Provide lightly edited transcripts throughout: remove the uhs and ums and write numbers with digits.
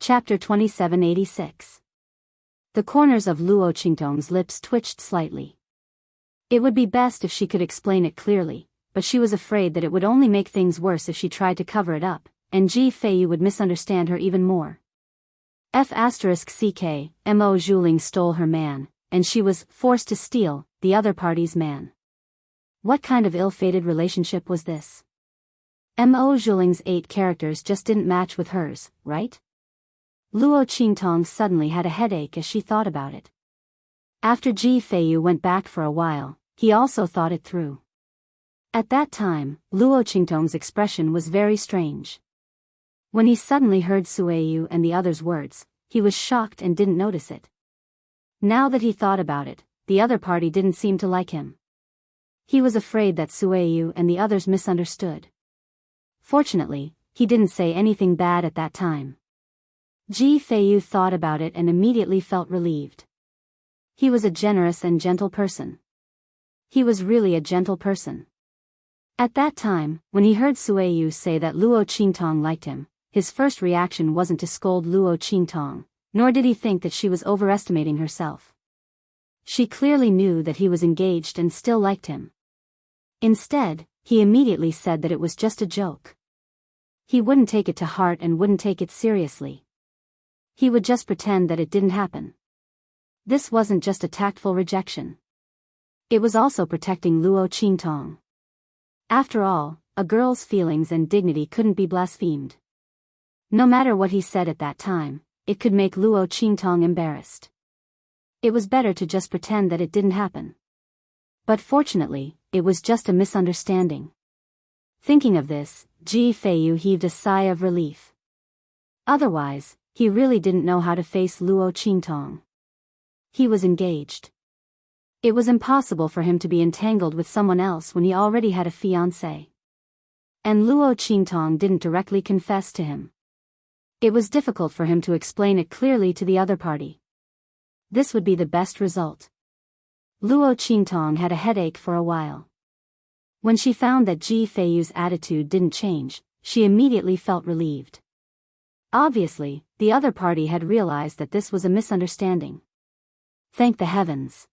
Chapter 2786. The corners of Luo Qingtong's lips twitched slightly. It would be best if she could explain it clearly, but she was afraid that it would only make things worse if she tried to cover it up, and Ji Feiyu would misunderstand her even more. F***ck, Mo Zhuling stole her man, and she was forced to steal the other party's man. What kind of ill-fated relationship was this? Mo Zhuling's 8 characters just didn't match with hers, right? Luo Qingtong suddenly had a headache as she thought about it. After Ji Feiyu went back for a while, he also thought it through. At that time, Luo Qingtong's expression was very strange. When he suddenly heard Sueyu and the others' words, he was shocked and didn't notice it. Now that he thought about it, the other party didn't seem to like him. He was afraid that Sueyu and the others misunderstood. Fortunately, he didn't say anything bad at that time. Ji Feiyu thought about it and immediately felt relieved. He was a generous and gentle person. He was really a gentle person. At that time, when he heard Sueyu say that Luo Qingtong liked him, his first reaction wasn't to scold Luo Qingtong, nor did he think that she was overestimating herself. She clearly knew that he was engaged and still liked him. Instead, he immediately said that it was just a joke. He wouldn't take it to heart and wouldn't take it seriously. He would just pretend that it didn't happen. This wasn't just a tactful rejection. It was also protecting Luo Qingtong. After all, a girl's feelings and dignity couldn't be blasphemed. No matter what he said at that time, it could make Luo Qingtong embarrassed. It was better to just pretend that it didn't happen. But fortunately, it was just a misunderstanding. Thinking of this, Ji Feiyu heaved a sigh of relief. Otherwise, he really didn't know how to face Luo Qingtong. He was engaged. It was impossible for him to be entangled with someone else when he already had a fiancée. And Luo Qingtong didn't directly confess to him. It was difficult for him to explain it clearly to the other party. This would be the best result. Luo Qingtong had a headache for a while. When she found that Ji Feiyu's attitude didn't change, she immediately felt relieved. Obviously, the other party had realized that this was a misunderstanding. Thank the heavens.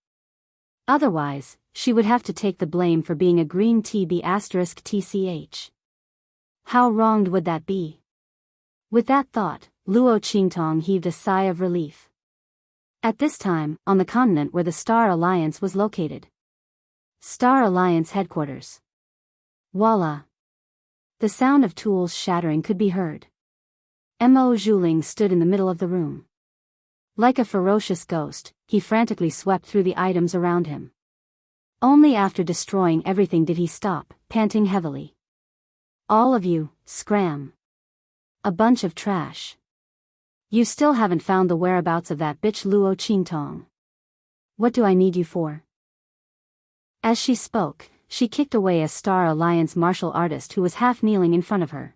Otherwise, she would have to take the blame for being a green TB*TCH. How wronged would that be? With that thought, Luo Qingtong heaved a sigh of relief. At this time, on the continent where the Star Alliance was located. Star Alliance headquarters. Voila! The sound of tools shattering could be heard. Mo Zhuling stood in the middle of the room. Like a ferocious ghost, he frantically swept through the items around him. Only after destroying everything did he stop, panting heavily. All of you, scram. A bunch of trash. You still haven't found the whereabouts of that bitch Luo Qingtong. What do I need you for? As she spoke, she kicked away a Star Alliance martial artist who was half kneeling in front of her.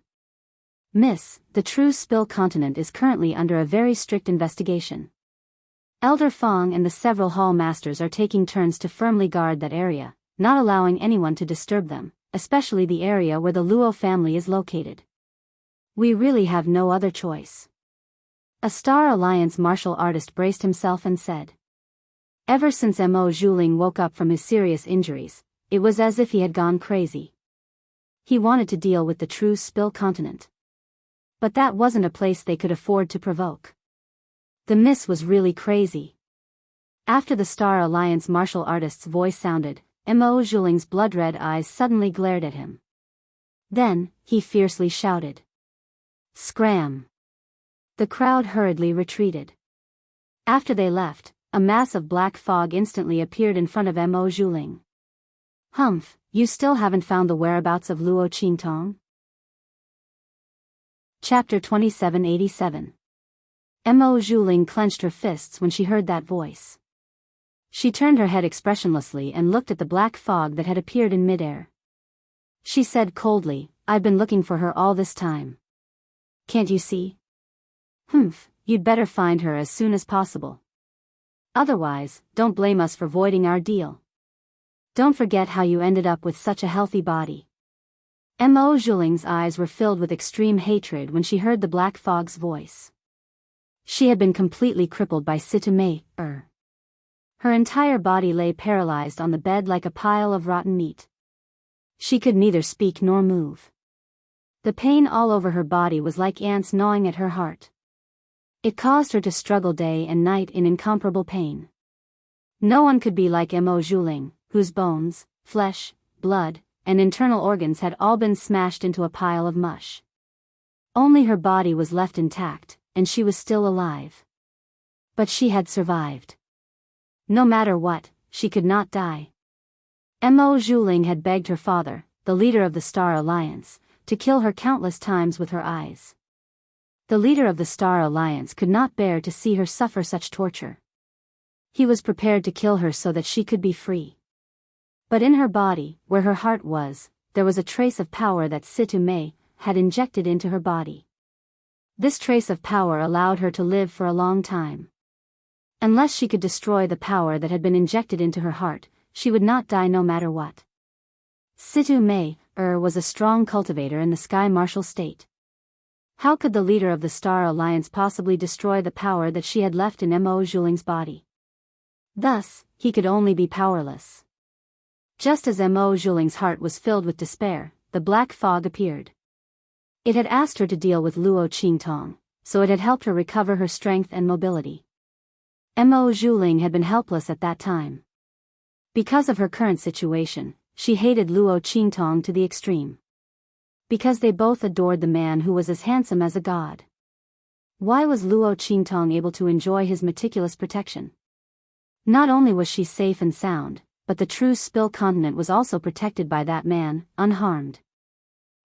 Miss, the True Spill Continent is currently under a very strict investigation. Elder Fong and the several hall masters are taking turns to firmly guard that area, not allowing anyone to disturb them, especially the area where the Luo family is located. We really have no other choice. A Star Alliance martial artist braced himself and said. Ever since Mo Zhuling woke up from his serious injuries, it was as if he had gone crazy. He wanted to deal with the True Spill Continent. But that wasn't a place they could afford to provoke. The miss was really crazy. After the Star Alliance martial artist's voice sounded, Mo Zhuling's blood-red eyes suddenly glared at him. Then, he fiercely shouted. Scram! The crowd hurriedly retreated. After they left, a mass of black fog instantly appeared in front of Mo Zhuling. Humph, you still haven't found the whereabouts of Luo Qingtong? Chapter 2787. Mo Zhuling clenched her fists when she heard that voice. She turned her head expressionlessly and looked at the black fog that had appeared in midair. She said coldly, I've been looking for her all this time. Can't you see? Humph, you'd better find her as soon as possible. Otherwise, don't blame us for voiding our deal. Don't forget how you ended up with such a healthy body. Mo Zhuling's eyes were filled with extreme hatred when she heard the Black Fog's voice. She had been completely crippled by Situme. Her entire body lay paralyzed on the bed like a pile of rotten meat. She could neither speak nor move. The pain all over her body was like ants gnawing at her heart. It caused her to struggle day and night in incomparable pain. No one could be like Mo Juling, whose bones, flesh, blood, and internal organs had all been smashed into a pile of mush. Only her body was left intact, and she was still alive. But she had survived. No matter what, she could not die. Mo Juling had begged her father, the leader of the Star Alliance, to kill her countless times with her eyes. The leader of the Star Alliance could not bear to see her suffer such torture. He was prepared to kill her so that she could be free. But in her body, where her heart was, there was a trace of power that Situme had injected into her body. This trace of power allowed her to live for a long time. Unless she could destroy the power that had been injected into her heart, she would not die no matter what. Situme was a strong cultivator in the Sky Martial State. How could the leader of the Star Alliance possibly destroy the power that she had left in Mo Juling's body? Thus, he could only be powerless. Just as Mo Juling's heart was filled with despair, the black fog appeared. It had asked her to deal with Luo Qingtong, so it had helped her recover her strength and mobility. Mo Juling had been helpless at that time. Because of her current situation, she hated Luo Qingtong to the extreme. Because they both adored the man who was as handsome as a god. Why was Luo Qingtong able to enjoy his meticulous protection? Not only was she safe and sound, but the true Spill continent was also protected by that man, unharmed.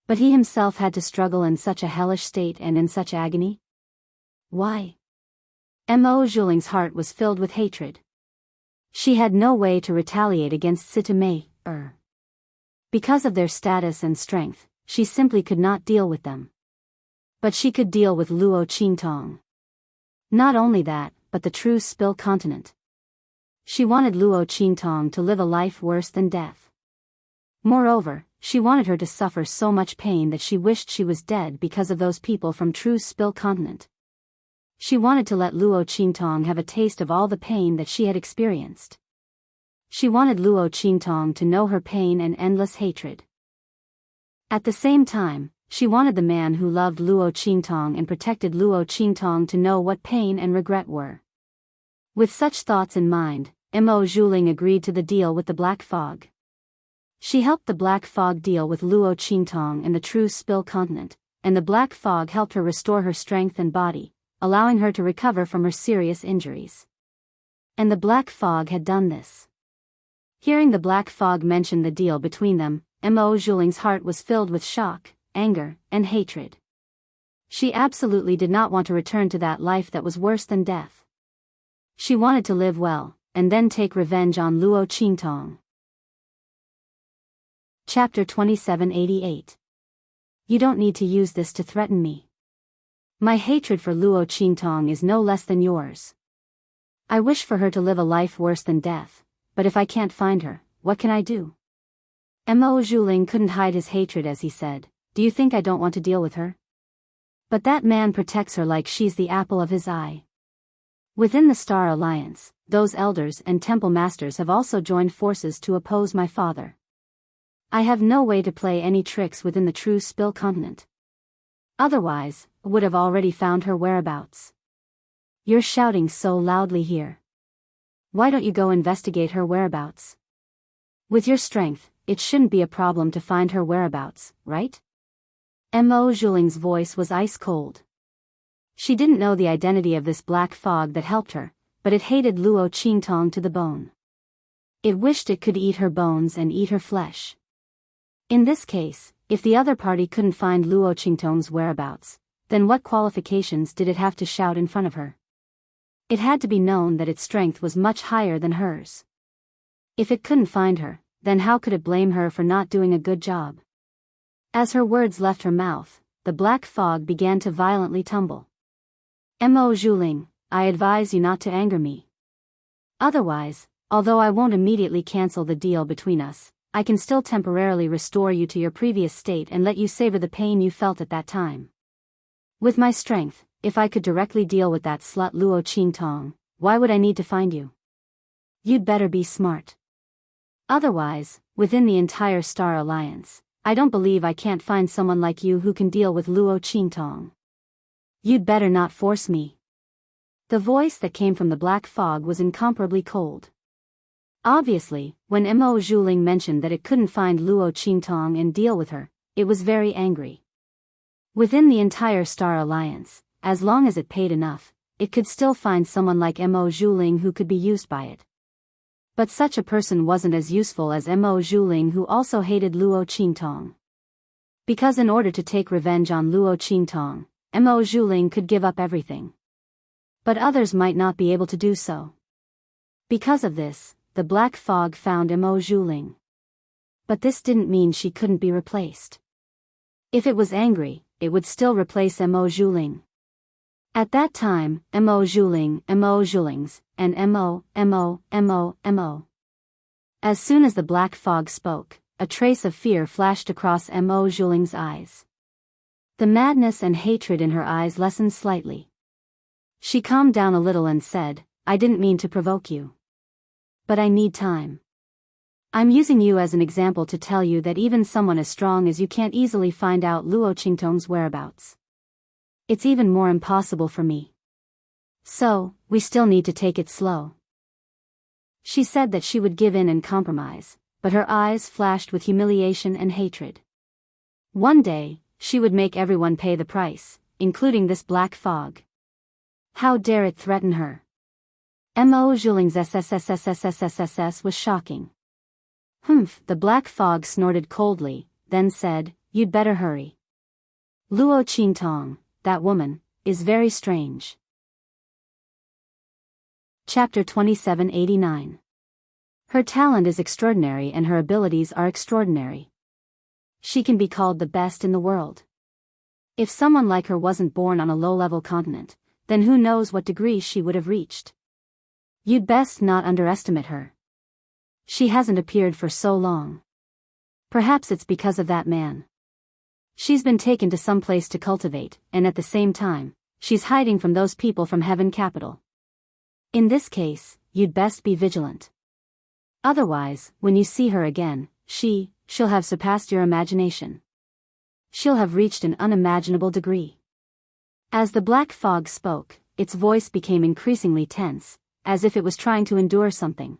But he himself had to struggle in such a hellish state and in such agony? Why? Mo Juling's heart was filled with hatred. She had no way to retaliate against Situme. Because of their status and strength, she simply could not deal with them. But she could deal with Luo Qingtong. Not only that, but the true Spill continent. She wanted Luo Qingtong to live a life worse than death. Moreover, she wanted her to suffer so much pain that she wished she was dead because of those people from true Spill continent. She wanted to let Luo Qingtong have a taste of all the pain that she had experienced. She wanted Luo Qingtong to know her pain and endless hatred. At the same time, she wanted the man who loved Luo Qingtong and protected Luo Qingtong to know what pain and regret were. With such thoughts in mind, Mo Juling agreed to the deal with the Black Fog. She helped the Black Fog deal with Luo Qingtong and the true Spill continent, and the Black Fog helped her restore her strength and body, allowing her to recover from her serious injuries. And the Black Fog had done this. Hearing the Black Fog mention the deal between them, Mo Juling's heart was filled with shock, anger, and hatred. She absolutely did not want to return to that life that was worse than death. She wanted to live well, and then take revenge on Luo Qingtong. Chapter 2788. You don't need to use this to threaten me. My hatred for Luo Qingtong is no less than yours. I wish for her to live a life worse than death, but if I can't find her, what can I do? Mo Juling couldn't hide his hatred as he said, "Do you think I don't want to deal with her? But that man protects her like she's the apple of his eye." Within the Star Alliance, those elders and temple masters have also joined forces to oppose my father. I have no way to play any tricks within the true Spill continent. Otherwise, I would have already found her whereabouts. You're shouting so loudly here. Why don't you go investigate her whereabouts? With your strength, it shouldn't be a problem to find her whereabouts, right? Mo Juling's voice was ice cold. She didn't know the identity of this Black Fog that helped her, but it hated Luo Qingtong to the bone. It wished it could eat her bones and eat her flesh. In this case, if the other party couldn't find Luo Qingtong's whereabouts, then what qualifications did it have to shout in front of her? It had to be known that its strength was much higher than hers. If it couldn't find her, then how could it blame her for not doing a good job? As her words left her mouth, the Black Fog began to violently tumble. Mo Juling, I advise you not to anger me. Otherwise, although I won't immediately cancel the deal between us, I can still temporarily restore you to your previous state and let you savor the pain you felt at that time. With my strength, if I could directly deal with that slut Luo Qingtong, why would I need to find you? You'd better be smart. Otherwise, within the entire Star Alliance, I don't believe I can't find someone like you who can deal with Luo Qingtong. You'd better not force me. The voice that came from the black fog was incomparably cold. Obviously, when Mo Zhuling mentioned that it couldn't find Luo Qingtong and deal with her, it was very angry. Within the entire Star Alliance, as long as it paid enough, it could still find someone like Mo Zhuling who could be used by it. But such a person wasn't as useful as Mo Zhuling, who also hated Luo Qingtong. Because in order to take revenge on Luo Qingtong, Mo Zhuling could give up everything. But others might not be able to do so. Because of this, the black fog found Mo Zhuling. But this didn't mean she couldn't be replaced. If it was angry, it would still replace Mo Zhuling. At that time, Mo Zhulings, and Mo. As soon as the black fog spoke, a trace of fear flashed across Mo Zhuling's eyes. The madness and hatred in her eyes lessened slightly. She calmed down a little and said, I didn't mean to provoke you. But I need time. I'm using you as an example to tell you that even someone as strong as you can't easily find out Luo Qingtong's whereabouts. It's even more impossible for me. So, we still need to take it slow. She said that she would give in and compromise, but her eyes flashed with humiliation and hatred. One day, she would make everyone pay the price, including this black fog. How dare it threaten her? Mo Zhuling's SSSSSSSSS was shocking. Humph, the black fog snorted coldly, then said, You'd better hurry. Luo Qingtong, that woman, is very strange. Chapter 2789. Her talent is extraordinary and her abilities are extraordinary. She can be called the best in the world. If someone like her wasn't born on a low-level continent, then who knows what degree she would have reached. You'd best not underestimate her. She hasn't appeared for so long. Perhaps it's because of that man. She's been taken to some place to cultivate, and at the same time, she's hiding from those people from Heaven Capital. In this case, you'd best be vigilant. Otherwise, when you see her again, she'll have surpassed your imagination. She'll have reached an unimaginable degree. As the black fog spoke, its voice became increasingly tense, as if it was trying to endure something.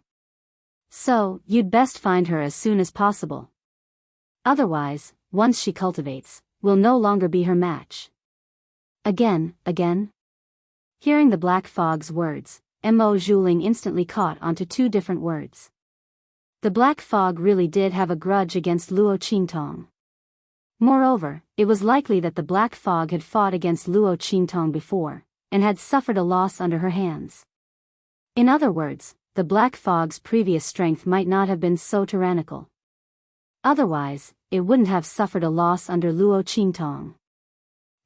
So, you'd best find her as soon as possible. Otherwise, once she cultivates, will no longer be her match. Again? Hearing the black fog's words, Mo Zhuling instantly caught onto two different words. The black fog really did have a grudge against Luo Qingtong. Moreover, it was likely that the black fog had fought against Luo Qingtong before, and had suffered a loss under her hands. In other words, the black fog's previous strength might not have been so tyrannical. Otherwise, it wouldn't have suffered a loss under Luo Qingtong.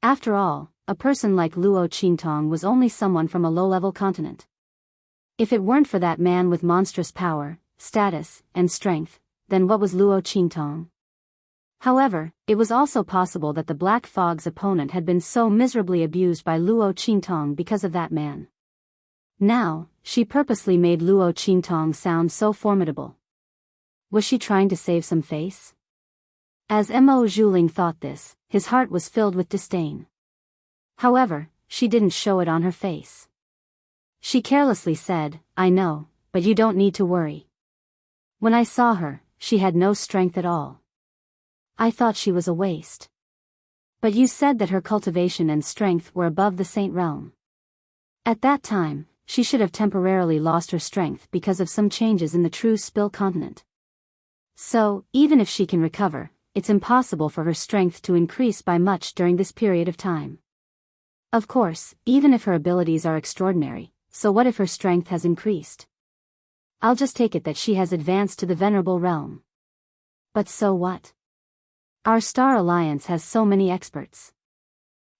After all, a person like Luo Qingtong was only someone from a low-level continent. If it weren't for that man with monstrous power, status, and strength, then what was Luo Qingtong? However, it was also possible that the black fog's opponent had been so miserably abused by Luo Qingtong because of that man. Now, she purposely made Luo Qingtong sound so formidable. Was she trying to save some face? As Mo Zhuling thought this, his heart was filled with disdain. However, she didn't show it on her face. She carelessly said, I know, but you don't need to worry. When I saw her, she had no strength at all. I thought she was a waste. But you said that her cultivation and strength were above the Saint realm. At that time, she should have temporarily lost her strength because of some changes in the true Spill continent. So, even if she can recover, it's impossible for her strength to increase by much during this period of time. Of course, even if her abilities are extraordinary, so what if her strength has increased? I'll just take it that she has advanced to the Venerable Realm. But so what? Our Star Alliance has so many experts.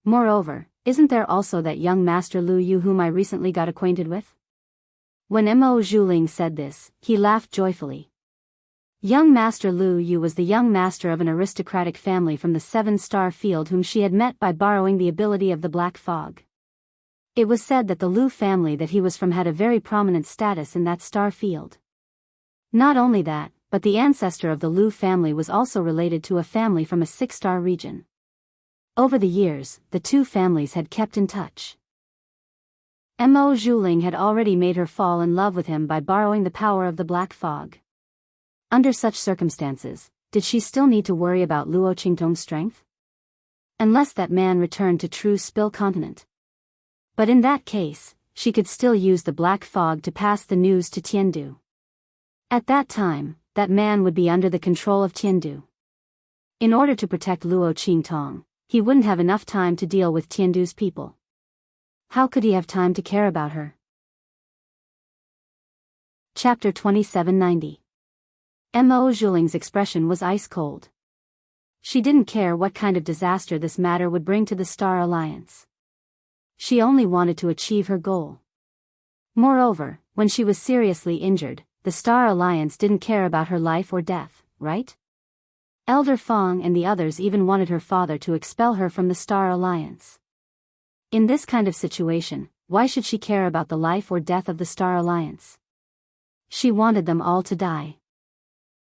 Moreover, isn't there also that young Master Lu Yu whom I recently got acquainted with? When Mo Zhuling said this, he laughed joyfully. Young Master Lu Yu was the young master of an aristocratic family from the 7-star field whom she had met by borrowing the ability of the black fog. It was said that the Lu family that he was from had a very prominent status in that star field. Not only that, but the ancestor of the Lu family was also related to a family from a 6-star region. Over the years, the two families had kept in touch. Mo Zhuling had already made her fall in love with him by borrowing the power of the black fog. Under such circumstances, did she still need to worry about Luo Qingtong's strength? Unless that man returned to true Spill Continent. But in that case, she could still use the black fog to pass the news to Tiandu. At that time, that man would be under the control of Tiandu. In order to protect Luo Qingtong, he wouldn't have enough time to deal with Tiandu's people. How could he have time to care about her? Chapter 2790. Mo Zhuling's expression was ice cold. She didn't care what kind of disaster this matter would bring to the Star Alliance. She only wanted to achieve her goal. Moreover, when she was seriously injured, the Star Alliance didn't care about her life or death, right? Elder Fong and the others even wanted her father to expel her from the Star Alliance. In this kind of situation, why should she care about the life or death of the Star Alliance? She wanted them all to die.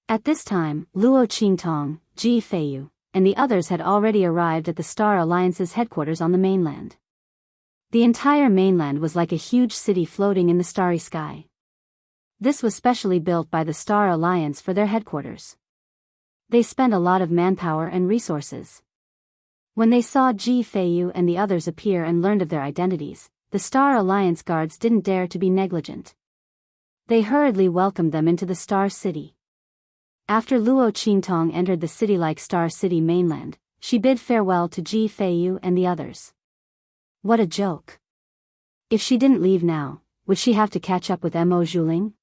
At this time, Luo Qingtong, Ji Feiyu, and the others had already arrived at the Star Alliance's headquarters on the mainland. The entire mainland was like a huge city floating in the starry sky. This was specially built by the Star Alliance for their headquarters. They spent a lot of manpower and resources. When they saw Ji Feiyu and the others appear and learned of their identities, the Star Alliance guards didn't dare to be negligent. They hurriedly welcomed them into the Star City. After Luo Qingtong entered the city-like Star City mainland, she bid farewell to Ji Feiyu and the others. What a joke. If she didn't leave now, would she have to catch up with Mo Zhuling?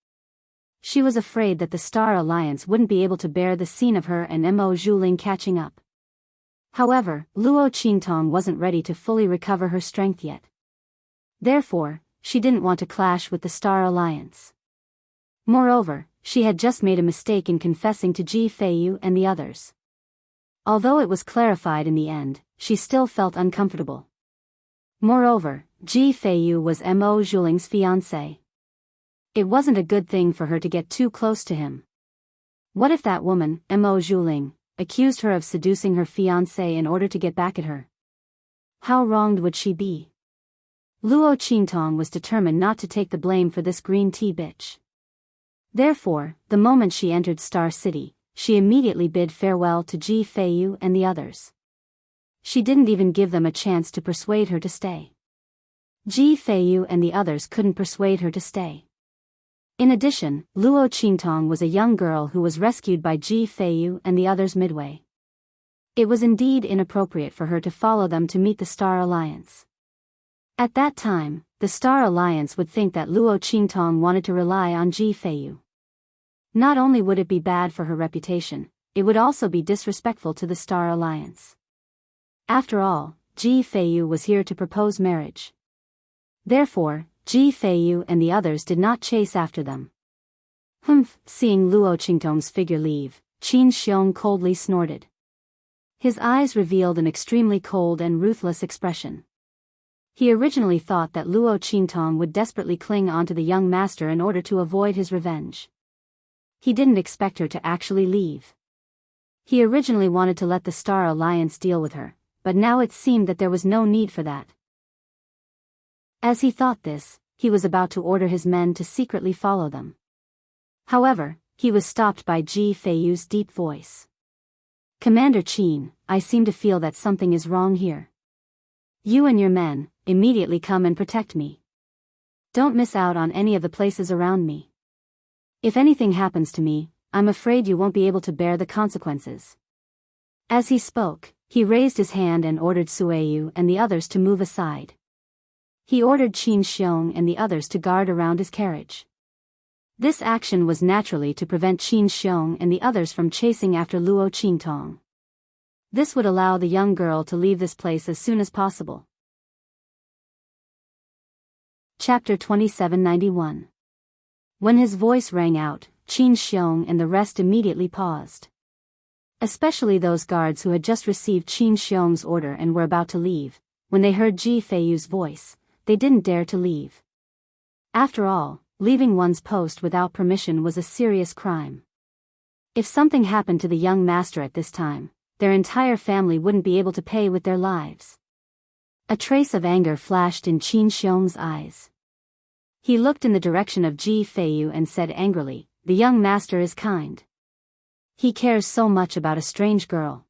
She was afraid that the Star Alliance wouldn't be able to bear the scene of her and Mo Zhuling catching up. However, Luo Qingtong wasn't ready to fully recover her strength yet. Therefore, she didn't want to clash with the Star Alliance. Moreover, she had just made a mistake in confessing to Ji Feiyu and the others. Although it was clarified in the end, she still felt uncomfortable. Moreover, Ji Feiyu was Mo Zhuling's fiancé. It wasn't a good thing for her to get too close to him. What if that woman, Mo Zhuling, accused her of seducing her fiancé in order to get back at her? How wronged would she be? Luo Qingtong was determined not to take the blame for this green tea bitch. Therefore, the moment she entered Star City, she immediately bid farewell to Ji Feiyu and the others. She didn't even give them a chance to persuade her to stay. Ji Feiyu and the others couldn't persuade her to stay. In addition, Luo Qingtong was a young girl who was rescued by Ji Feiyu and the others midway. It was indeed inappropriate for her to follow them to meet the Star Alliance. At that time, the Star Alliance would think that Luo Qingtong wanted to rely on Ji Feiyu. Not only would it be bad for her reputation, it would also be disrespectful to the Star Alliance. After all, Ji Feiyu was here to propose marriage. Therefore, Ji Feiyu and the others did not chase after them. Humph! Seeing Luo Qingtong's figure leave, Qin Xiong coldly snorted. His eyes revealed an extremely cold and ruthless expression. He originally thought that Luo Qingtong would desperately cling onto the young master in order to avoid his revenge. He didn't expect her to actually leave. He originally wanted to let the Star Alliance deal with her, but now it seemed that there was no need for that. As he thought this, he was about to order his men to secretly follow them. However, he was stopped by Ji Feiyu's deep voice. "Commander Qin, I seem to feel that something is wrong here. You and your men, immediately come and protect me. Don't miss out on any of the places around me. If anything happens to me, I'm afraid you won't be able to bear the consequences." As he spoke, he raised his hand and ordered Sueyu and the others to move aside. He ordered Qin Xiong and the others to guard around his carriage. This action was naturally to prevent Qin Xiong and the others from chasing after Luo Qingtong. This would allow the young girl to leave this place as soon as possible. Chapter 2791. When his voice rang out, Qin Xiong and the rest immediately paused. Especially those guards who had just received Qin Xiong's order and were about to leave. When they heard Ji Feiyu's voice, they didn't dare to leave. After all, leaving one's post without permission was a serious crime. If something happened to the young master at this time, their entire family wouldn't be able to pay with their lives. A trace of anger flashed in Qin Xiong's eyes. He looked in the direction of Ji Feiyu and said angrily, "The young master is kind. He cares so much about a strange girl."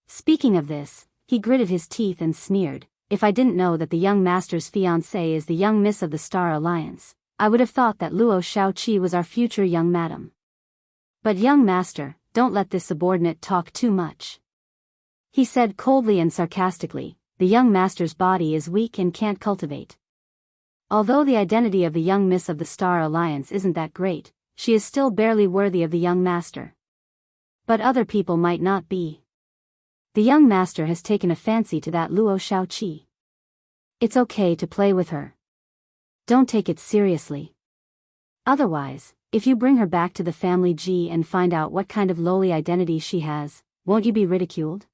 Speaking of this, he gritted his teeth and sneered, "If I didn't know that the young master's fiancée is the young miss of the Star Alliance, I would have thought that Luo Shaoqi was our future young madam. But young master, don't let this subordinate talk too much," he said coldly and sarcastically. "The young master's body is weak and can't cultivate. Although the identity of the young miss of the Star Alliance isn't that great, she is still barely worthy of the young master. But other people might not be. The young master has taken a fancy to that Luo Shaoqi. It's okay to play with her. Don't take it seriously. Otherwise, if you bring her back to the family Ji and find out what kind of lowly identity she has, won't you be ridiculed?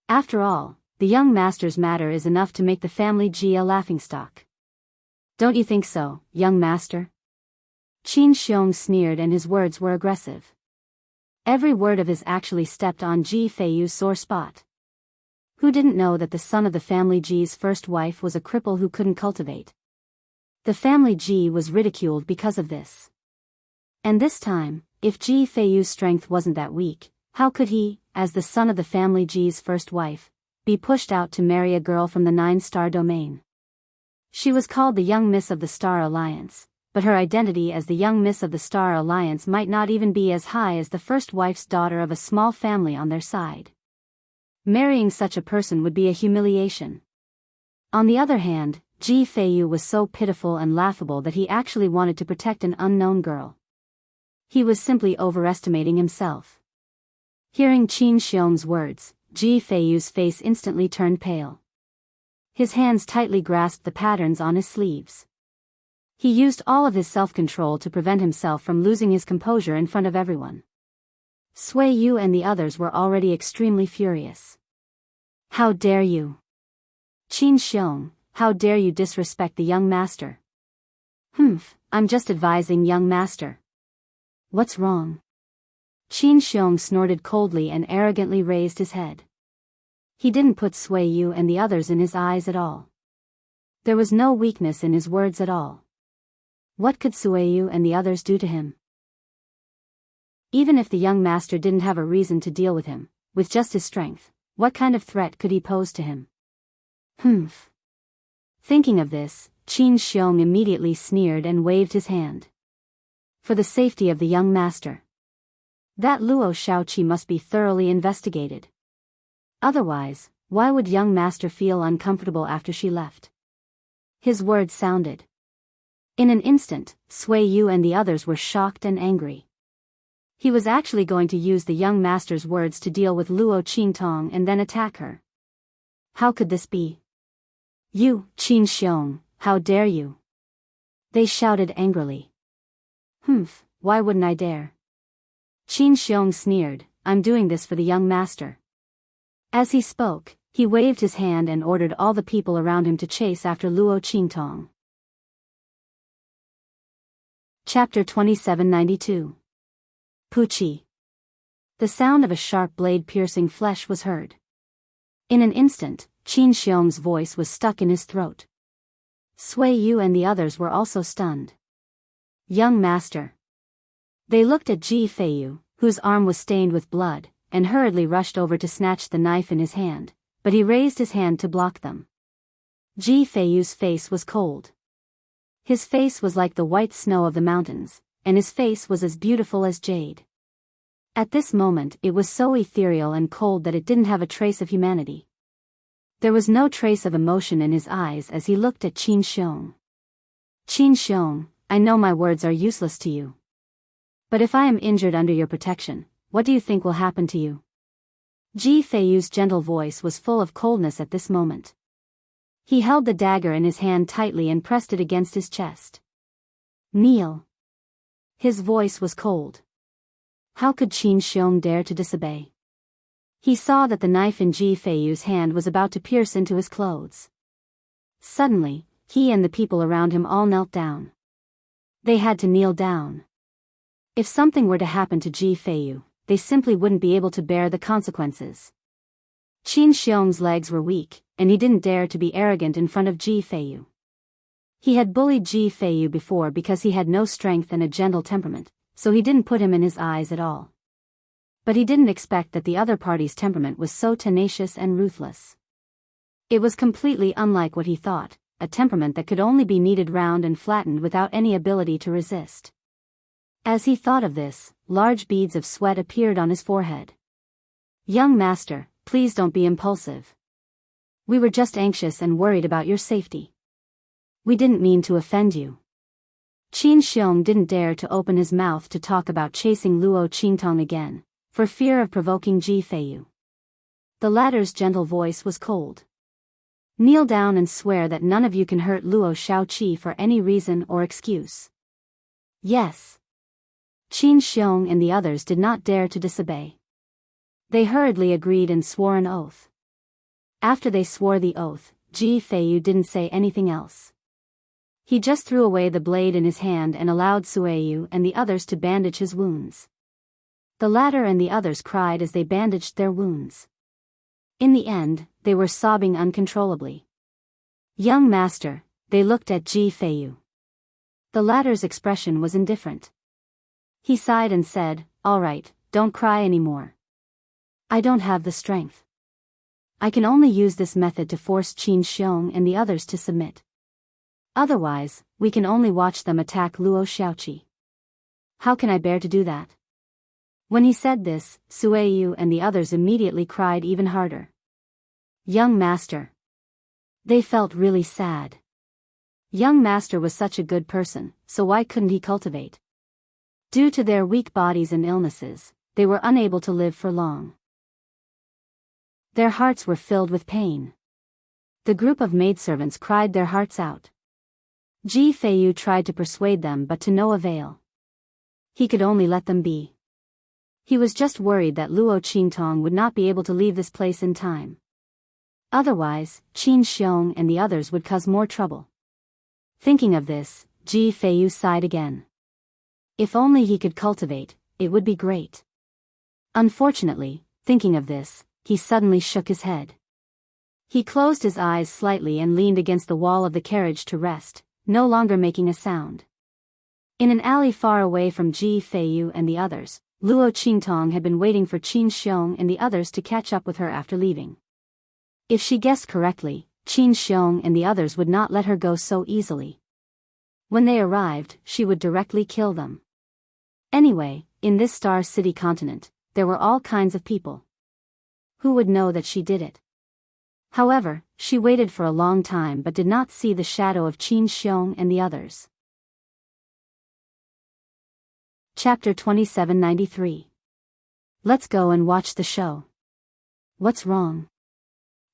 After all, the young master's matter is enough to make the family Ji a laughingstock. Don't you think so, young master?" Qin Xiong sneered and his words were aggressive. Every word of his actually stepped on Ji Feiyu's sore spot. Who didn't know that the son of the family Ji's first wife was a cripple who couldn't cultivate? The family Ji was ridiculed because of this. And this time, if Ji Feiyu's strength wasn't that weak, how could he, as the son of the family Ji's first wife, be pushed out to marry a girl from the 9-star domain? She was called the young miss of the Star Alliance, but her identity as the young miss of the Star Alliance might not even be as high as the first wife's daughter of a small family on their side. Marrying such a person would be a humiliation. On the other hand, Ji Feiyu was so pitiful and laughable that he actually wanted to protect an unknown girl. He was simply overestimating himself. Hearing Qin Xiong's words, Ji Feiyu's face instantly turned pale. His hands tightly grasped the patterns on his sleeves. He used all of his self-control to prevent himself from losing his composure in front of everyone. Sui Yu and the others were already extremely furious. "How dare you? Qin Xiong, how dare you disrespect the young master?" "Humph, I'm just advising young master." "What's wrong?" Qin Xiong snorted coldly and arrogantly raised his head. He didn't put Sui Yu and the others in his eyes at all. There was no weakness in his words at all. What could Sui Yu and the others do to him? Even if the young master didn't have a reason to deal with him, with just his strength, what kind of threat could he pose to him? Humph. Thinking of this, Qin Xiong immediately sneered and waved his hand. For the safety of the young master. That Luo Shaoqi must be thoroughly investigated. Otherwise, why would young master feel uncomfortable after she left? His words sounded. In an instant, Sui Yu and the others were shocked and angry. He was actually going to use the young master's words to deal with Luo Qingtong and then attack her. How could this be? "You, Qin Xiong, how dare you?" they shouted angrily. "Humph, why wouldn't I dare?" Qin Xiong sneered, "I'm doing this for the young master." As he spoke, he waved his hand and ordered all the people around him to chase after Luo Qingtong. Chapter 2792. Puchi. The sound of a sharp blade piercing flesh was heard. In an instant, Qin Xiong's voice was stuck in his throat. Sui Yu and the others were also stunned. "Young master." They looked at Ji Feiyu, whose arm was stained with blood, and hurriedly rushed over to snatch the knife in his hand, but he raised his hand to block them. Ji Feiyu's face was cold. His face was like the white snow of the mountains, and his face was as beautiful as jade. At this moment it was so ethereal and cold that it didn't have a trace of humanity. There was no trace of emotion in his eyes as he looked at Qin Xiong. "Qin Xiong, I know my words are useless to you. But if I am injured under your protection, what do you think will happen to you?" Ji Feiyu's gentle voice was full of coldness at this moment. He held the dagger in his hand tightly and pressed it against his chest. "Kneel." His voice was cold. How could Qin Xiong dare to disobey? He saw that the knife in Ji Feiyu's hand was about to pierce into his clothes. Suddenly, he and the people around him all knelt down. They had to kneel down. If something were to happen to Ji Feiyu, they simply wouldn't be able to bear the consequences. Qin Xiong's legs were weak, and he didn't dare to be arrogant in front of Ji Feiyu. He had bullied Ji Feiyu before because he had no strength and a gentle temperament, so he didn't put him in his eyes at all. But he didn't expect that the other party's temperament was so tenacious and ruthless. It was completely unlike what he thought, a temperament that could only be kneaded round and flattened without any ability to resist. As he thought of this, large beads of sweat appeared on his forehead. "Young master, please don't be impulsive. We were just anxious and worried about your safety. We didn't mean to offend you." Qin Xiong didn't dare to open his mouth to talk about chasing Luo Qingtong again, for fear of provoking Ji Feiyu. The latter's gentle voice was cold. "Kneel down and swear that none of you can hurt Luo Shaoqi for any reason or excuse." "Yes." Qin Xiong and the others did not dare to disobey. They hurriedly agreed and swore an oath. After they swore the oath, Ji Feiyu didn't say anything else. He just threw away the blade in his hand and allowed Sueyu and the others to bandage his wounds. The latter and the others cried as they bandaged their wounds. In the end, they were sobbing uncontrollably. "Young master," they looked at Ji Feiyu. The latter's expression was indifferent. He sighed and said, "All right, don't cry anymore. I don't have the strength. I can only use this method to force Qin Xiong and the others to submit. Otherwise, we can only watch them attack Luo Shaoqi. How can I bear to do that?" When he said this, Sueyu and the others immediately cried even harder. "Young master." They felt really sad. Young master was such a good person, so why couldn't he cultivate? Due to their weak bodies and illnesses, they were unable to live for long. Their hearts were filled with pain. The group of maidservants cried their hearts out. Ji Feiyu tried to persuade them but to no avail. He could only let them be. He was just worried that Luo Qingtong would not be able to leave this place in time. Otherwise, Qin Xiong and the others would cause more trouble. Thinking of this, Ji Feiyu sighed again. If only he could cultivate, it would be great. Unfortunately, thinking of this, he suddenly shook his head. He closed his eyes slightly and leaned against the wall of the carriage to rest, no longer making a sound. In an alley far away from Ji Feiyu and the others, Luo Qingtong had been waiting for Qin Xiong and the others to catch up with her after leaving. If she guessed correctly, Qin Xiong and the others would not let her go so easily. When they arrived, she would directly kill them. Anyway, in this Star City continent, there were all kinds of people. Who would know that she did it? However, she waited for a long time but did not see the shadow of Qin Xiong and the others. Chapter 2793. Let's go and watch the show. What's wrong?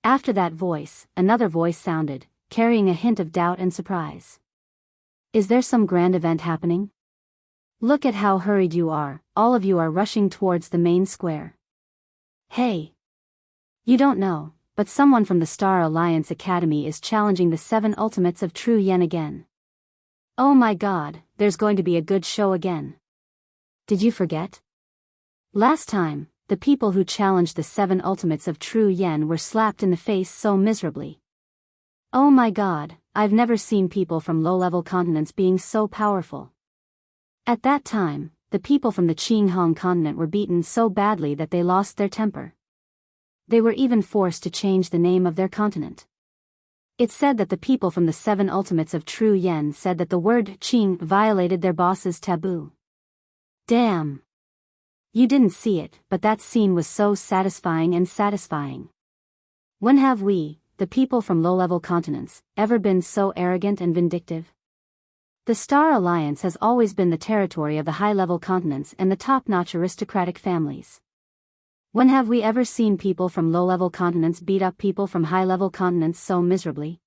After that voice, another voice sounded, carrying a hint of doubt and surprise. Is there some grand event happening? Look at how hurried you are, all of you are rushing towards the main square. Hey! You don't know, but someone from the Star Alliance Academy is challenging the 7 Ultimates of True Yen again. Oh my god, there's going to be a good show again. Did you forget? Last time, the people who challenged the 7 Ultimates of True Yen were slapped in the face so miserably. Oh my god, I've never seen people from low-level continents being so powerful. At that time, the people from the Qinghong continent were beaten so badly that they lost their temper. They were even forced to change the name of their continent. It said that the people from the 7 Ultimates of True Yen said that the word Qing violated their boss's taboo. Damn! You didn't see it, but that scene was so satisfying and satisfying. When have we, the people from low-level continents, ever been so arrogant and vindictive? The Star Alliance has always been the territory of the high-level continents and the top-notch aristocratic families. When have we ever seen people from low-level continents beat up people from high-level continents so miserably?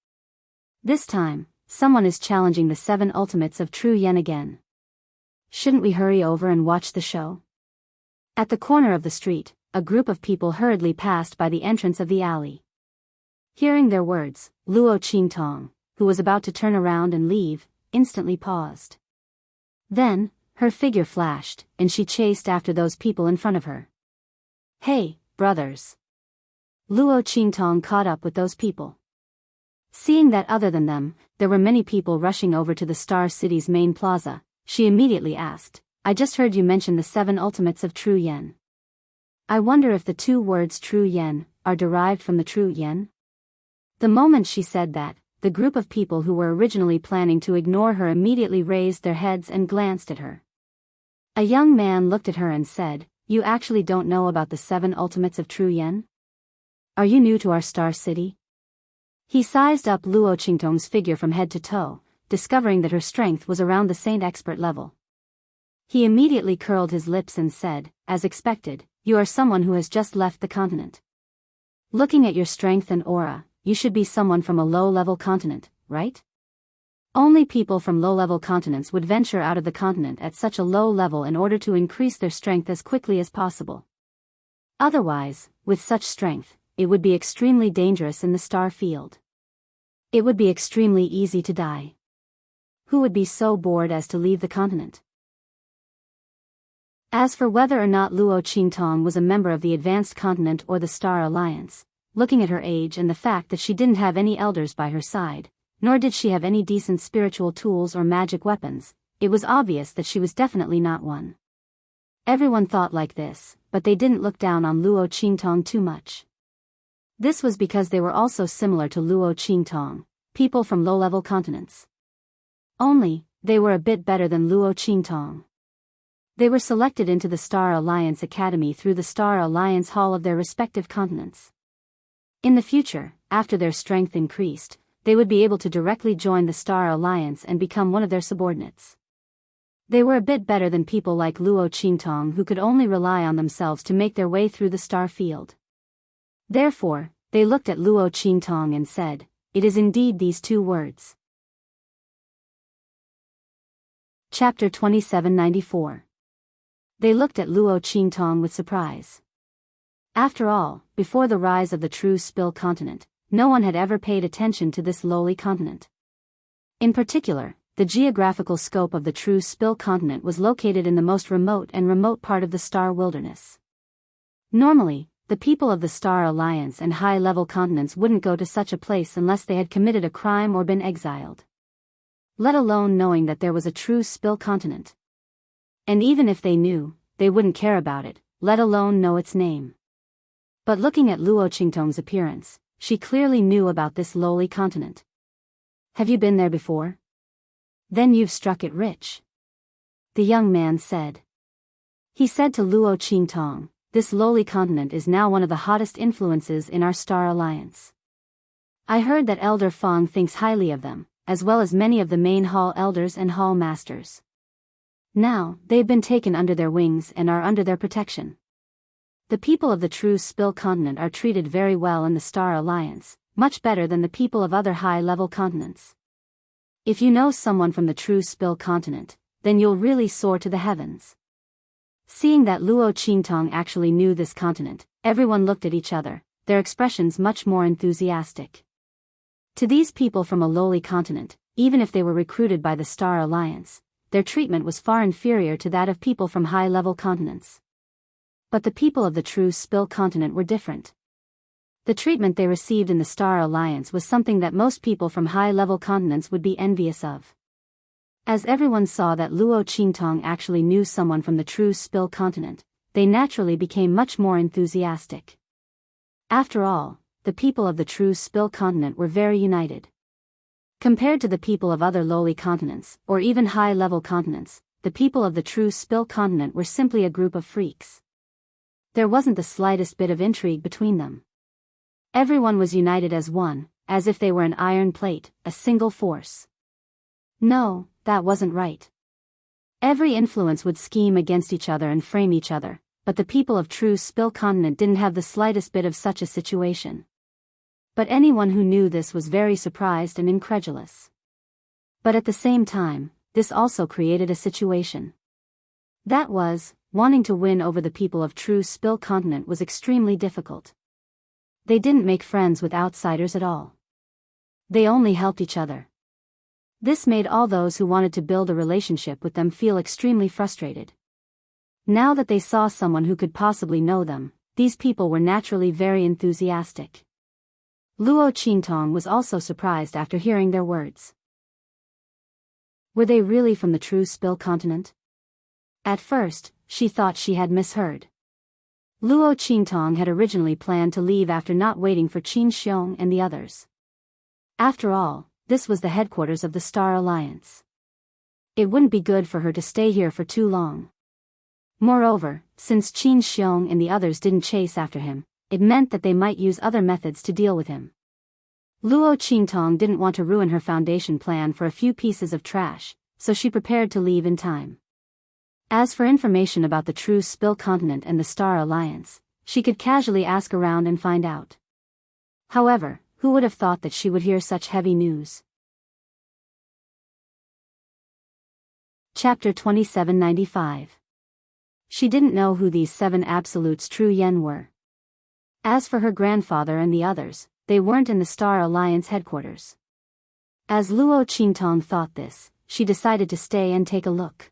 This time, someone is challenging the 7 Ultimates of True Yen again. Shouldn't we hurry over and watch the show? At the corner of the street, a group of people hurriedly passed by the entrance of the alley. Hearing their words, Luo Qingtong, who was about to turn around and leave, instantly paused. Then, her figure flashed, and she chased after those people in front of her. "Hey, brothers!" Luo Qingtong caught up with those people. Seeing that other than them, there were many people rushing over to the Star City's main plaza, she immediately asked, "I just heard you mention the 7 ultimates of True Yen. I wonder if the 2 words True Yen are derived from the True Yen?" The moment she said that, the group of people who were originally planning to ignore her immediately raised their heads and glanced at her. A young man looked at her and said, "You actually don't know about the 7 ultimates of True Yen? Are you new to our Star City?" He sized up Luo Qingtong's figure from head to toe, discovering that her strength was around the Saint Expert level. He immediately curled his lips and said, "As expected, you are someone who has just left the continent. Looking at your strength and aura, you should be someone from a low-level continent, right? Only people from low-level continents would venture out of the continent at such a low level in order to increase their strength as quickly as possible. Otherwise, with such strength, it would be extremely dangerous in the star field. It would be extremely easy to die. Who would be so bored as to leave the continent?" As for whether or not Luo Qingtong was a member of the Advanced Continent or the Star Alliance, looking at her age and the fact that she didn't have any elders by her side, nor did she have any decent spiritual tools or magic weapons, it was obvious that she was definitely not one. Everyone thought like this, but they didn't look down on Luo Qingtong too much. This was because they were also similar to Luo Qingtong, people from low-level continents. Only, they were a bit better than Luo Qingtong. They were selected into the Star Alliance Academy through the Star Alliance Hall of their respective continents. In the future, after their strength increased, they would be able to directly join the Star Alliance and become one of their subordinates. They were a bit better than people like Luo Qingtong who could only rely on themselves to make their way through the star field. Therefore, they looked at Luo Qingtong and said, "It is indeed these 2 words." Chapter 2794. They looked at Luo Qingtong with surprise. After all, before the rise of the true Spill continent, no one had ever paid attention to this lowly continent. In particular, the geographical scope of the true Spill continent was located in the most remote part of the star wilderness. Normally, the people of the Star Alliance and high-level continents wouldn't go to such a place unless they had committed a crime or been exiled. Let alone knowing that there was a true Spill continent. And even if they knew, they wouldn't care about it, let alone know its name. But looking at Luo Qingtong's appearance, she clearly knew about this lowly continent. "Have you been there before? Then you've struck it rich," the young man said. He said to Luo Qingtong, "This lowly continent is now one of the hottest influences in our Star Alliance. I heard that Elder Fong thinks highly of them, as well as many of the main hall elders and hall masters. Now, they've been taken under their wings and are under their protection. The people of the true Spill continent are treated very well in the Star Alliance, much better than the people of other high-level continents. If you know someone from the true Spill continent, then you'll really soar to the heavens." Seeing that Luo Qingtong actually knew this continent, everyone looked at each other, their expressions much more enthusiastic. To these people from a lowly continent, even if they were recruited by the Star Alliance, their treatment was far inferior to that of people from high-level continents. But the people of the true Spill continent were different. The treatment they received in the Star Alliance was something that most people from high-level continents would be envious of. As everyone saw that Luo Qingtong actually knew someone from the true Spill continent, they naturally became much more enthusiastic. After all, the people of the true Spill continent were very united. Compared to the people of other lowly continents, or even high-level continents, the people of the true Spill continent were simply a group of freaks. There wasn't the slightest bit of intrigue between them. Everyone was united as one, as if they were an iron plate, a single force. No, that wasn't right. Every influence would scheme against each other and frame each other, but the people of true Spill continent didn't have the slightest bit of such a situation. But anyone who knew this was very surprised and incredulous. But at the same time, this also created a situation. That was, wanting to win over the people of true Spill continent was extremely difficult. They didn't make friends with outsiders at all. They only helped each other. This made all those who wanted to build a relationship with them feel extremely frustrated. Now that they saw someone who could possibly know them, these people were naturally very enthusiastic. Luo Qingtong was also surprised after hearing their words. Were they really from the true Spill continent? At first, she thought she had misheard. Luo Qingtong had originally planned to leave after not waiting for Qin Xiong and the others. After all, this was the headquarters of the Star Alliance. It wouldn't be good for her to stay here for too long. Moreover, since Qin Xiong and the others didn't chase after him, it meant that they might use other methods to deal with him. Luo Qingtong didn't want to ruin her foundation plan for a few pieces of trash, so she prepared to leave in time. As for information about the true Spill continent and the Star Alliance, she could casually ask around and find out. However, who would have thought that she would hear such heavy news? Chapter 2795. She didn't know who these 7 absolutes true yen were. As for her grandfather and the others, they weren't in the Star Alliance headquarters. As Luo Qingtong thought this, she decided to stay and take a look.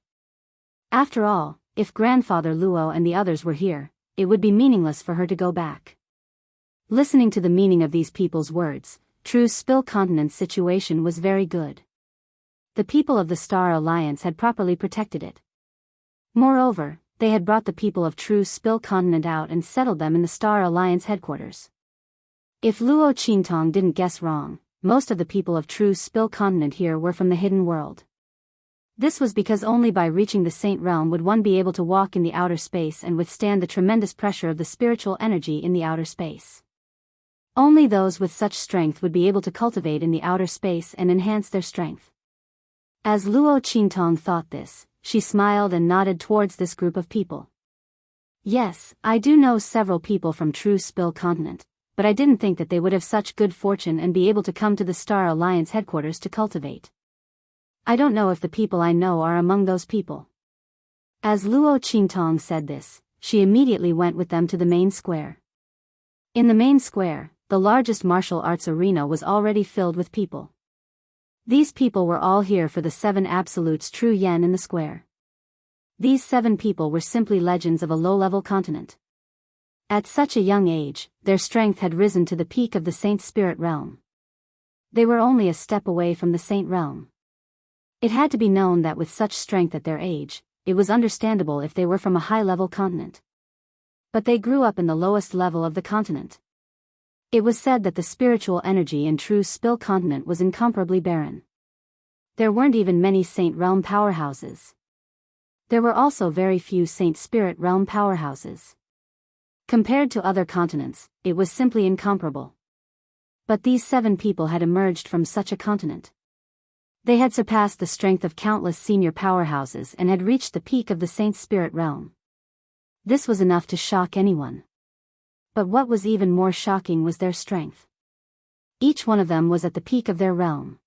After all, if grandfather Luo and the others were here, it would be meaningless for her to go back. Listening to the meaning of these people's words, true Spill continent's situation was very good. The people of the Star Alliance had properly protected it. Moreover, they had brought the people of true Spill continent out and settled them in the Star Alliance headquarters. If Luo Qingtong didn't guess wrong, most of the people of true Spill continent here were from the hidden world. This was because only by reaching the Saint Realm would one be able to walk in the outer space and withstand the tremendous pressure of the spiritual energy in the outer space. Only those with such strength would be able to cultivate in the outer space and enhance their strength. As Luo Qingtong thought this, she smiled and nodded towards this group of people. Yes, I do know several people from true Spill continent, but I didn't think that they would have such good fortune and be able to come to the Star Alliance headquarters to cultivate. I don't know if the people I know are among those people. As Luo Qingtong said this, she immediately went with them to the main square. In the main square, the largest martial arts arena was already filled with people. These people were all here for the 7 absolutes true yen in the square. These 7 people were simply legends of a low-level continent. At such a young age, their strength had risen to the peak of the Saint Spirit realm. They were only a step away from the Saint realm. It had to be known that with such strength at their age, it was understandable if they were from a high-level continent. But they grew up in the lowest level of the continent. It was said that the spiritual energy in true Spill continent was incomparably barren. There weren't even many Saint Realm powerhouses. There were also very few Saint Spirit Realm powerhouses. Compared to other continents, it was simply incomparable. But these 7 people had emerged from such a continent. They had surpassed the strength of countless senior powerhouses and had reached the peak of the Saint Spirit realm. This was enough to shock anyone. But what was even more shocking was their strength. Each one of them was at the peak of their realm.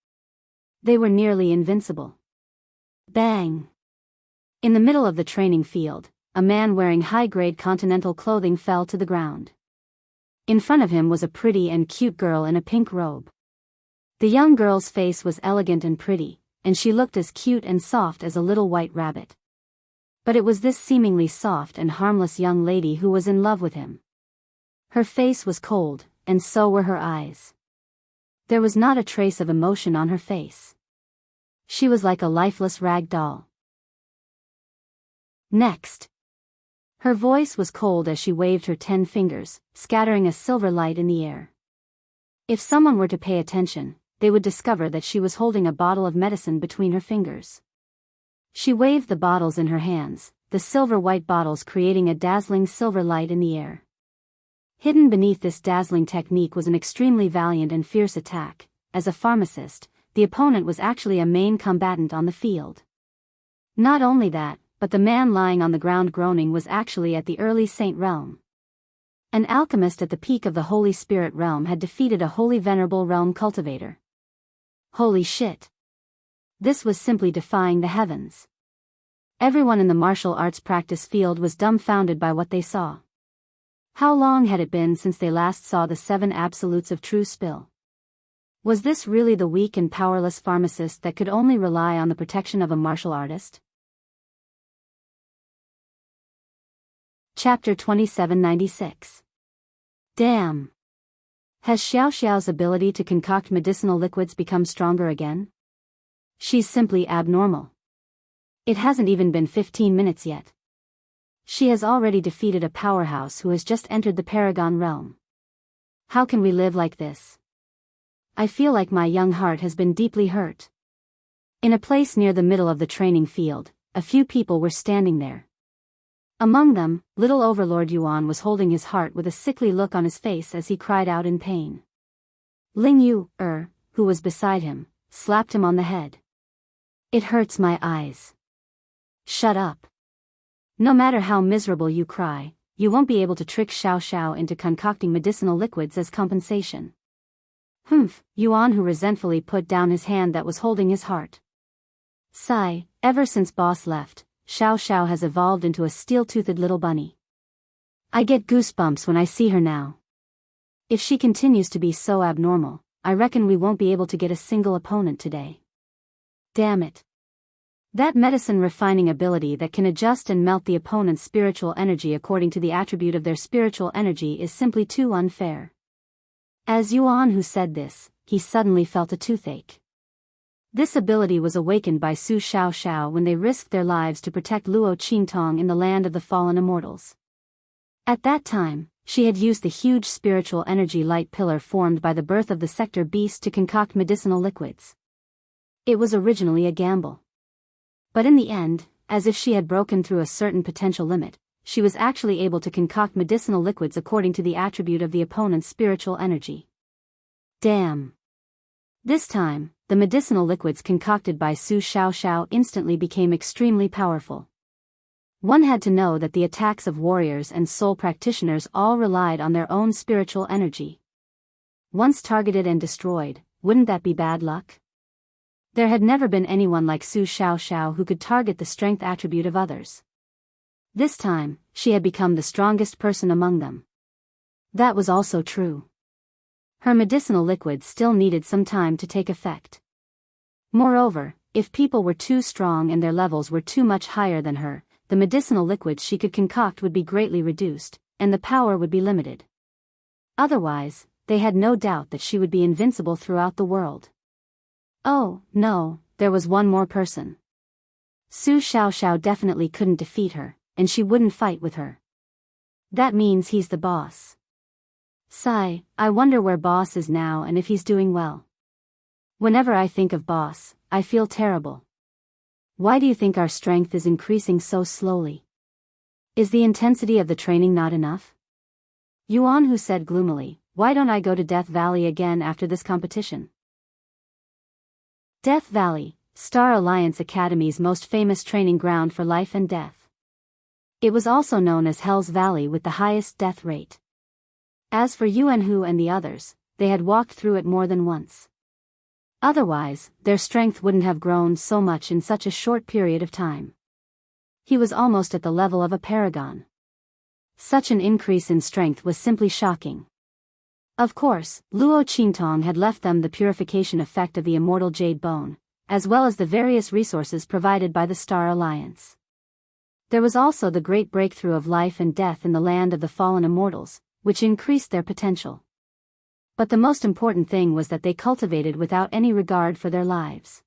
They were nearly invincible. Bang! In the middle of the training field, a man wearing high-grade continental clothing fell to the ground. In front of him was a pretty and cute girl in a pink robe. The young girl's face was elegant and pretty, and she looked as cute and soft as a little white rabbit. But it was this seemingly soft and harmless young lady who was in love with him. Her face was cold, and so were her eyes. There was not a trace of emotion on her face. She was like a lifeless rag doll. Next. Her voice was cold as she waved her 10 fingers, scattering a silver light in the air. If someone were to pay attention, they would discover that she was holding a bottle of medicine between her fingers. She waved the bottles in her hands, the silver-white bottles creating a dazzling silver light in the air. Hidden beneath this dazzling technique was an extremely valiant and fierce attack. As a pharmacist, the opponent was actually a main combatant on the field. Not only that, but the man lying on the ground groaning was actually at the early Saint realm. An alchemist at the peak of the Holy Spirit realm had defeated a Holy Venerable realm cultivator. Holy shit! This was simply defying the heavens. Everyone in the martial arts practice field was dumbfounded by what they saw. How long had it been since they last saw the 7 absolutes of true Spill? Was this really the weak and powerless pharmacist that could only rely on the protection of a martial artist? Chapter 2796. Damn! Has Xiao Xiao's ability to concoct medicinal liquids become stronger again? She's simply abnormal. It hasn't even been 15 minutes yet. She has already defeated a powerhouse who has just entered the Paragon realm. How can we live like this? I feel like my young heart has been deeply hurt. In a place near the middle of the training field, a few people were standing there. Among them, little Overlord Yuan was holding his heart with a sickly look on his face as he cried out in pain. Ling Yu, who was beside him, slapped him on the head. It hurts my eyes. Shut up. No matter how miserable you cry, you won't be able to trick Xiao Xiao into concocting medicinal liquids as compensation. Humph, Yuan, who resentfully put down his hand that was holding his heart. Sigh, ever since boss left, Xiao Xiao has evolved into a steel-toothed little bunny. I get goosebumps when I see her now. If she continues to be so abnormal, I reckon we won't be able to get a single opponent today. Damn it. That medicine refining ability that can adjust and melt the opponent's spiritual energy according to the attribute of their spiritual energy is simply too unfair. As Yuan who said this, he suddenly felt a toothache. This ability was awakened by Su Xiao Xiao when they risked their lives to protect Luo Qingtong in the land of the fallen immortals. At that time, she had used the huge spiritual energy light pillar formed by the birth of the sector beast to concoct medicinal liquids. It was originally a gamble. But in the end, as if she had broken through a certain potential limit, she was actually able to concoct medicinal liquids according to the attribute of the opponent's spiritual energy. Damn! This time, the medicinal liquids concocted by Su Xiao Xiao instantly became extremely powerful. One had to know that the attacks of warriors and soul practitioners all relied on their own spiritual energy. Once targeted and destroyed, wouldn't that be bad luck? There had never been anyone like Su Xiao Xiao who could target the strength attribute of others. This time, she had become the strongest person among them. That was also true. Her medicinal liquids still needed some time to take effect. Moreover, if people were too strong and their levels were too much higher than her, the medicinal liquids she could concoct would be greatly reduced, and the power would be limited. Otherwise, they had no doubt that she would be invincible throughout the world. Oh, no, there was one more person. Su Xiao Xiao definitely couldn't defeat her, and she wouldn't fight with her. That means he's the boss. Sigh, I wonder where boss is now and if he's doing well. Whenever I think of boss, I feel terrible. Why do you think our strength is increasing so slowly? Is the intensity of the training not enough? Yuan who said gloomily, why don't I go to Death Valley again after this competition? Death Valley, Star Alliance Academy's most famous training ground for life and death. It was also known as Hell's Valley with the highest death rate. As for Yuan Hu and the others, they had walked through it more than once. Otherwise, their strength wouldn't have grown so much in such a short period of time. He was almost at the level of a paragon. Such an increase in strength was simply shocking. Of course, Luo Qingtong had left them the purification effect of the immortal jade bone, as well as the various resources provided by the Star Alliance. There was also the great breakthrough of life and death in the land of the fallen immortals, which increased their potential. But the most important thing was that they cultivated without any regard for their lives.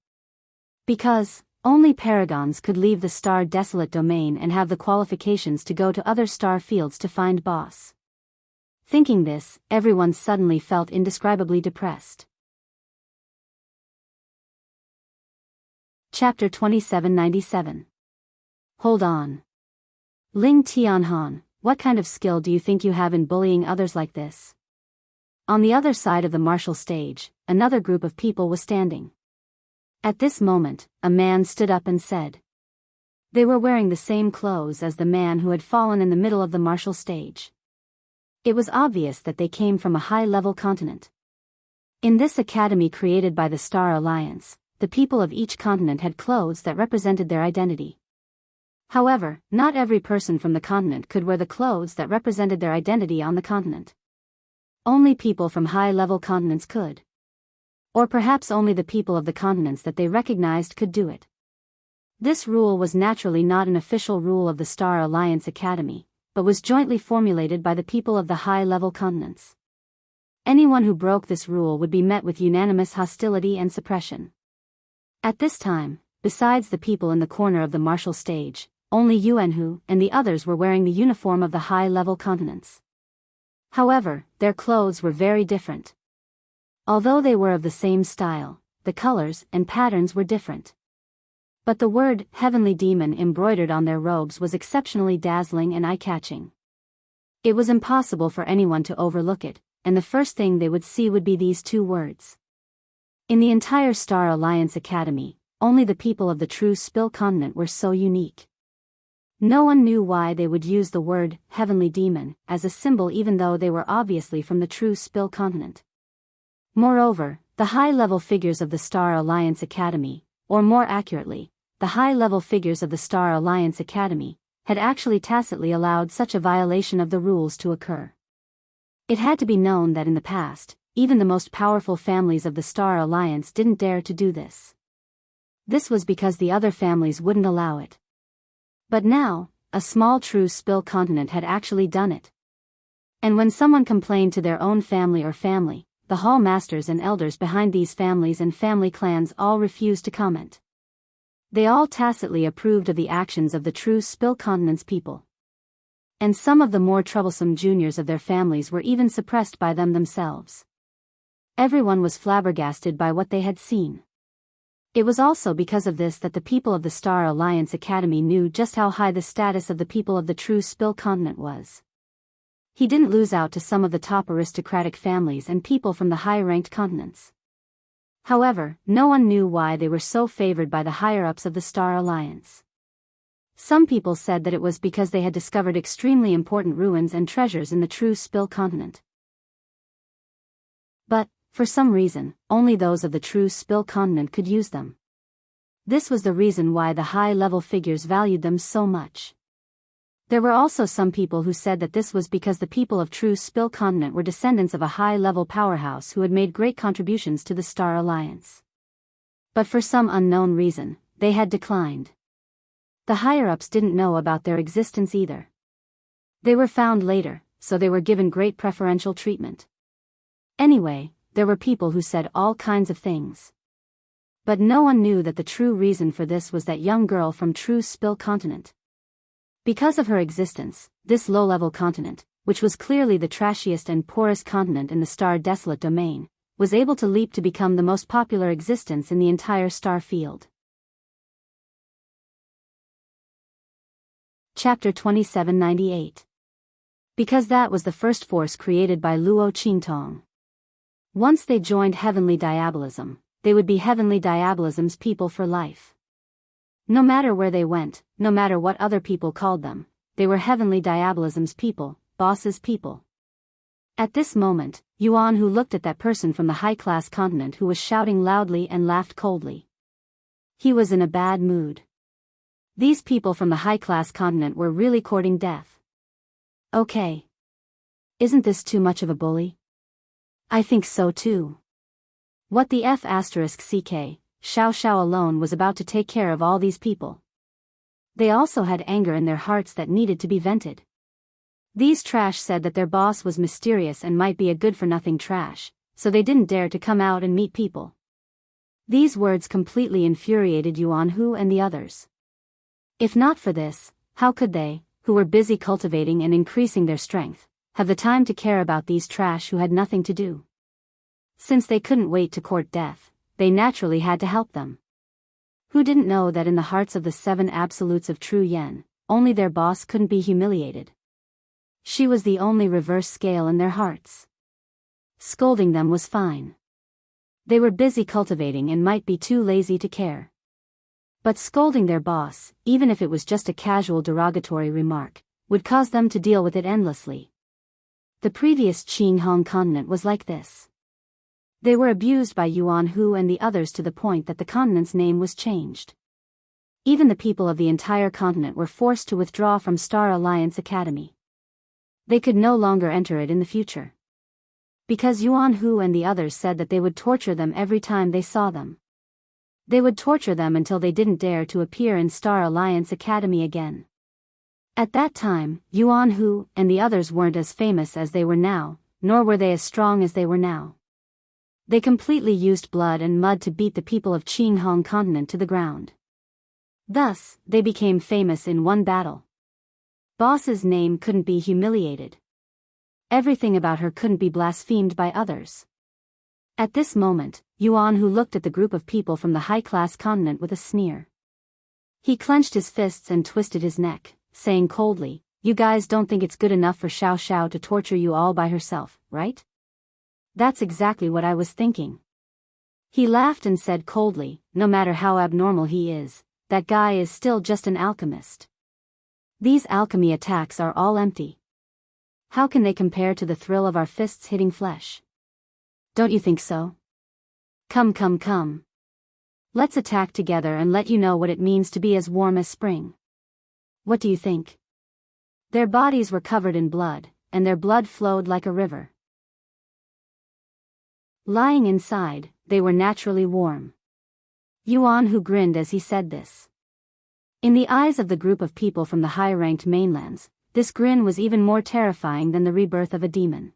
Because only paragons could leave the star desolate domain and have the qualifications to go to other star fields to find boss. Thinking this, everyone suddenly felt indescribably depressed. Chapter 2797. Hold on. Ling Tianhan, what kind of skill do you think you have in bullying others like this? On the other side of the martial stage, another group of people was standing. At this moment, a man stood up and said. They were wearing the same clothes as the man who had fallen in the middle of the martial stage. It was obvious that they came from a high-level continent. In this academy created by the Star Alliance, the people of each continent had clothes that represented their identity. However, not every person from the continent could wear the clothes that represented their identity on the continent. Only people from high-level continents could. Or perhaps only the people of the continents that they recognized could do it. This rule was naturally not an official rule of the Star Alliance Academy, but was jointly formulated by the people of the high-level continents. Anyone who broke this rule would be met with unanimous hostility and suppression. At this time, besides the people in the corner of the martial stage, only Yuanhu and the others were wearing the uniform of the high-level continents. However, their clothes were very different. Although they were of the same style, the colors and patterns were different. But the word Heavenly Demon embroidered on their robes was exceptionally dazzling and eye-catching. It was impossible for anyone to overlook it, and the first thing they would see would be these two words. In the entire Star Alliance Academy, only the people of the true Spill continent were so unique. No one knew why they would use the word Heavenly Demon as a symbol even though they were obviously from the true Spill continent. Moreover, the high-level figures of the Star Alliance Academy, or more accurately, the high-level figures of the Star Alliance Academy, had actually tacitly allowed such a violation of the rules to occur. It had to be known that in the past, even the most powerful families of the Star Alliance didn't dare to do this. This was because the other families wouldn't allow it. But now, a small true Spill continent had actually done it. And when someone complained to their own family or family, the hall masters and elders behind these families and family clans all refused to comment. They all tacitly approved of the actions of the true Spill continent's people. And some of the more troublesome juniors of their families were even suppressed by them themselves. Everyone was flabbergasted by what they had seen. It was also because of this that the people of the Star Alliance Academy knew just how high the status of the people of the true Spill continent was. He didn't lose out to some of the top aristocratic families and people from the high-ranked continents. However, no one knew why they were so favored by the higher-ups of the Star Alliance. Some people said that it was because they had discovered extremely important ruins and treasures in the true Spill continent. But, for some reason, only those of the true Spill continent could use them. This was the reason why the high-level figures valued them so much. There were also some people who said that this was because the people of true Spill continent were descendants of a high-level powerhouse who had made great contributions to the Star Alliance. But for some unknown reason, they had declined. The higher-ups didn't know about their existence either. They were found later, so they were given great preferential treatment. Anyway, there were people who said all kinds of things. But no one knew that the true reason for this was that young girl from true Spill continent. Because of her existence, this low-level continent, which was clearly the trashiest and poorest continent in the Star Desolate domain, was able to leap to become the most popular existence in the entire star field. Chapter 2798. Because that was the first force created by Luo Qingtong. Once they joined Heavenly Diabolism, they would be Heavenly Diabolism's people for life. No matter where they went, no matter what other people called them, they were Heavenly Diabolism's people, boss's people. At this moment, Yuanhu looked at that person from the high-class continent who was shouting loudly and laughed coldly. He was in a bad mood. These people from the high-class continent were really courting death. Okay. Isn't this too much of a bully? I think so too. What the F***ck, Xiao Xiao alone was about to take care of all these people. They also had anger in their hearts that needed to be vented. These trash said that their boss was mysterious and might be a good-for-nothing trash, so they didn't dare to come out and meet people. These words completely infuriated Yuanhu and the others. If not for this, how could they, who were busy cultivating and increasing their strength, have the time to care about these trash who had nothing to do? Since they couldn't wait to court death, they naturally had to help them. Who didn't know that in the hearts of the 7 absolutes of true yen, only their boss couldn't be humiliated? She was the only reverse scale in their hearts. Scolding them was fine. They were busy cultivating and might be too lazy to care. But scolding their boss, even if it was just a casual derogatory remark, would cause them to deal with it endlessly. The previous Qinghong continent was like this. They were abused by Yuanhu and the others to the point that the continent's name was changed. Even the people of the entire continent were forced to withdraw from Star Alliance Academy. They could no longer enter it in the future. Because Yuan Hu and the others said that they would torture them every time they saw them. They would torture them until they didn't dare to appear in Star Alliance Academy again. At that time, Yuan Hu and the others weren't as famous as they were now, nor were they as strong as they were now. They completely used blood and mud to beat the people of Qinghong continent to the ground. Thus, they became famous in one battle. Boss's name couldn't be humiliated. Everything about her couldn't be blasphemed by others. At this moment, Yuan Hu looked at the group of people from the high-class continent with a sneer. He clenched his fists and twisted his neck, saying coldly, "You guys don't think it's good enough for Xiao Xiao to torture you all by herself, right? That's exactly what I was thinking." He laughed and said coldly, "No matter how abnormal he is, that guy is still just an alchemist. These alchemy attacks are all empty. How can they compare to the thrill of our fists hitting flesh? Don't you think so? Come. Let's attack together and let you know what it means to be as warm as spring. What do you think?" Their bodies were covered in blood, and their blood flowed like a river. Lying inside, they were naturally warm. Yuan Hu grinned as he said this. In the eyes of the group of people from the high-ranked mainlands, this grin was even more terrifying than the rebirth of a demon.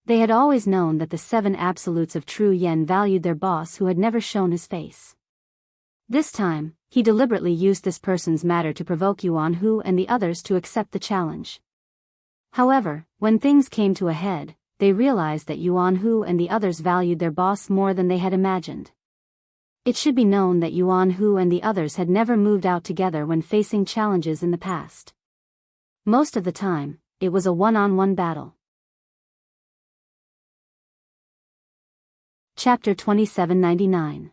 They had always known that the 7 absolutes of true yen valued their boss who had never shown his face. This time, he deliberately used this person's matter to provoke Yuan Hu and the others to accept the challenge. However, when things came to a head, they realized that Yuan Hu and the others valued their boss more than they had imagined. It should be known that Yuan Hu and the others had never moved out together when facing challenges in the past. Most of the time, it was a one-on-one battle. Chapter 2799.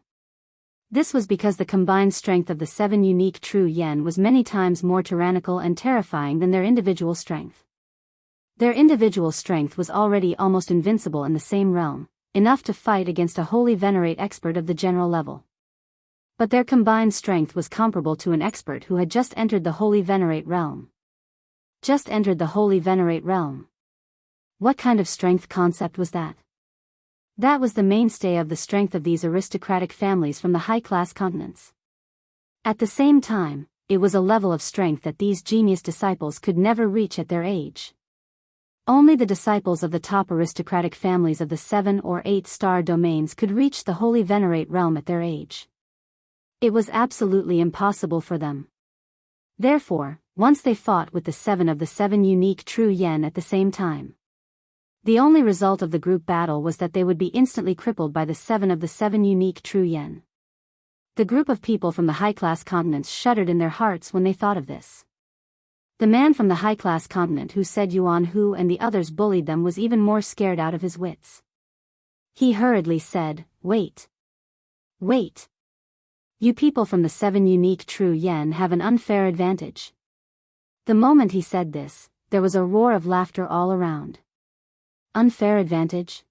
This was because the combined strength of the 7 unique true yen was many times more tyrannical and terrifying than their individual strength. Their individual strength was already almost invincible in the same realm, enough to fight against a holy venerate expert of the general level. But their combined strength was comparable to an expert who had just entered the holy venerate realm. Just entered the holy venerate realm. What kind of strength concept was that? That was the mainstay of the strength of these aristocratic families from the high-class continents. At the same time, it was a level of strength that these genius disciples could never reach at their age. Only the disciples of the top aristocratic families of the 7 or 8-star domains could reach the holy venerate realm at their age. It was absolutely impossible for them. Therefore, once they fought with the 7 of the 7 unique true yen at the same time, the only result of the group battle was that they would be instantly crippled by the 7 of the 7 unique true yen. The group of people from the high-class continents shuddered in their hearts when they thought of this. The man from the high-class continent who said Yuan Hu and the others bullied them was even more scared out of his wits. He hurriedly said, Wait. You people from the 7 unique true yen have an unfair advantage." The moment he said this, there was a roar of laughter all around. Unfair advantage?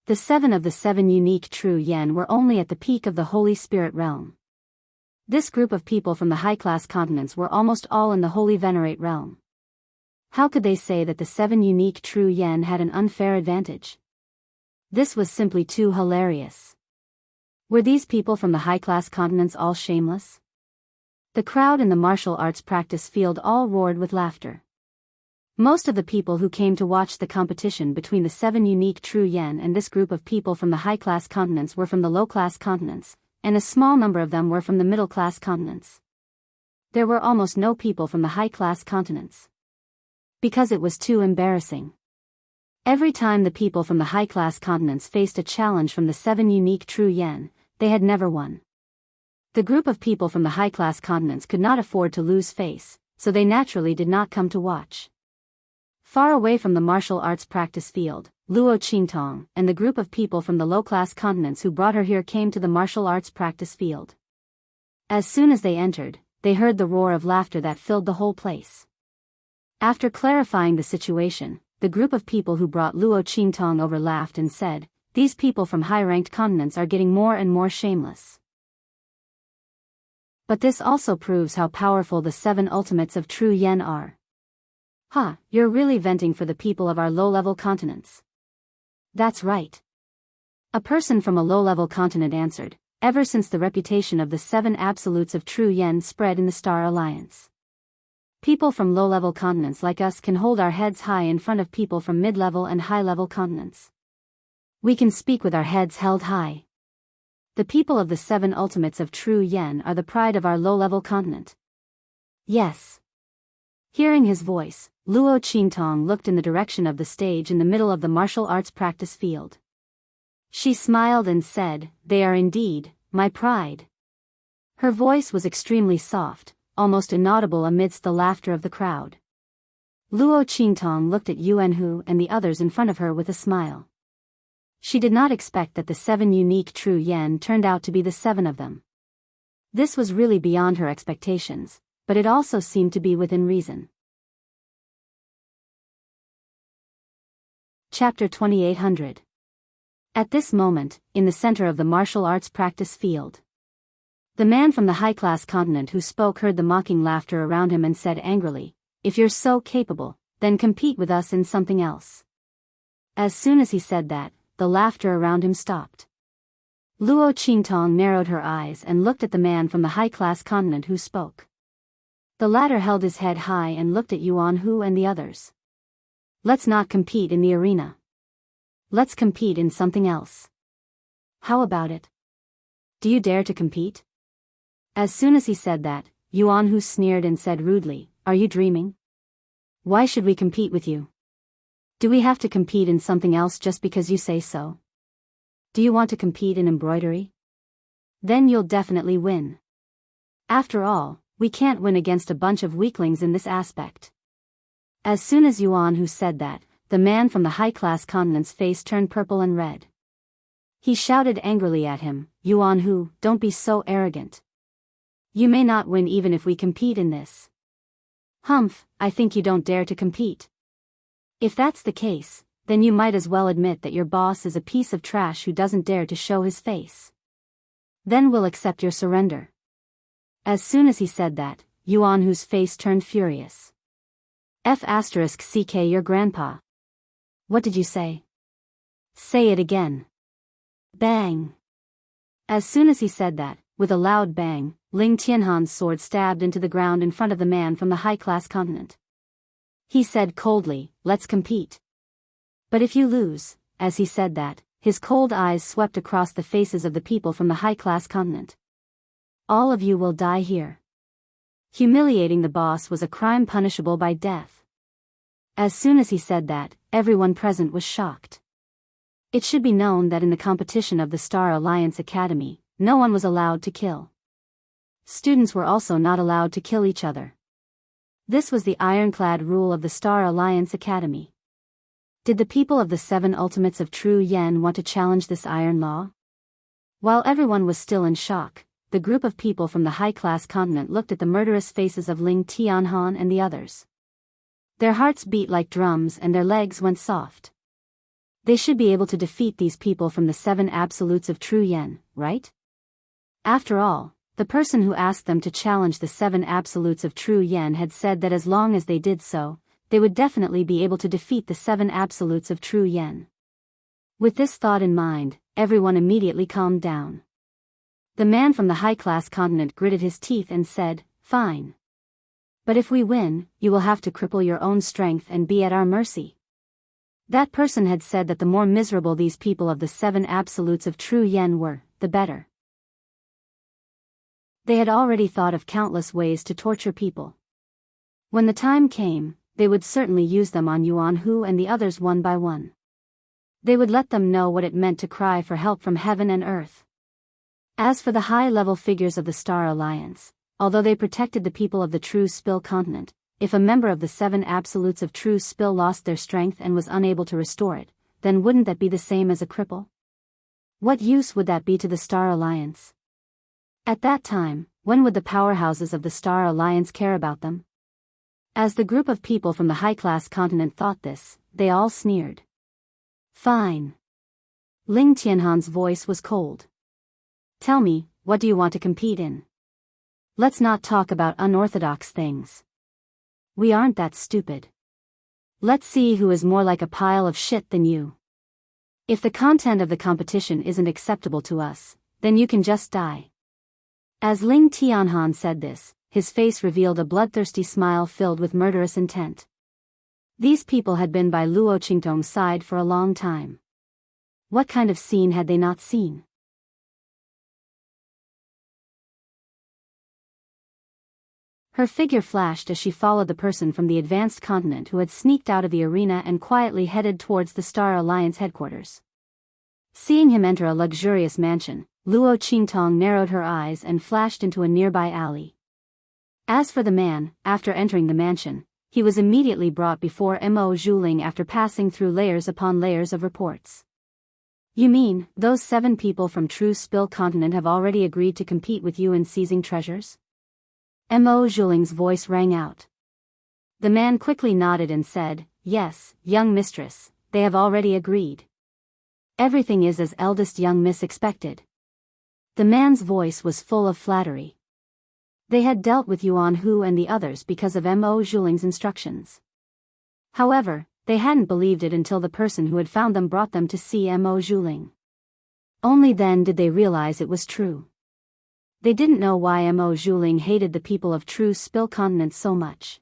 The 7 of the 7 unique true yen were only at the peak of the Holy Spirit realm. This group of people from the high-class continents were almost all in the Holy Venerate realm. How could they say that the 7 unique true yen had an unfair advantage? This was simply too hilarious. Were these people from the high-class continents all shameless? The crowd in the martial arts practice field all roared with laughter. Most of the people who came to watch the competition between the 7 unique true yen and this group of people from the high-class continents were from the low-class continents, and a small number of them were from the middle-class continents. There were almost no people from the high-class continents. Because it was too embarrassing. Every time the people from the high-class continents faced a challenge from the 7 unique true yen, they had never won. The group of people from the high-class continents could not afford to lose face, so they naturally did not come to watch. Far away from the martial arts practice field, Luo Qingtong and the group of people from the low-class continents who brought her here came to the martial arts practice field. As soon as they entered, they heard the roar of laughter that filled the whole place. After clarifying the situation, the group of people who brought Luo Qingtong over laughed and said, "These people from high-ranked continents are getting more and more shameless. But this also proves how powerful the 7 ultimates of true yen are. Ha, you're really venting for the people of our low-level continents. That's right. A person from a low-level continent answered, ever since the reputation of the 7 absolutes of true yen spread in the Star Alliance. People from low-level continents like us can hold our heads high in front of people from mid-level and high-level continents. We can speak with our heads held high. The people of the 7 ultimates of true yen are the pride of our low-level continent. Yes. Hearing his voice, Luo Qingtong looked in the direction of the stage in the middle of the martial arts practice field. She smiled and said, "They are indeed my pride." Her voice was extremely soft, almost inaudible amidst the laughter of the crowd. Luo Qingtong looked at Yuan Hu and the others in front of her with a smile. She did not expect that the 7 unique true yen turned out to be the 7 of them. This was really beyond her expectations, but it also seemed to be within reason. Chapter 2800. At this moment, in the center of the martial arts practice field, the man from the high-class continent who spoke heard the mocking laughter around him and said angrily, "If you're so capable, then compete with us in something else." As soon as he said that, the laughter around him stopped. Luo Qingtong narrowed her eyes and looked at the man from the high-class continent who spoke. The latter held his head high and looked at Yuan Hu and the others. "Let's not compete in the arena. Let's compete in something else. How about it? Do you dare to compete?" As soon as he said that, Yuan Hu sneered and said rudely, "Are you dreaming? Why should we compete with you? Do we have to compete in something else just because you say so? Do you want to compete in embroidery? Then you'll definitely win. After all, we can't win against a bunch of weaklings in this aspect." As soon as Yuan Hu said that, the man from the high-class continent's face turned purple and red. He shouted angrily at him, "Yuan Hu, don't be so arrogant. You may not win even if we compete in this. Humph, I think you don't dare to compete. If that's the case, then you might as well admit that your boss is a piece of trash who doesn't dare to show his face. Then we'll accept your surrender." As soon as he said that, Yuan Hu's face turned furious. "CK your grandpa. What did you say? Say it again." Bang! As soon as he said that, with a loud bang, Ling Tianhan's sword stabbed into the ground in front of the man from the high-class continent. He said coldly, "Let's compete." But if you lose, as he said that, his cold eyes swept across the faces of the people from the high-class continent. "All of you will die here." Humiliating the boss was a crime punishable by death. As soon as he said that, everyone present was shocked. It should be known that in the competition of the Star Alliance Academy, no one was allowed to kill. Students were also not allowed to kill each other. This was the ironclad rule of the Star Alliance Academy. Did the people of the 7 ultimates of true yen want to challenge this iron law? While everyone was still in shock, the group of people from the high-class continent looked at the murderous faces of Ling Tianhan and the others. Their hearts beat like drums and their legs went soft. They should be able to defeat these people from the 7 absolutes of true yen, right? After all, the person who asked them to challenge the 7 absolutes of true yen had said that as long as they did so, they would definitely be able to defeat the 7 absolutes of true yen. With this thought in mind, everyone immediately calmed down. The man from the high-class continent gritted his teeth and said, "Fine. But if we win, you will have to cripple your own strength and be at our mercy." That person had said that the more miserable these people of the 7 absolutes of true yen were, the better. They had already thought of countless ways to torture people. When the time came, they would certainly use them on Yuan Hu and the others one by one. They would let them know what it meant to cry for help from heaven and earth. As for the high-level figures of the Star Alliance, although they protected the people of the True Spill continent, if a member of the 7 absolutes of True Spill lost their strength and was unable to restore it, then wouldn't that be the same as a cripple? What use would that be to the Star Alliance? At that time, when would the powerhouses of the Star Alliance care about them? As the group of people from the high-class continent thought this, they all sneered. "Fine." Ling Tianhan's voice was cold. "Tell me, what do you want to compete in? Let's not talk about unorthodox things. We aren't that stupid. Let's see who is more like a pile of shit than you." If the content of the competition isn't acceptable to us, then you can just die. As Ling Tianhan said this, his face revealed a bloodthirsty smile filled with murderous intent. These people had been by Luo Qingtong's side for a long time. What kind of scene had they not seen? Her figure flashed as she followed the person from the advanced continent who had sneaked out of the arena and quietly headed towards the Star Alliance headquarters. Seeing him enter a luxurious mansion, Luo Qingtong narrowed her eyes and flashed into a nearby alley. As for the man, after entering the mansion, he was immediately brought before Mo Zhuling after passing through layers upon layers of reports. You mean, those 7 people from True Spill Continent have already agreed to compete with you in seizing treasures? Mo Zhuling's voice rang out. The man quickly nodded and said, "Yes, young mistress, they have already agreed. Everything is as eldest young miss expected." The man's voice was full of flattery. They had dealt with Yuan Hu and the others because of Mo Zhuling's instructions. However, they hadn't believed it until the person who had found them brought them to see Mo Zhuling. Only then did they realize it was true. They didn't know why Mo Zhuling hated the people of True Spill Continent so much.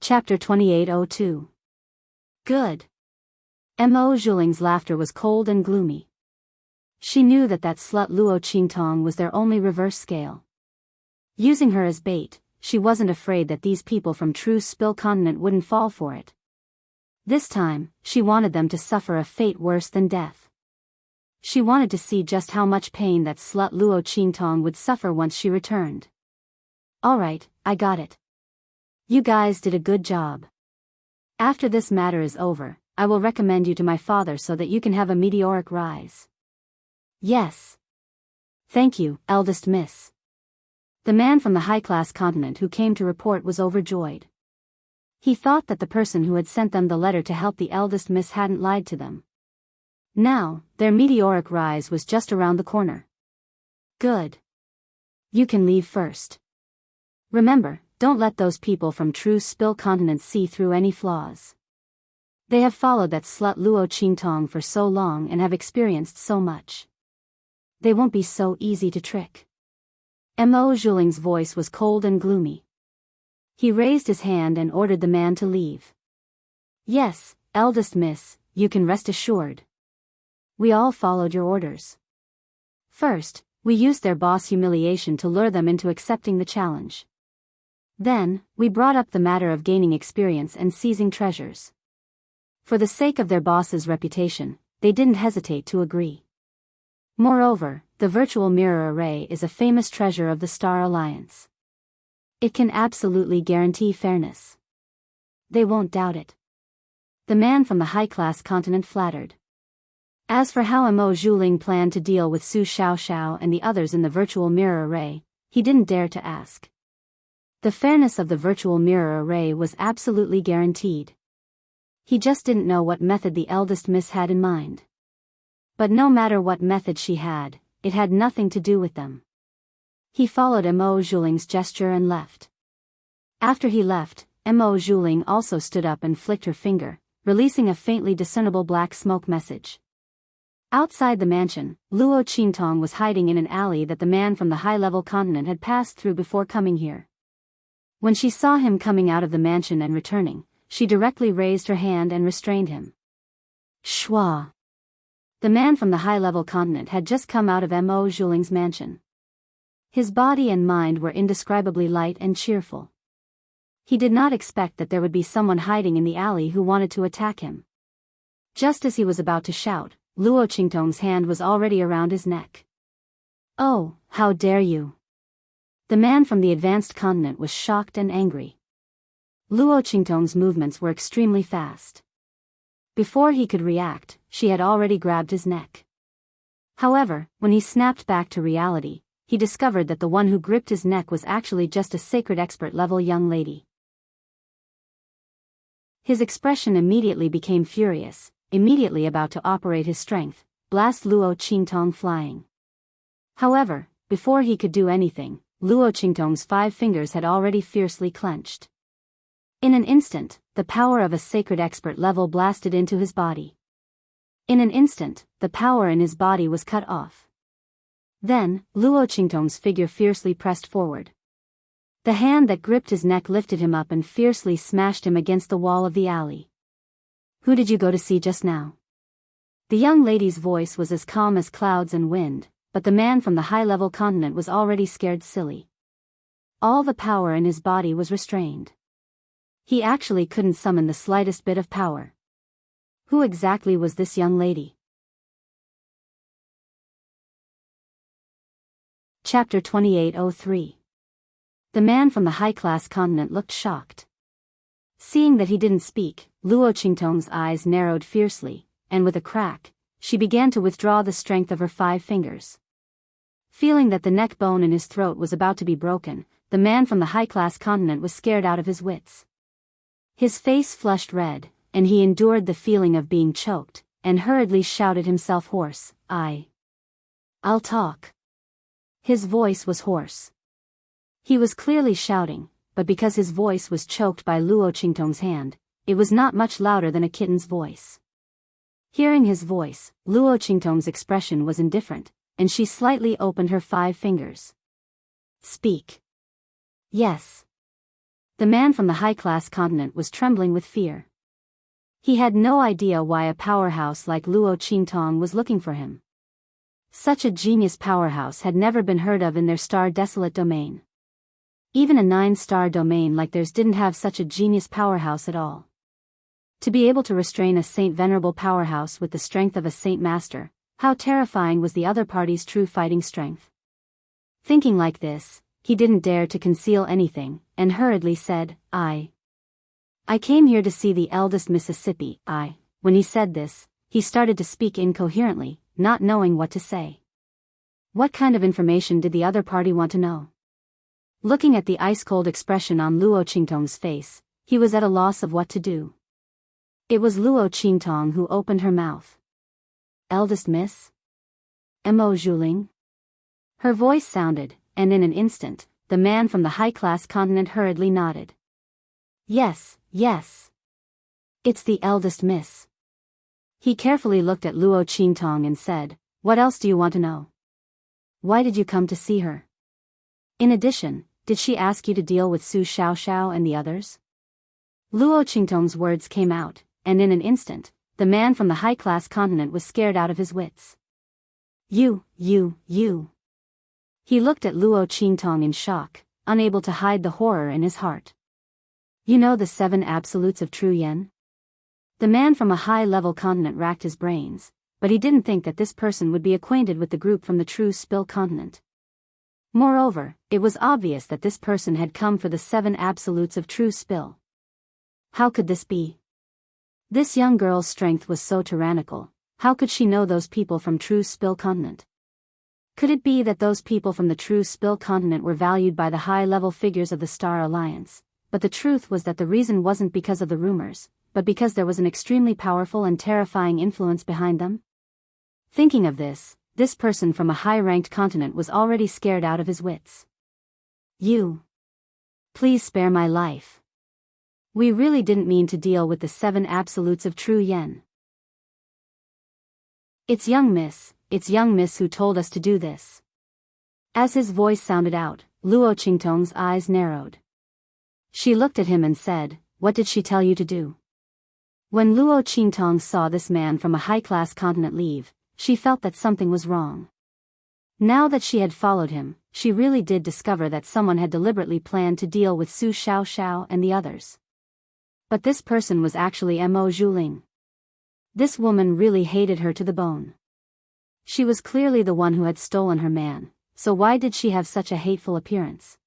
Chapter 2802. Good. Mo Zhuling's laughter was cold and gloomy. She knew that slut Luo Qingtong was their only reverse scale. Using her as bait, she wasn't afraid that these people from True Spill Continent wouldn't fall for it. This time, she wanted them to suffer a fate worse than death. She wanted to see just how much pain that slut Luo Qingtong would suffer once she returned. Alright, I got it. You guys did a good job. After this matter is over, I will recommend you to my father so that you can have a meteoric rise. Yes. Thank you, eldest miss. The man from the high-class continent who came to report was overjoyed. He thought that the person who had sent them the letter to help the eldest miss hadn't lied to them. Now, their meteoric rise was just around the corner. Good. You can leave first. Remember, don't let those people from True Spill Continent see through any flaws. They have followed that slut Luo Qingtong for so long and have experienced so much. They won't be so easy to trick. Mo Zhuling's voice was cold and gloomy. He raised his hand and ordered the man to leave. Yes, eldest miss, you can rest assured. We all followed your orders. First, we used their boss humiliation to lure them into accepting the challenge. Then, we brought up the matter of gaining experience and seizing treasures. For the sake of their boss's reputation, they didn't hesitate to agree. Moreover, the virtual mirror array is a famous treasure of the Star Alliance. It can absolutely guarantee fairness. They won't doubt it. The man from the high-class continent flattered. As for how Mo Zhuling planned to deal with Su Xiaoxiao and the others in the virtual mirror array, he didn't dare to ask. The fairness of the virtual mirror array was absolutely guaranteed. He just didn't know what method the eldest miss had in mind. But no matter what method she had, it had nothing to do with them. He followed Mo Zhuling's gesture and left. After he left, Mo Zhuling also stood up and flicked her finger, releasing a faintly discernible black smoke message. Outside the mansion, Luo Qingtong was hiding in an alley that the man from the high-level continent had passed through before coming here. When she saw him coming out of the mansion and returning, she directly raised her hand and restrained him. Shua. The man from the high-level continent had just come out of Mo Zhuling's mansion. His body and mind were indescribably light and cheerful. He did not expect that there would be someone hiding in the alley who wanted to attack him. Just as he was about to shout, Luo Qingtong's hand was already around his neck. Oh, how dare you! The man from the advanced continent was shocked and angry. Luo Qingtong's movements were extremely fast. Before he could react, she had already grabbed his neck. However, when he snapped back to reality, he discovered that the one who gripped his neck was actually just a sacred expert-level young lady. His expression immediately became furious, immediately about to operate his strength, blast Luo Qingtong flying. However, before he could do anything, Luo Qingtong's 5 fingers had already fiercely clenched. In an instant, the power of a sacred expert level blasted into his body. In an instant, the power in his body was cut off. Then, Luo Qingtong's figure fiercely pressed forward. The hand that gripped his neck lifted him up and fiercely smashed him against the wall of the alley. Who did you go to see just now? The young lady's voice was as calm as clouds and wind, but the man from the high-level continent was already scared silly. All the power in his body was restrained. He actually couldn't summon the slightest bit of power. Who exactly was this young lady? Chapter 2803. The man from the high-class continent looked shocked. Seeing that he didn't speak, Luo Qingtong's eyes narrowed fiercely, and with a crack, she began to withdraw the strength of her 5 fingers. Feeling that the neck bone in his throat was about to be broken, the man from the high-class continent was scared out of his wits. His face flushed red, and he endured the feeling of being choked, and hurriedly shouted himself hoarse, I'll talk. His voice was hoarse. He was clearly shouting, but because his voice was choked by Luo Qingtong's hand, it was not much louder than a kitten's voice. Hearing his voice, Luo Qingtong's expression was indifferent, and she slightly opened her 5 fingers. Speak. Yes. The man from the high-class continent was trembling with fear. He had no idea why a powerhouse like Luo Qingtong was looking for him. Such a genius powerhouse had never been heard of in their star-desolate domain. Even a 9-star domain like theirs didn't have such a genius powerhouse at all. To be able to restrain a saint-venerable powerhouse with the strength of a saint-master, how terrifying was the other party's true fighting strength. Thinking like this, he didn't dare to conceal anything, and hurriedly said, I came here to see the eldest Mississippi. When he said this, he started to speak incoherently, not knowing what to say. What kind of information did the other party want to know? Looking at the ice-cold expression on Luo Qingtong's face, he was at a loss of what to do. It was Luo Qingtong who opened her mouth. Eldest Miss? Mo Zhuling? Her voice sounded, and in an instant, the man from the high-class continent hurriedly nodded. Yes. It's the eldest miss. He carefully looked at Luo Qingtong and said, What else do you want to know? Why did you come to see her? In addition, did she ask you to deal with Su Xiaoxiao and the others? Luo Qingtong's words came out, and in an instant, the man from the high-class continent was scared out of his wits. You. He looked at Luo Qingtong in shock, unable to hide the horror in his heart. You know the 7 absolutes of true yen? The man from a high-level continent racked his brains, but he didn't think that this person would be acquainted with the group from the true spill continent. Moreover, it was obvious that this person had come for the 7 absolutes of true spill. How could this be? This young girl's strength was so tyrannical. How could she know those people from true spill continent? Could it be that those people from the true spill continent were valued by the high-level figures of the Star Alliance? But the truth was that the reason wasn't because of the rumors, but because there was an extremely powerful and terrifying influence behind them? Thinking of this person from a high-ranked continent was already scared out of his wits. You. Please spare my life. We really didn't mean to deal with the 7 absolutes of true yen. It's young miss who told us to do this. As his voice sounded out, Luo Qingtong's eyes narrowed. She looked at him and said, What did she tell you to do? When Luo Qingtong saw this man from a high-class continent leave, she felt that something was wrong. Now that she had followed him, she really did discover that someone had deliberately planned to deal with Su Xiaoxiao and the others. But this person was actually Mo Zhuling. This woman really hated her to the bone. She was clearly the one who had stolen her man, so why did she have such a hateful appearance?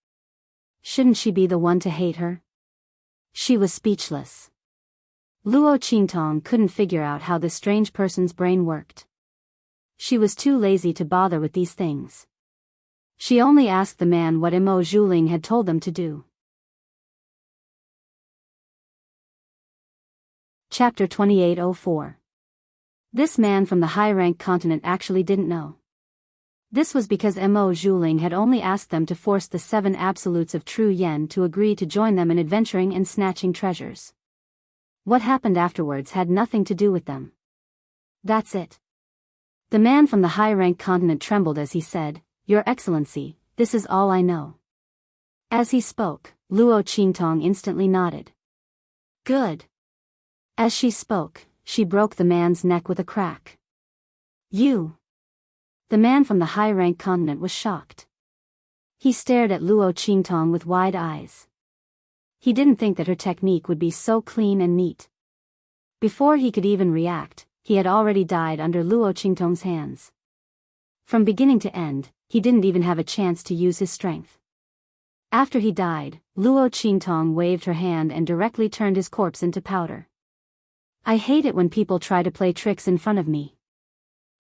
Shouldn't she be the one to hate her? She was speechless. Luo Qingtong couldn't figure out how this strange person's brain worked. She was too lazy to bother with these things. She only asked the man what Mo Zhuling had told them to do. Chapter 2804. This man from the high-ranked continent actually didn't know. This was because Mo Zhuling had only asked them to force the 7 absolutes of true yen to agree to join them in adventuring and snatching treasures. What happened afterwards had nothing to do with them. That's it. The man from the high-rank continent trembled as he said, "Your Excellency, this is all I know." As he spoke, Luo Qingtong instantly nodded. Good. As she spoke, she broke the man's neck with a crack. You. The man from the high-rank continent was shocked. He stared at Luo Qingtong with wide eyes. He didn't think that her technique would be so clean and neat. Before he could even react, he had already died under Luo Qingtong's hands. From beginning to end, he didn't even have a chance to use his strength. After he died, Luo Qingtong waved her hand and directly turned his corpse into powder. I hate it when people try to play tricks in front of me.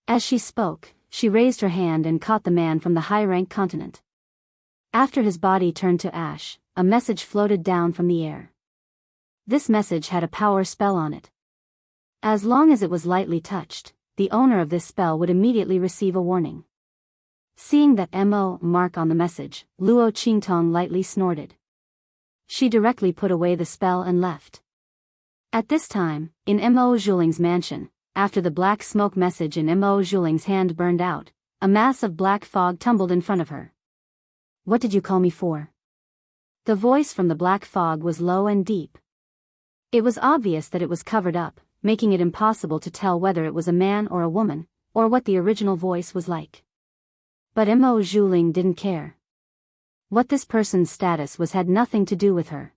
As she spoke, she raised her hand and caught the man from the high-rank continent. After his body turned to ash, a message floated down from the air. This message had a power spell on it. As long as it was lightly touched, the owner of this spell would immediately receive a warning. Seeing that MO mark on the message, Luo Qingtong lightly snorted. She directly put away the spell and left. At this time, in Mo Zhuling's mansion, after the black smoke message in Mo Zhuling's hand burned out, a mass of black fog tumbled in front of her. What did you call me for? The voice from the black fog was low and deep. It was obvious that it was covered up, making it impossible to tell whether it was a man or a woman, or what the original voice was like. But Mo Zhuling didn't care. What this person's status was had nothing to do with her.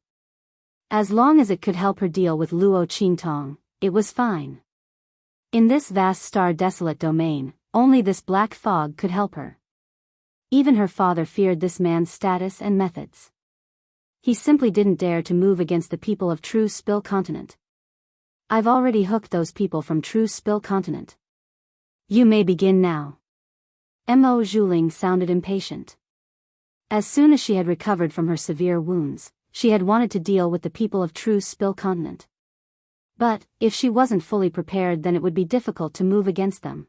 As long as it could help her deal with Luo Qingtong, it was fine. In this vast star-desolate domain, only this black fog could help her. Even her father feared this man's status and methods. He simply didn't dare to move against the people of True Spill Continent. I've already hooked those people from True Spill Continent. You may begin now. Mo Zhuling sounded impatient. As soon as she had recovered from her severe wounds, she had wanted to deal with the people of True Spill Continent. But, if she wasn't fully prepared, then it would be difficult to move against them.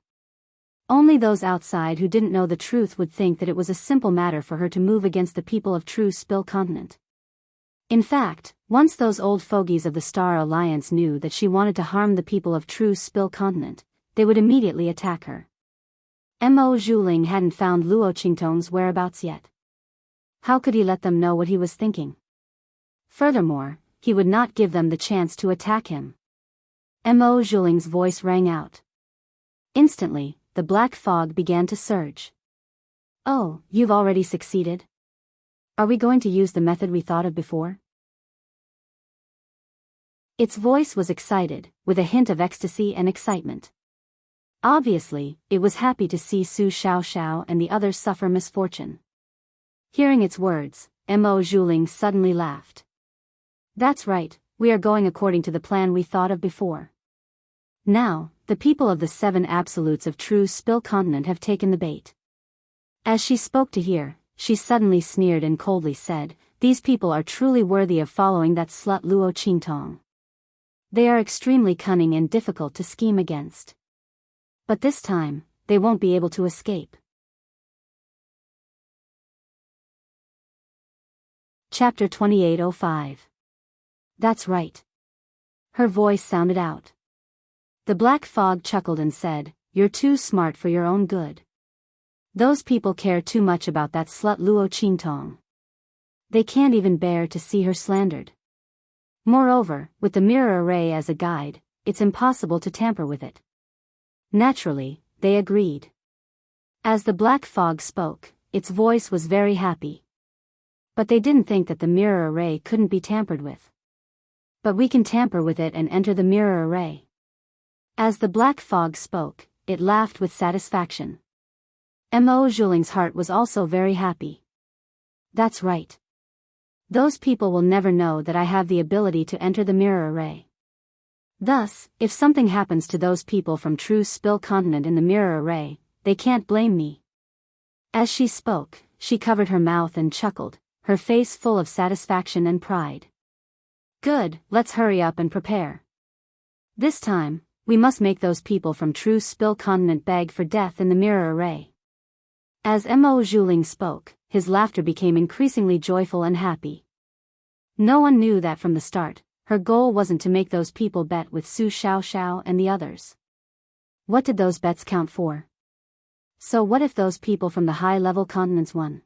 Only those outside who didn't know the truth would think that it was a simple matter for her to move against the people of True Spill Continent. In fact, once those old fogies of the Star Alliance knew that she wanted to harm the people of True Spill Continent, they would immediately attack her. Mo Zhuling hadn't found Luo Qingtong's whereabouts yet. How could he let them know what he was thinking? Furthermore, he would not give them the chance to attack him. Mo Zhuling's voice rang out. Instantly, the black fog began to surge. Oh, you've already succeeded? Are we going to use the method we thought of before? Its voice was excited, with a hint of ecstasy and excitement. Obviously, it was happy to see Su Xiaoxiao and the others suffer misfortune. Hearing its words, Mo Zhuling suddenly laughed. That's right, we are going according to the plan we thought of before. Now, the people of the 7 absolutes of True Spill Continent have taken the bait. As she spoke to hear, she suddenly sneered and coldly said, "These people are truly worthy of following that slut Luo Qingtong. They are extremely cunning and difficult to scheme against. But this time, they won't be able to escape." Chapter 2805. That's right. Her voice sounded out. The black fog chuckled and said, "You're too smart for your own good. Those people care too much about that slut Luo Qingtong. They can't even bear to see her slandered. Moreover, with the mirror array as a guide, it's impossible to tamper with it." Naturally, they agreed. As the black fog spoke, its voice was very happy. But they didn't think that the mirror array couldn't be tampered with. But we can tamper with it and enter the mirror array. As the black fog spoke, it laughed with satisfaction. Mo Zhuling's heart was also very happy. That's right. Those people will never know that I have the ability to enter the mirror array. Thus, if something happens to those people from True Spill Continent in the mirror array, they can't blame me. As she spoke, she covered her mouth and chuckled, her face full of satisfaction and pride. Good, let's hurry up and prepare. This time, we must make those people from True Spill Continent beg for death in the mirror array. As Mo Zhuling spoke, his laughter became increasingly joyful and happy. No one knew that from the start, her goal wasn't to make those people bet with Su Xiaoxiao and the others. What did those bets count for? So what if those people from the high-level continents won?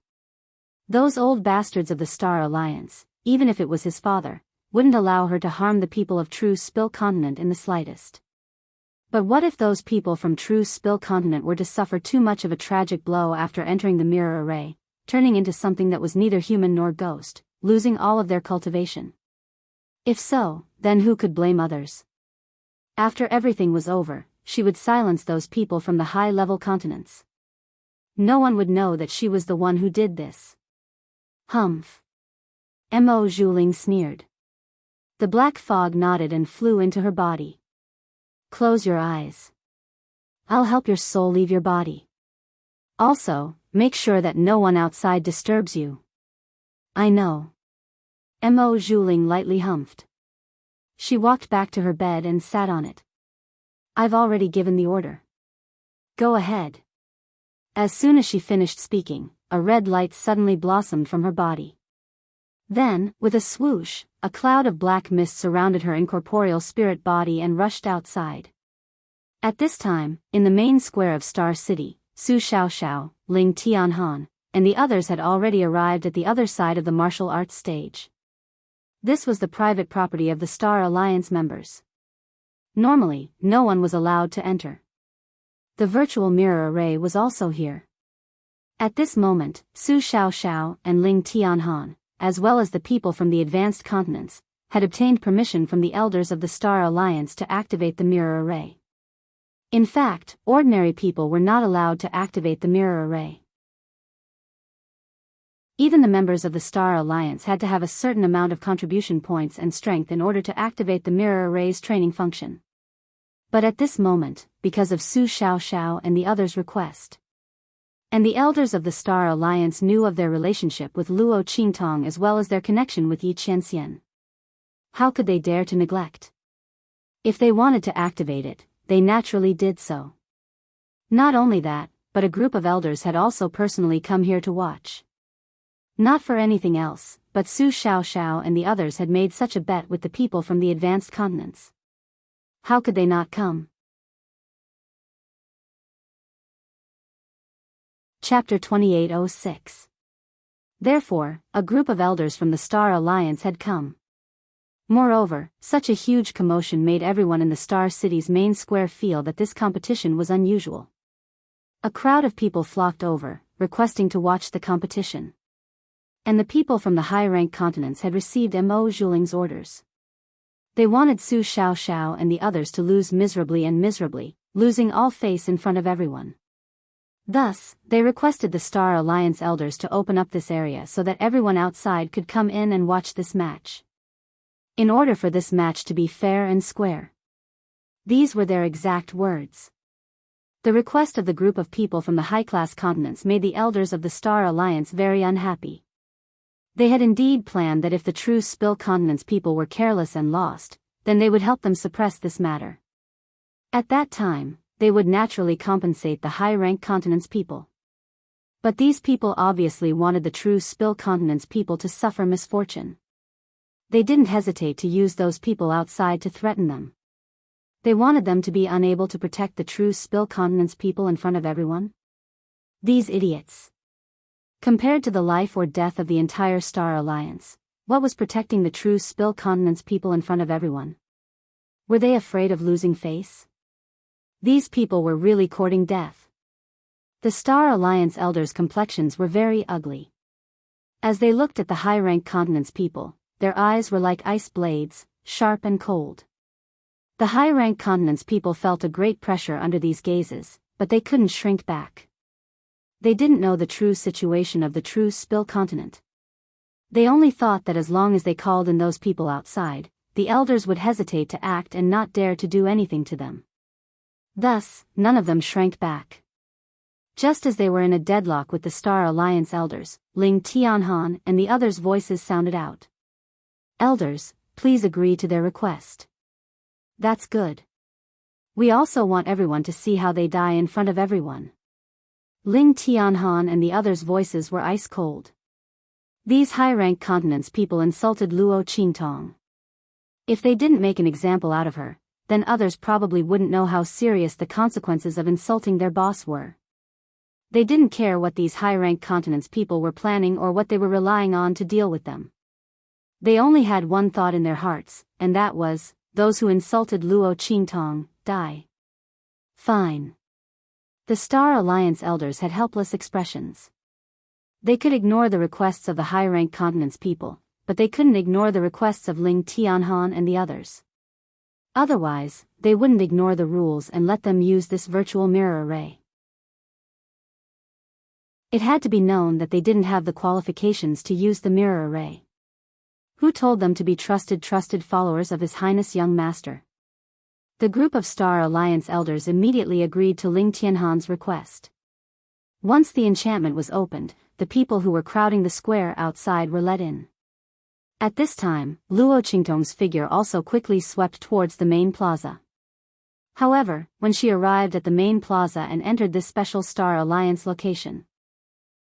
Those old bastards of the Star Alliance, even if it was his father, wouldn't allow her to harm the people of True Spill Continent in the slightest. But what if those people from True Spill Continent were to suffer too much of a tragic blow after entering the mirror array, turning into something that was neither human nor ghost, losing all of their cultivation? If so, then who could blame others? After everything was over, she would silence those people from the high-level continents. No one would know that she was the one who did this. Humph. Mo Zhuling sneered. The black fog nodded and flew into her body. Close your eyes. I'll help your soul leave your body. Also, make sure that no one outside disturbs you. I know. Mo Zhuling lightly humphed. She walked back to her bed and sat on it. I've already given the order. Go ahead. As soon as she finished speaking, a red light suddenly blossomed from her body. Then, with a swoosh, a cloud of black mist surrounded her incorporeal spirit body and rushed outside. At this time, in the main square of Star City, Su Xiaoxiao, Ling Tianhan, and the others had already arrived at the other side of the martial arts stage. This was the private property of the Star Alliance members. Normally, no one was allowed to enter. The virtual mirror array was also here. At this moment, Su Xiaoxiao and Ling Tianhan, as well as the people from the advanced continents, had obtained permission from the elders of the Star Alliance to activate the mirror array. In fact, ordinary people were not allowed to activate the mirror array. Even the members of the Star Alliance had to have a certain amount of contribution points and strength in order to activate the mirror array's training function. But at this moment, because of Su Xiaoxiao and the others' request, and the elders of the Star Alliance knew of their relationship with Luo Qingtong as well as their connection with Yi Qianxian. How could they dare to neglect? If they wanted to activate it, they naturally did so. Not only that, but a group of elders had also personally come here to watch. Not for anything else, but Su Xiaoxiao and the others had made such a bet with the people from the advanced continents. How could they not come? Chapter 2806. Therefore, a group of elders from the Star Alliance had come. Moreover, such a huge commotion made everyone in the Star City's main square feel that this competition was unusual. A crowd of people flocked over, requesting to watch the competition. And the people from the high-ranked continents had received Mo Zhuling's orders. They wanted Su Xiaoxiao and the others to lose miserably, losing all face in front of everyone. Thus, they requested the Star Alliance elders to open up this area so that everyone outside could come in and watch this match. In order for this match to be fair and square. These were their exact words. The request of the group of people from the high-class continents made the elders of the Star Alliance very unhappy. They had indeed planned that if the True Spill Continent's people were careless and lost, then they would help them suppress this matter. At that time, they would naturally compensate the high-ranked continent's people. But these people obviously wanted the True Spill Continent's people to suffer misfortune. They didn't hesitate to use those people outside to threaten them. They wanted them to be unable to protect the True Spill Continent's people in front of everyone. These idiots. Compared to the life or death of the entire Star Alliance, what was protecting the True Spill Continent's people in front of everyone? Were they afraid of losing face? These people were really courting death. The Star Alliance elders' complexions were very ugly. As they looked at the high-ranked continent's people, their eyes were like ice blades, sharp and cold. The high-ranked continent's people felt a great pressure under these gazes, but they couldn't shrink back. They didn't know the true situation of the True Spill Continent. They only thought that as long as they called in those people outside, the elders would hesitate to act and not dare to do anything to them. Thus, none of them shrank back. Just as they were in a deadlock with the Star Alliance elders, Ling Tianhan and the others' voices sounded out. Elders, please agree to their request. That's good. We also want everyone to see how they die in front of everyone. Ling Tianhan and the others' voices were ice cold. These high-rank continent's people insulted Luo Qingtong. If they didn't make an example out of her, then others probably wouldn't know how serious the consequences of insulting their boss were. They didn't care what these high-rank continent's people were planning or what they were relying on to deal with them. They only had one thought in their hearts, and that was, those who insulted Luo Qingtong, die. Fine. The Star Alliance elders had helpless expressions. They could ignore the requests of the high-rank continent's people, but they couldn't ignore the requests of Ling Tianhan and the others. Otherwise, they wouldn't ignore the rules and let them use this virtual mirror array. It had to be known that they didn't have the qualifications to use the mirror array. Who told them to be trusted followers of His Highness Young Master? The group of Star Alliance elders immediately agreed to Ling Tianhan's request. Once the enchantment was opened, the people who were crowding the square outside were let in. At this time, Luo Qingtong's figure also quickly swept towards the main plaza. However, when she arrived at the main plaza and entered this special Star Alliance location,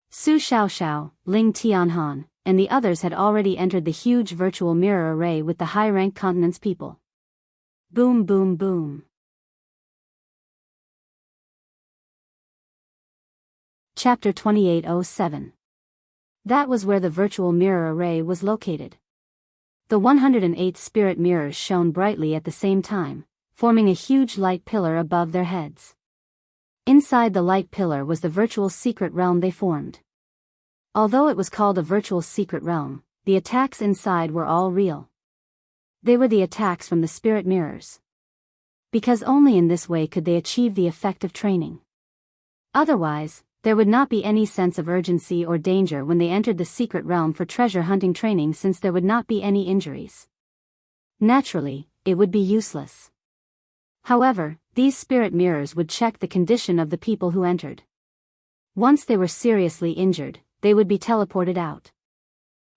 Su Xiaoxiao, Ling Tianhan, and the others had already entered the huge virtual mirror array with the high-rank continent's people. Boom boom boom. Chapter 2807. That was where the virtual mirror array was located. The 108 spirit mirrors shone brightly at the same time, forming a huge light pillar above their heads. Inside the light pillar was the virtual secret realm they formed. Although it was called a virtual secret realm, the attacks inside were all real. They were the attacks from the spirit mirrors. Because only in this way could they achieve the effect of training. Otherwise, there would not be any sense of urgency or danger when they entered the secret realm for treasure hunting training, since there would not be any injuries. Naturally, it would be useless. However, these spirit mirrors would check the condition of the people who entered. Once they were seriously injured, they would be teleported out.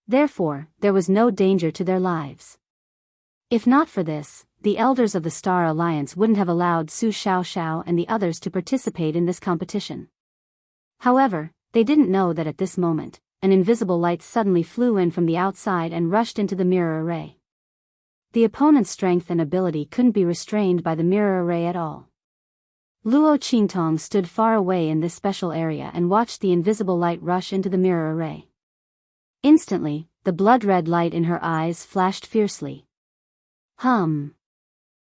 Therefore, there was no danger to their lives. If not for this, the elders of the Star Alliance wouldn't have allowed Su Xiaoxiao and the others to participate in this competition. However, they didn't know that at this moment, an invisible light suddenly flew in from the outside and rushed into the mirror array. The opponent's strength and ability couldn't be restrained by the mirror array at all. Luo Qingtong stood far away in this special area and watched the invisible light rush into the mirror array. Instantly, the blood-red light in her eyes flashed fiercely.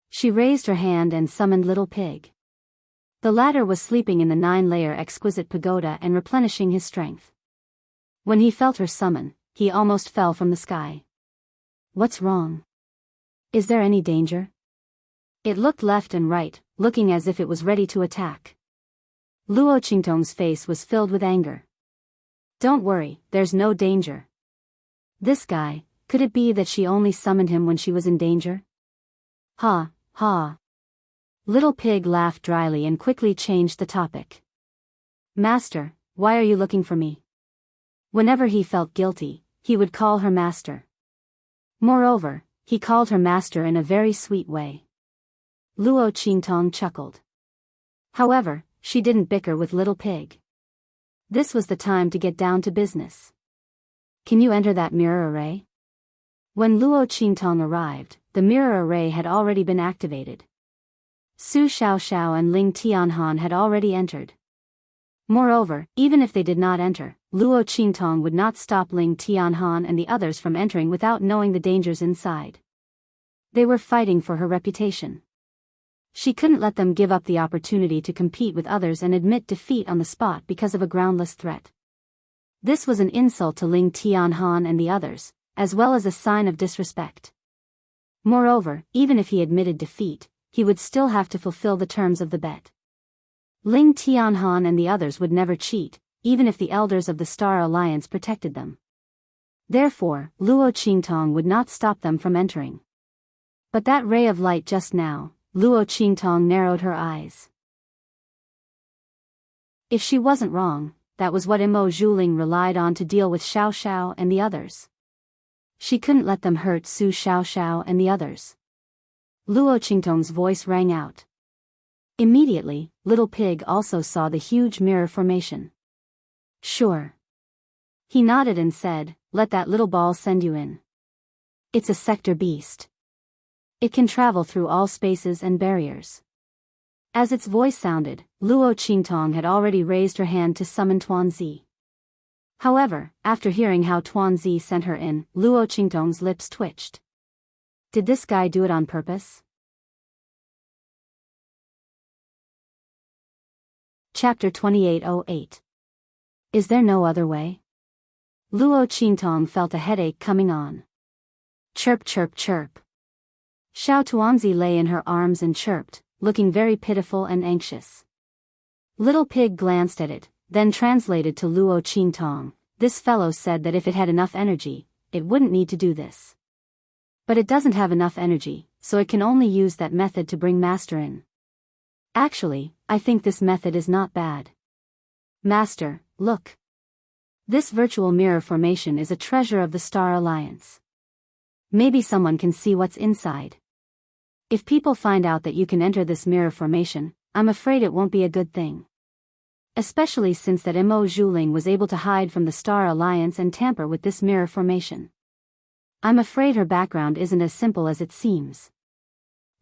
She raised her hand and summoned Little Pig. The latter was sleeping in the 9-layer exquisite pagoda and replenishing his strength. When he felt her summon, he almost fell from the sky. What's wrong? Is there any danger? It looked left and right, looking as if it was ready to attack. Luo Qingtong's face was filled with anger. Don't worry, there's no danger. This guy, could it be that she only summoned him when she was in danger? Ha, ha. Little Pig laughed dryly and quickly changed the topic. Master, why are you looking for me? Whenever he felt guilty, he would call her master. Moreover, he called her master in a very sweet way. Luo Qingtong chuckled. However, she didn't bicker with Little Pig. This was the time to get down to business. Can you enter that mirror array? When Luo Qingtong arrived, the mirror array had already been activated. Su Xiaoxiao and Ling Tianhan had already entered. Moreover, even if they did not enter, Luo Qingtong would not stop Ling Tianhan and the others from entering without knowing the dangers inside. They were fighting for her reputation. She couldn't let them give up the opportunity to compete with others and admit defeat on the spot because of a groundless threat. This was an insult to Ling Tianhan and the others, as well as a sign of disrespect. Moreover, even if he admitted defeat, he would still have to fulfill the terms of the bet. Ling Tianhan and the others would never cheat, even if the elders of the Star Alliance protected them. Therefore, Luo Qingtong would not stop them from entering. But that ray of light just now, Luo Qingtong narrowed her eyes. If she wasn't wrong, that was what Imo Zhuling relied on to deal with Xiaoxiao and the others. She couldn't let them hurt Su Xiaoxiao and the others. Luo Qingtong's voice rang out. Immediately, Little Pig also saw the huge mirror formation. Sure. He nodded and said, let that little ball send you in. It's a sector beast. It can travel through all spaces and barriers. As its voice sounded, Luo Qingtong had already raised her hand to summon Tuanzi. However, after hearing how Tuanzi sent her in, Luo Qingtong's lips twitched. Did this guy do it on purpose? Chapter 2808. Is there no other way? Luo Qingtong felt a headache coming on. Chirp chirp chirp. Xiao Tuanzi lay in her arms and chirped, looking very pitiful and anxious. Little Pig glanced at it, then translated to Luo Qingtong. This fellow said that if it had enough energy, it wouldn't need to do this. But it doesn't have enough energy, so it can only use that method to bring Master in. Actually, I think this method is not bad. Master, look. This virtual mirror formation is a treasure of the Star Alliance. Maybe someone can see what's inside. If people find out that you can enter this mirror formation, I'm afraid it won't be a good thing. Especially since that Mo Zhuling was able to hide from the Star Alliance and tamper with this mirror formation. I'm afraid her background isn't as simple as it seems.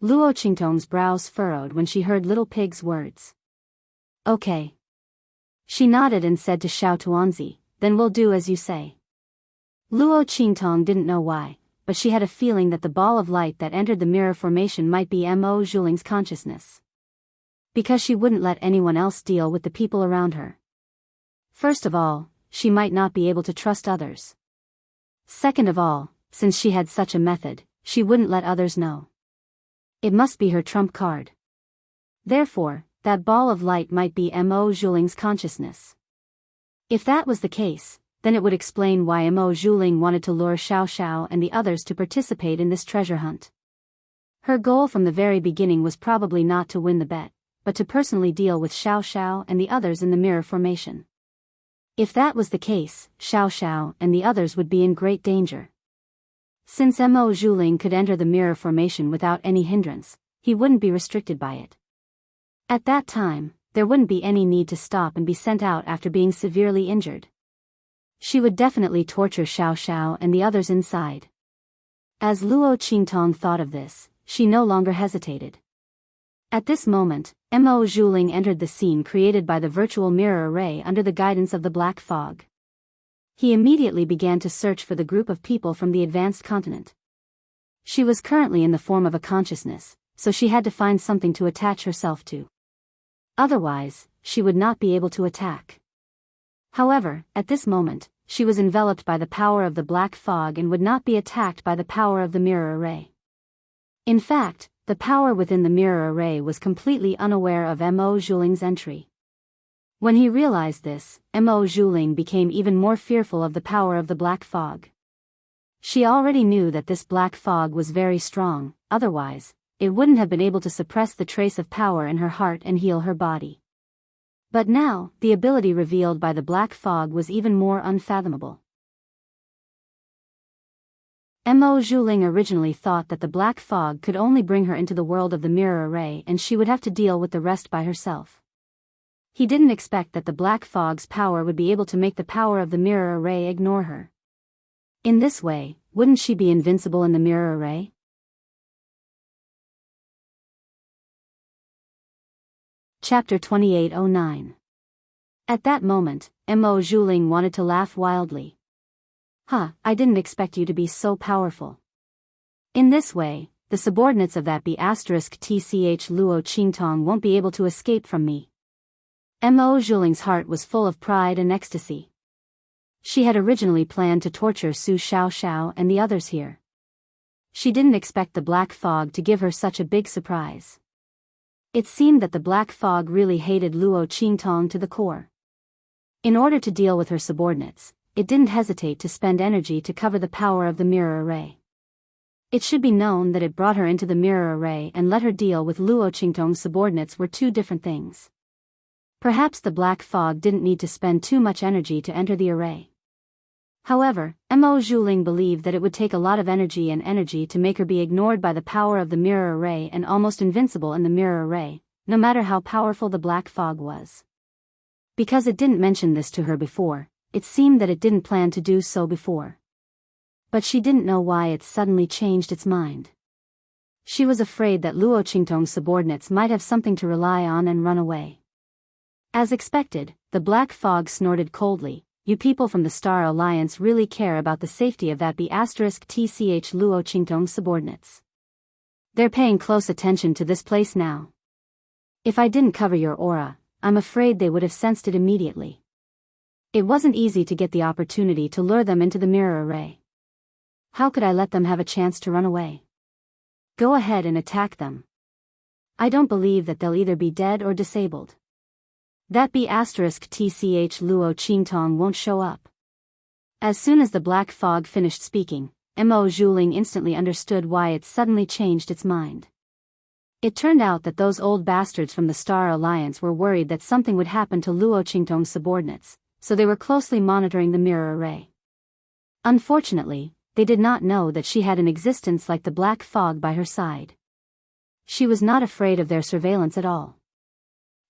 Luo Qingtong's brows furrowed when she heard Little Pig's words. Okay. She nodded and said to Xiao Tuanzi, then we'll do as you say. Luo Qingtong didn't know why, but she had a feeling that the ball of light that entered the mirror formation might be Mo Zhuling's consciousness. Because she wouldn't let anyone else deal with the people around her. First of all, she might not be able to trust others. Second of all, since she had such a method, she wouldn't let others know. It must be her trump card. Therefore, that ball of light might be Mo Zhuling's consciousness. If that was the case, then it would explain why Mo Zhuling wanted to lure Xiao Xiao and the others to participate in this treasure hunt. Her goal from the very beginning was probably not to win the bet, but to personally deal with Xiao Xiao and the others in the mirror formation. If that was the case, Xiao Xiao and the others would be in great danger. Since Mo Zhuling could enter the mirror formation without any hindrance, he wouldn't be restricted by it. At that time, there wouldn't be any need to stop and be sent out after being severely injured. She would definitely torture Xiao Xiao and the others inside. As Luo Qingtong thought of this, she no longer hesitated. At this moment, Mo Zhuling entered the scene created by the virtual mirror array under the guidance of the black fog. He immediately began to search for the group of people from the advanced continent. She was currently in the form of a consciousness, so she had to find something to attach herself to. Otherwise, she would not be able to attack. However, at this moment, she was enveloped by the power of the black fog and would not be attacked by the power of the mirror array. In fact, the power within the mirror array was completely unaware of Mo Zhuling's entry. When he realized this, Mo Zhuling became even more fearful of the power of the black fog. She already knew that this black fog was very strong, otherwise, it wouldn't have been able to suppress the trace of power in her heart and heal her body. But now, the ability revealed by the black fog was even more unfathomable. Mo Zhuling originally thought that the black fog could only bring her into the world of the mirror array and she would have to deal with the rest by herself. He didn't expect that the black fog's power would be able to make the power of the mirror array ignore her. In this way, wouldn't she be invincible in the mirror array? Chapter 2809. At that moment, Mo Zhuling wanted to laugh wildly. I didn't expect you to be so powerful. In this way, the subordinates of that B*TCH Luo Qingtong won't be able to escape from me. Mo Zhuling's heart was full of pride and ecstasy. She had originally planned to torture Su Xiao Xiao and the others here. She didn't expect the black fog to give her such a big surprise. It seemed that the black fog really hated Luo Qingtong to the core. In order to deal with her subordinates, it didn't hesitate to spend energy to cover the power of the mirror array. It should be known that it brought her into the mirror array and let her deal with Luo Qingtong's subordinates were two different things. Perhaps the black fog didn't need to spend too much energy to enter the array. However, Mo Zhuling believed that it would take a lot of energy to make her be ignored by the power of the mirror array and almost invincible in the mirror array, no matter how powerful the black fog was. Because it didn't mention this to her before, it seemed that it didn't plan to do so before. But she didn't know why it suddenly changed its mind. She was afraid that Luo Qingtong's subordinates might have something to rely on and run away. As expected, the black fog snorted coldly. You people from the Star Alliance really care about the safety of that B***TCH Luo Qingtong's subordinates. They're paying close attention to this place now. If I didn't cover your aura, I'm afraid they would have sensed it immediately. It wasn't easy to get the opportunity to lure them into the mirror array. How could I let them have a chance to run away? Go ahead and attack them. I don't believe that they'll either be dead or disabled. That B***TCH Luo Qingtong won't show up. As soon as the black fog finished speaking, Mo Zhuling instantly understood why it suddenly changed its mind. It turned out that those old bastards from the Star Alliance were worried that something would happen to Luo Qingtong's subordinates, so they were closely monitoring the mirror array. Unfortunately, they did not know that she had an existence like the black fog by her side. She was not afraid of their surveillance at all.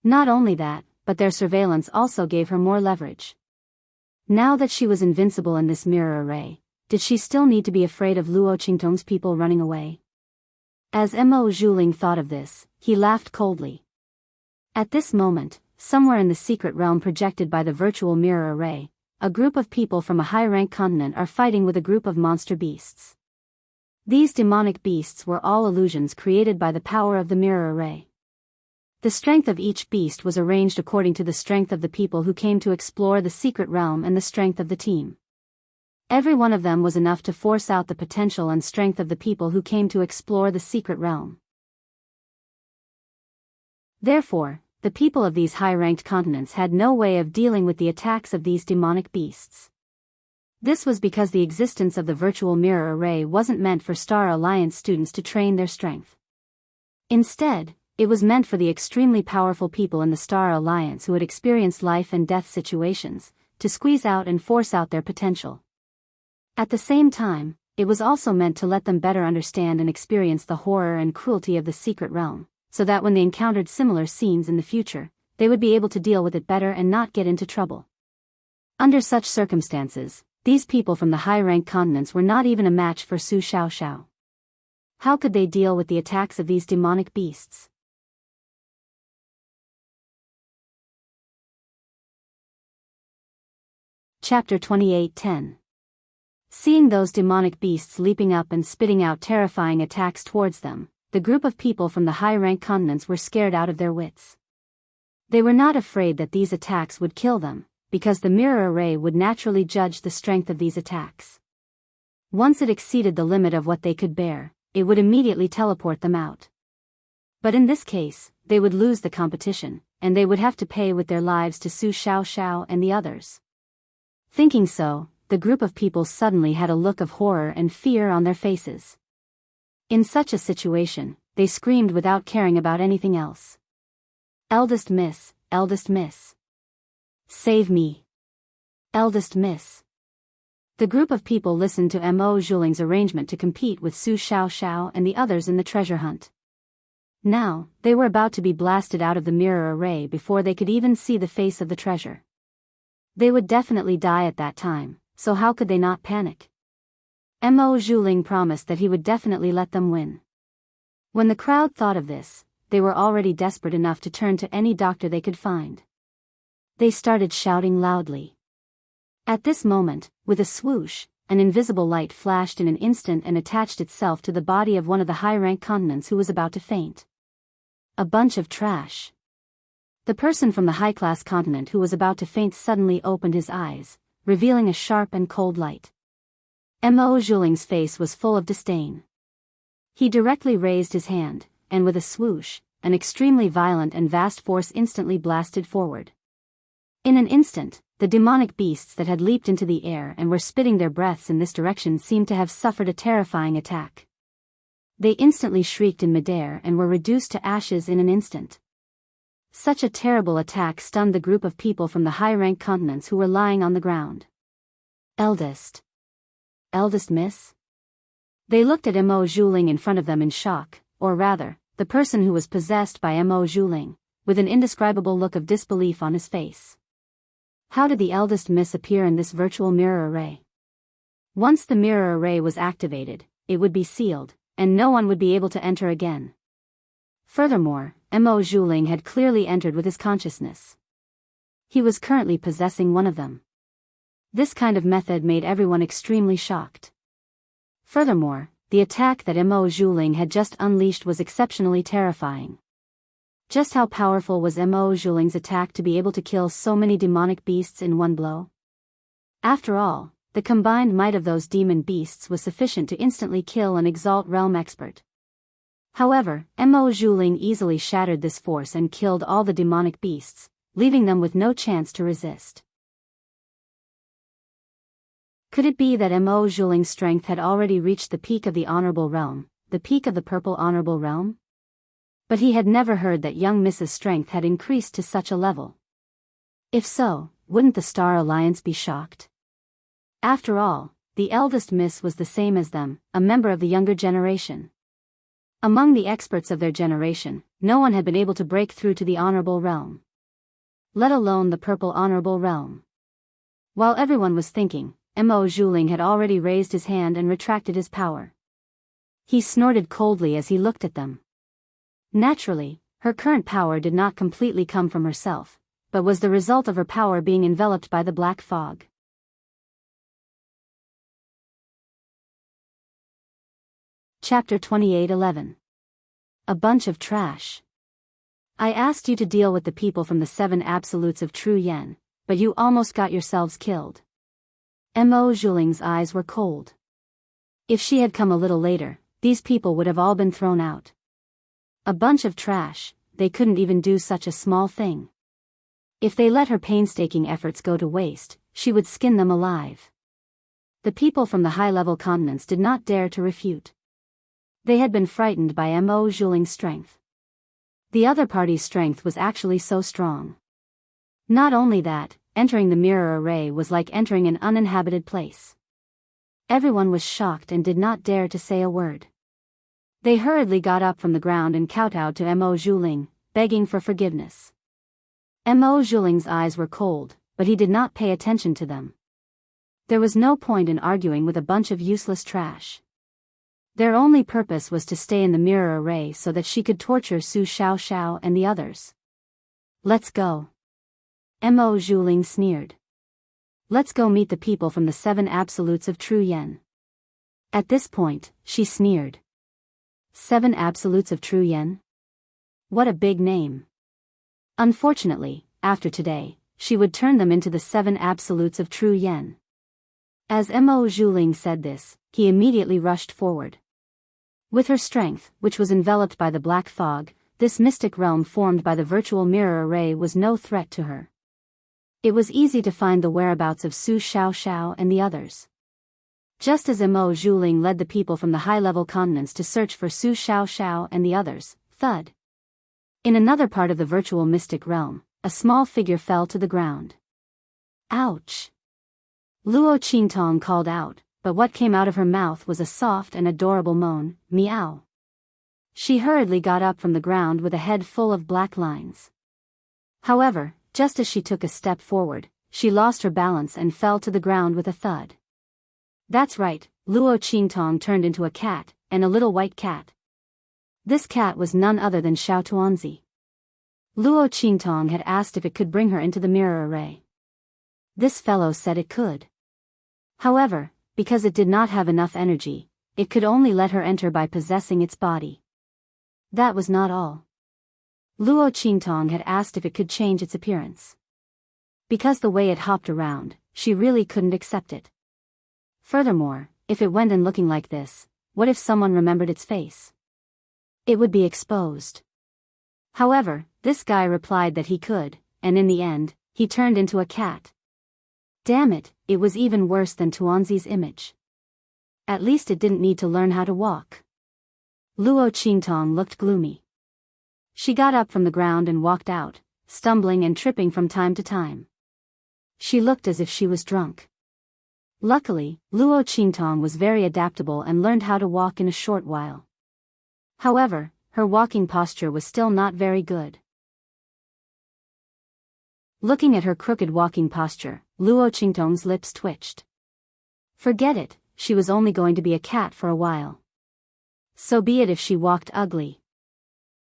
Not only that, but their surveillance also gave her more leverage. Now that she was invincible in this mirror array, did she still need to be afraid of Luo Qingtong's people running away? As Mo Zhuling thought of this, he laughed coldly. At this moment, somewhere in the secret realm projected by the virtual mirror array, a group of people from a high-rank continent are fighting with a group of monster beasts. These demonic beasts were all illusions created by the power of the mirror array. The strength of each beast was arranged according to the strength of the people who came to explore the secret realm and the strength of the team. Every one of them was enough to force out the potential and strength of the people who came to explore the secret realm. Therefore, the people of these high-ranked continents had no way of dealing with the attacks of these demonic beasts. This was because the existence of the virtual mirror array wasn't meant for Star Alliance students to train their strength. Instead, it was meant for the extremely powerful people in the Star Alliance who had experienced life and death situations, to squeeze out and force out their potential. At the same time, it was also meant to let them better understand and experience the horror and cruelty of the secret realm, so that when they encountered similar scenes in the future, they would be able to deal with it better and not get into trouble. Under such circumstances, these people from the high-ranked continents were not even a match for Su Xiaoxiao. How could they deal with the attacks of these demonic beasts? Chapter 28:10. Seeing those demonic beasts leaping up and spitting out terrifying attacks towards them, the group of people from the high-rank continents were scared out of their wits. They were not afraid that these attacks would kill them, because the mirror array would naturally judge the strength of these attacks. Once it exceeded the limit of what they could bear, it would immediately teleport them out. But in this case, they would lose the competition, and they would have to pay with their lives to Su Xiaoxiao and the others. Thinking so, the group of people suddenly had a look of horror and fear on their faces. In such a situation, they screamed without caring about anything else. Eldest Miss, Eldest Miss. Save me. Eldest Miss. The group of people listened to Mo Zhuling's arrangement to compete with Su Xiaoxiao and the others in the treasure hunt. Now, they were about to be blasted out of the mirror array before they could even see the face of the treasure. They would definitely die at that time, so how could they not panic? Mo Zhuling promised that he would definitely let them win. When the crowd thought of this, they were already desperate enough to turn to any doctor they could find. They started shouting loudly. At this moment, with a swoosh, an invisible light flashed in an instant and attached itself to the body of one of the high-rank continents who was about to faint. A bunch of trash. The person from the high-class continent who was about to faint suddenly opened his eyes, revealing a sharp and cold light. Mo Zhuling's face was full of disdain. He directly raised his hand, and with a swoosh, an extremely violent and vast force instantly blasted forward. In an instant, the demonic beasts that had leaped into the air and were spitting their breaths in this direction seemed to have suffered a terrifying attack. They instantly shrieked in midair and were reduced to ashes in an instant. Such a terrible attack stunned the group of people from the high-rank continents who were lying on the ground. Eldest Miss? They looked at Mo Zhuling in front of them in shock, or rather, the person who was possessed by Mo Zhuling, with an indescribable look of disbelief on his face. How did the eldest miss appear in this virtual mirror array? Once the mirror array was activated, it would be sealed, and no one would be able to enter again. Furthermore, Mo Zhuling had clearly entered with his consciousness. He was currently possessing one of them. This kind of method made everyone extremely shocked. Furthermore, the attack that Mo Zhuling had just unleashed was exceptionally terrifying. Just how powerful was Mo Zhuling's attack to be able to kill so many demonic beasts in one blow? After all, the combined might of those demon beasts was sufficient to instantly kill an Exalt Realm expert. However, Mo Zhuling easily shattered this force and killed all the demonic beasts, leaving them with no chance to resist. Could it be that Mo Zhuling's strength had already reached the peak of the Honorable Realm, the peak of the Purple Honorable Realm? But he had never heard that young Mrs. Strength had increased to such a level. If so, wouldn't the Star Alliance be shocked? After all, the eldest Miss was the same as them, a member of the younger generation. Among the experts of their generation, no one had been able to break through to the Honorable Realm, let alone the Purple Honorable Realm. While everyone was thinking, Mo Zhuling had already raised his hand and retracted his power. He snorted coldly as he looked at them. Naturally, her current power did not completely come from herself, but was the result of her power being enveloped by the black fog. Chapter 28:11. A bunch of trash. I asked you to deal with the people from the 7 absolutes of true yen, but you almost got yourselves killed. Mo Zhuling's eyes were cold. If she had come a little later, these people would have all been thrown out. A bunch of trash, they couldn't even do such a small thing. If they let her painstaking efforts go to waste, she would skin them alive. The people from the high-level continents did not dare to refute. They had been frightened by Mo Zhuling's strength. The other party's strength was actually so strong. Not only that, entering the mirror array was like entering an uninhabited place. Everyone was shocked and did not dare to say a word. They hurriedly got up from the ground and kowtowed to Mo Zhuling, begging for forgiveness. Mo Zhuling's eyes were cold, but he did not pay attention to them. There was no point in arguing with a bunch of useless trash. Their only purpose was to stay in the mirror array so that she could torture Su Xiaoxiao and the others. Let's go. Mo Zhuling sneered. Let's go meet the people from the 7 absolutes of true yen. At this point, she sneered. 7 absolutes of true yen? What a big name. Unfortunately, after today, she would turn them into the 7 absolutes of true yen. As Mo Zhuling said this, he immediately rushed forward. With her strength, which was enveloped by the black fog, this mystic realm formed by the virtual mirror array was no threat to her. It was easy to find the whereabouts of Su Xiaoxiao and the others. Just as Mo Zhuling led the people from the high-level continents to search for Su Xiaoxiao and the others, thud. In another part of the virtual mystic realm, a small figure fell to the ground. Ouch! Luo Qingtong called out, but what came out of her mouth was a soft and adorable moan, meow. She hurriedly got up from the ground with a head full of black lines. However, just as she took a step forward, she lost her balance and fell to the ground with a thud. That's right, Luo Qingtong turned into a cat, and a little white cat. This cat was none other than Xiao Tuanzi. Luo Qingtong had asked if it could bring her into the mirror array. This fellow said it could. However, because it did not have enough energy, it could only let her enter by possessing its body. That was not all. Luo Qingtong had asked if it could change its appearance. Because the way it hopped around, she really couldn't accept it. Furthermore, if it went in looking like this, what if someone remembered its face? It would be exposed. However, this guy replied that he could, and in the end, he turned into a cat. Damn it, it was even worse than Tuanzi's image. At least it didn't need to learn how to walk. Luo Qingtong looked gloomy. She got up from the ground and walked out, stumbling and tripping from time to time. She looked as if she was drunk. Luckily, Luo Qingtong was very adaptable and learned how to walk in a short while. However, her walking posture was still not very good. Looking at her crooked walking posture, Luo Qingtong's lips twitched. Forget it, she was only going to be a cat for a while. So be it if she walked ugly.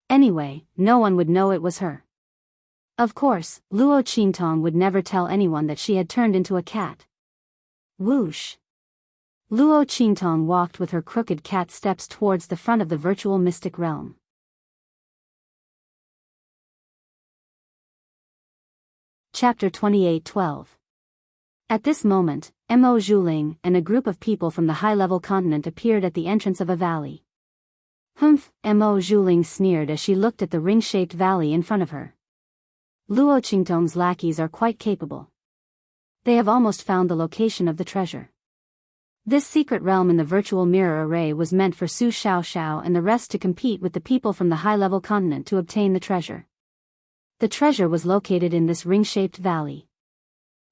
Anyway, no one would know it was her. Of course, Luo Qingtong would never tell anyone that she had turned into a cat. Whoosh! Luo Qingtong walked with her crooked cat steps towards the front of the virtual mystic realm. Chapter 28:12. At this moment, Mo Zhuling and a group of people from the high-level continent appeared at the entrance of a valley. Humph, Mo Zhuling sneered as she looked at the ring-shaped valley in front of her. Luo Qingtong's lackeys are quite capable. They have almost found the location of the treasure. This secret realm in the virtual mirror array was meant for Su Xiaoxiao and the rest to compete with the people from the high-level continent to obtain the treasure. The treasure was located in this ring-shaped valley.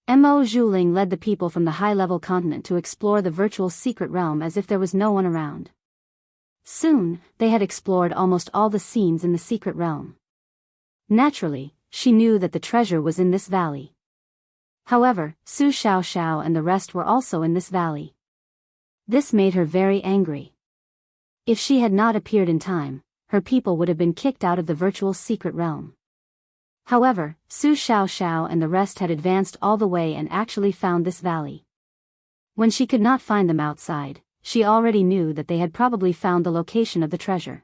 Mo Zhuling led the people from the high-level continent to explore the virtual secret realm as if there was no one around. Soon, they had explored almost all the scenes in the secret realm. Naturally, she knew that the treasure was in this valley. However, Su Xiaoxiao and the rest were also in this valley. This made her very angry. If she had not appeared in time, her people would have been kicked out of the virtual secret realm. However, Su Xiaoxiao and the rest had advanced all the way and actually found this valley. When she could not find them outside, she already knew that they had probably found the location of the treasure.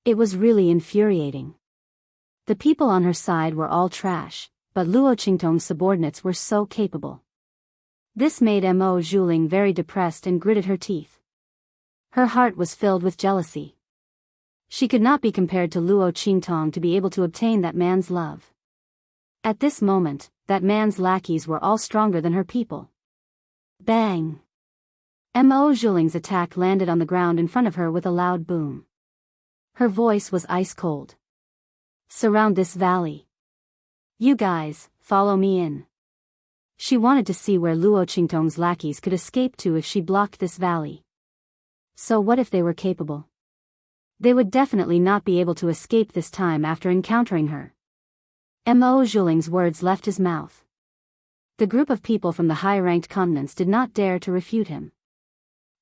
It was really infuriating. The people on her side were all trash, but Luo Qingtong's subordinates were so capable. This made Mo Zhuling very depressed and gritted her teeth. Her heart was filled with jealousy. She could not be compared to Luo Qingtong to be able to obtain that man's love. At this moment, that man's lackeys were all stronger than her people. Bang! Mo Zhuling's attack landed on the ground in front of her with a loud boom. Her voice was ice cold. Surround this valley. You guys, follow me in. She wanted to see where Luo Qingtong's lackeys could escape to if she blocked this valley. So what if they were capable? They would definitely not be able to escape this time after encountering her. Mo Zhuling's words left his mouth. The group of people from the high-ranked continents did not dare to refute him.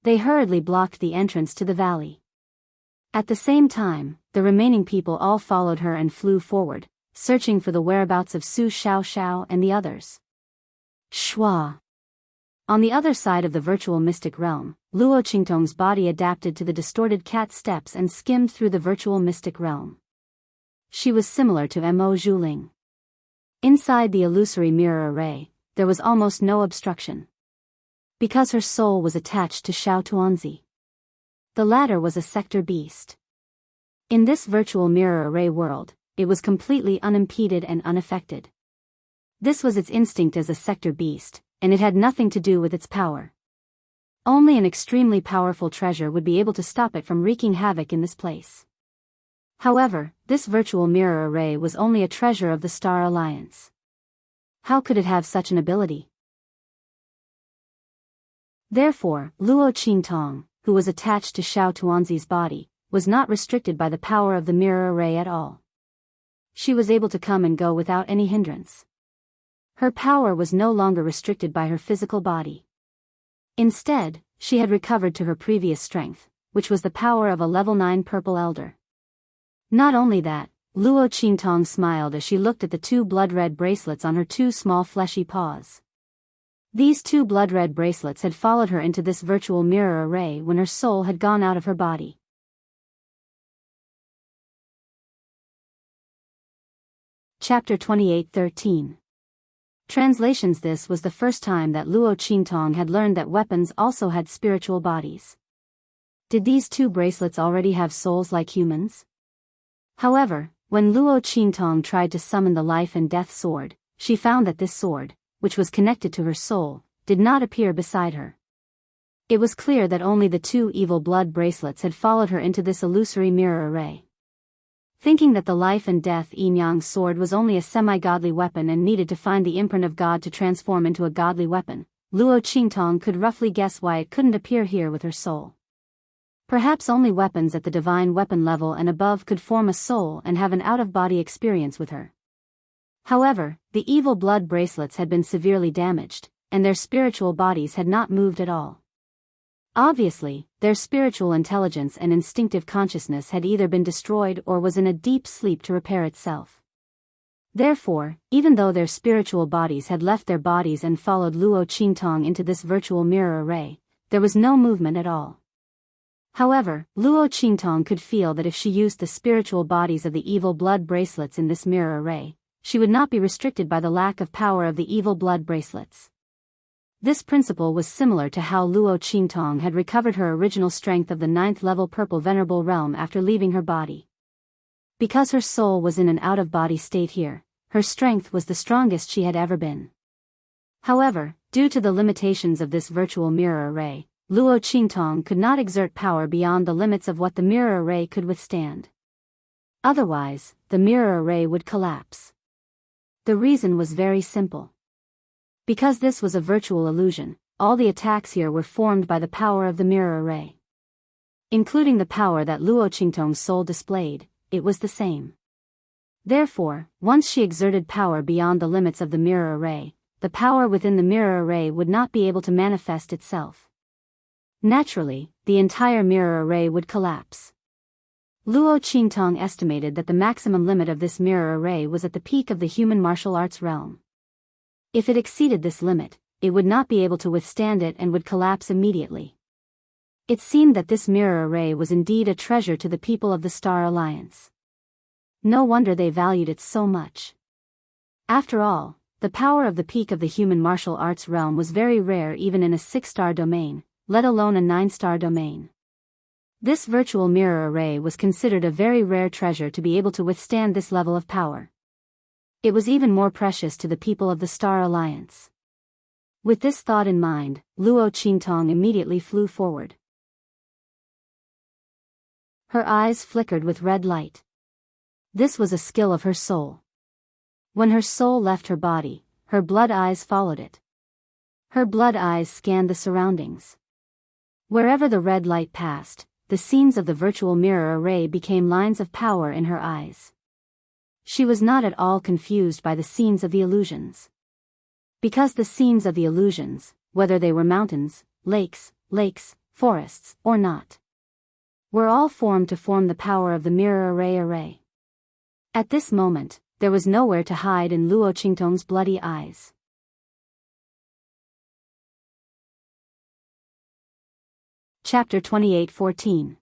They hurriedly blocked the entrance to the valley. At the same time, the remaining people all followed her and flew forward, searching for the whereabouts of Su Xiaoxiao and the others. Shwa! On the other side of the virtual mystic realm, Luo Qingtong's body adapted to the distorted cat steps and skimmed through the virtual mystic realm. She was similar to Mo Zhuling. Inside the illusory mirror array, there was almost no obstruction. Because her soul was attached to Xiao Tuanzi. The latter was a sector beast. In this virtual mirror array world, it was completely unimpeded and unaffected. This was its instinct as a sector beast, and it had nothing to do with its power. Only an extremely powerful treasure would be able to stop it from wreaking havoc in this place. However, this virtual mirror array was only a treasure of the Star Alliance. How could it have such an ability? Therefore, Luo Qingtong, who was attached to Xiao Tuanzi's body, was not restricted by the power of the mirror array at all. She was able to come and go without any hindrance. Her power was no longer restricted by her physical body. Instead, she had recovered to her previous strength, which was the power of a level 9 purple elder. Not only that, Luo Qingtong smiled as she looked at the 2 blood-red bracelets on her 2 small fleshy paws. These 2 blood-red bracelets had followed her into this virtual mirror array when her soul had gone out of her body. Chapter 28:13. Translations. This was the first time that Luo Qingtong had learned that weapons also had spiritual bodies. Did these 2 bracelets already have souls like humans? However, when Luo Qingtong tried to summon the life and death sword, she found that this sword, which was connected to her soul, did not appear beside her. It was clear that only the 2 evil blood bracelets had followed her into this illusory mirror array. Thinking that the life and death yin-yang sword was only a semi-godly weapon and needed to find the imprint of God to transform into a godly weapon, Luo Qingtong could roughly guess why it couldn't appear here with her soul. Perhaps only weapons at the divine weapon level and above could form a soul and have an out-of-body experience with her. However, the evil blood bracelets had been severely damaged, and their spiritual bodies had not moved at all. Obviously, their spiritual intelligence and instinctive consciousness had either been destroyed or was in a deep sleep to repair itself. Therefore, even though their spiritual bodies had left their bodies and followed Luo Qingtong into this virtual mirror array, there was no movement at all. However, Luo Qingtong could feel that if she used the spiritual bodies of the evil blood bracelets in this mirror array, she would not be restricted by the lack of power of the evil blood bracelets. This principle was similar to how Luo Qingtong had recovered her original strength of the 9th level purple venerable realm after leaving her body. Because her soul was in an out-of-body state here, her strength was the strongest she had ever been. However, due to the limitations of this virtual mirror array, Luo Qingtong could not exert power beyond the limits of what the mirror array could withstand. Otherwise, the mirror array would collapse. The reason was very simple. Because this was a virtual illusion, all the attacks here were formed by the power of the mirror array. Including the power that Luo Qingtong's soul displayed, it was the same. Therefore, once she exerted power beyond the limits of the mirror array, the power within the mirror array would not be able to manifest itself. Naturally, the entire mirror array would collapse. Luo Qingtong estimated that the maximum limit of this mirror array was at the peak of the human martial arts realm. If it exceeded this limit, it would not be able to withstand it and would collapse immediately. It seemed that this mirror array was indeed a treasure to the people of the Star Alliance. No wonder they valued it so much. After all, the power of the peak of the human martial arts realm was very rare even in a 6-star domain, let alone a 9-star domain. This virtual mirror array was considered a very rare treasure to be able to withstand this level of power. It was even more precious to the people of the Star Alliance. With this thought in mind, Luo Qingtong immediately flew forward. Her eyes flickered with red light. This was a skill of her soul. When her soul left her body, her blood eyes followed it. Her blood eyes scanned the surroundings. Wherever the red light passed, the seams of the virtual mirror array became lines of power in her eyes. She was not at all confused by the scenes of the illusions. Because the scenes of the illusions, whether they were mountains, lakes, forests, or not, were all formed to form the power of the mirror array. At this moment, there was nowhere to hide in Luo Qingtong's bloody eyes. Chapter 28:14.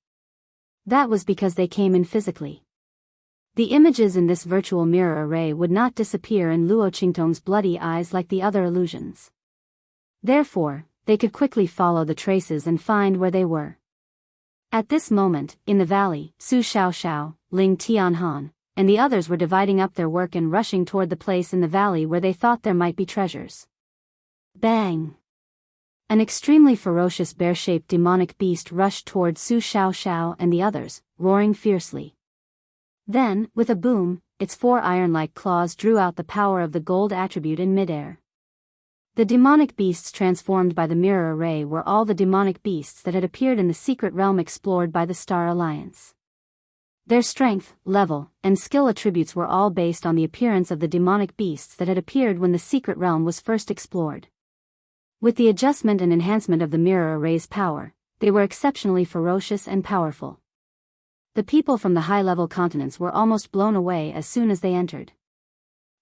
That was because they came in physically. The images in this virtual mirror array would not disappear in Luo Qingtong's bloody eyes like the other illusions. Therefore, they could quickly follow the traces and find where they were. At this moment, in the valley, Su Xiaoxiao, Ling Tianhan, and the others were dividing up their work and rushing toward the place in the valley where they thought there might be treasures. Bang! An extremely ferocious bear-shaped demonic beast rushed toward Su Xiaoxiao and the others, roaring fiercely. Then, with a boom, its 4 iron-like claws drew out the power of the gold attribute in midair. The demonic beasts transformed by the mirror array were all the demonic beasts that had appeared in the secret realm explored by the Star Alliance. Their strength, level, and skill attributes were all based on the appearance of the demonic beasts that had appeared when the secret realm was first explored. With the adjustment and enhancement of the mirror array's power, they were exceptionally ferocious and powerful. The people from the high-level continents were almost blown away as soon as they entered.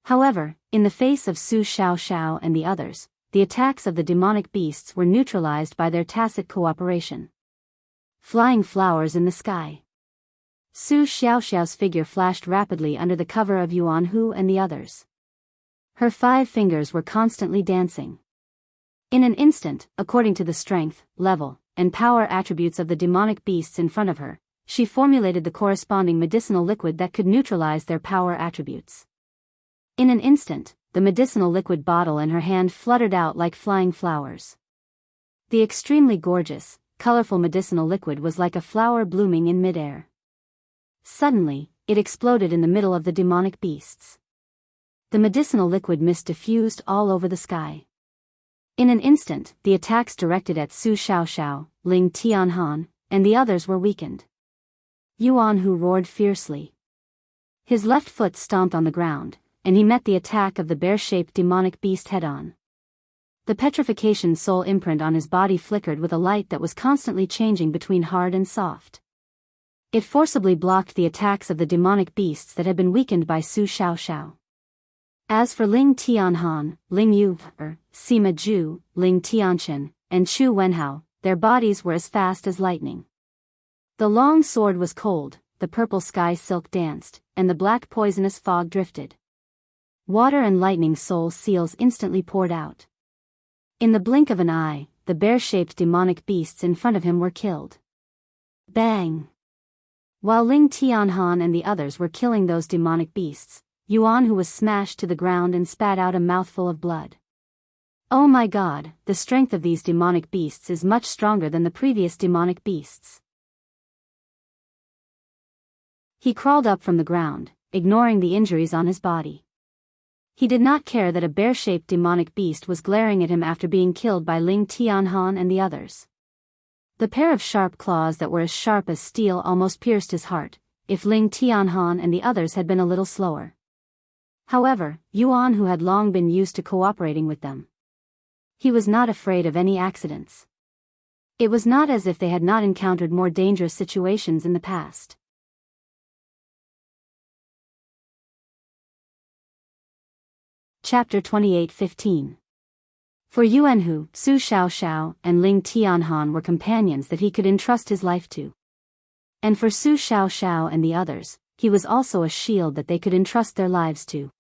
However, in the face of Su Xiaoxiao and the others, the attacks of the demonic beasts were neutralized by their tacit cooperation. Flying flowers in the sky. Su Xiaoxiao's figure flashed rapidly under the cover of Yuan Hu and the others. Her 5 fingers were constantly dancing. In an instant, according to the strength, level, and power attributes of the demonic beasts in front of her, she formulated the corresponding medicinal liquid that could neutralize their power attributes. In an instant, the medicinal liquid bottle in her hand fluttered out like flying flowers. The extremely gorgeous, colorful medicinal liquid was like a flower blooming in midair. Suddenly, it exploded in the middle of the demonic beasts. The medicinal liquid mist diffused all over the sky. In an instant, the attacks directed at Su Xiaoxiao, Ling Tianhan, and the others were weakened. Yuan Hu roared fiercely. His left foot stomped on the ground, and he met the attack of the bear-shaped demonic beast head-on. The petrification soul imprint on his body flickered with a light that was constantly changing between hard and soft. It forcibly blocked the attacks of the demonic beasts that had been weakened by Su Xiaoxiao. As for Ling Tianhan, Ling Yu, Sima Zhu, Ling Tianchen, and Chu Wenhao, their bodies were as fast as lightning. The long sword was cold, the purple sky silk danced, and the black poisonous fog drifted. Water and lightning soul seals instantly poured out. In the blink of an eye, the bear-shaped demonic beasts in front of him were killed. Bang! While Ling Tianhan and the others were killing those demonic beasts, Yuan Hu was smashed to the ground and spat out a mouthful of blood. Oh my god, the strength of these demonic beasts is much stronger than the previous demonic beasts. He crawled up from the ground, ignoring the injuries on his body. He did not care that a bear-shaped demonic beast was glaring at him after being killed by Ling Tianhan and the others. The pair of sharp claws that were as sharp as steel almost pierced his heart, if Ling Tianhan and the others had been a little slower. However, Yuan Hu had long been used to cooperating with them. He was not afraid of any accidents. It was not as if they had not encountered more dangerous situations in the past. Chapter 28:15. For Yuan Hu, Su Xiaoxiao and Ling Tianhan were companions that he could entrust his life to. And for Su Xiaoxiao and the others, he was also a shield that they could entrust their lives to.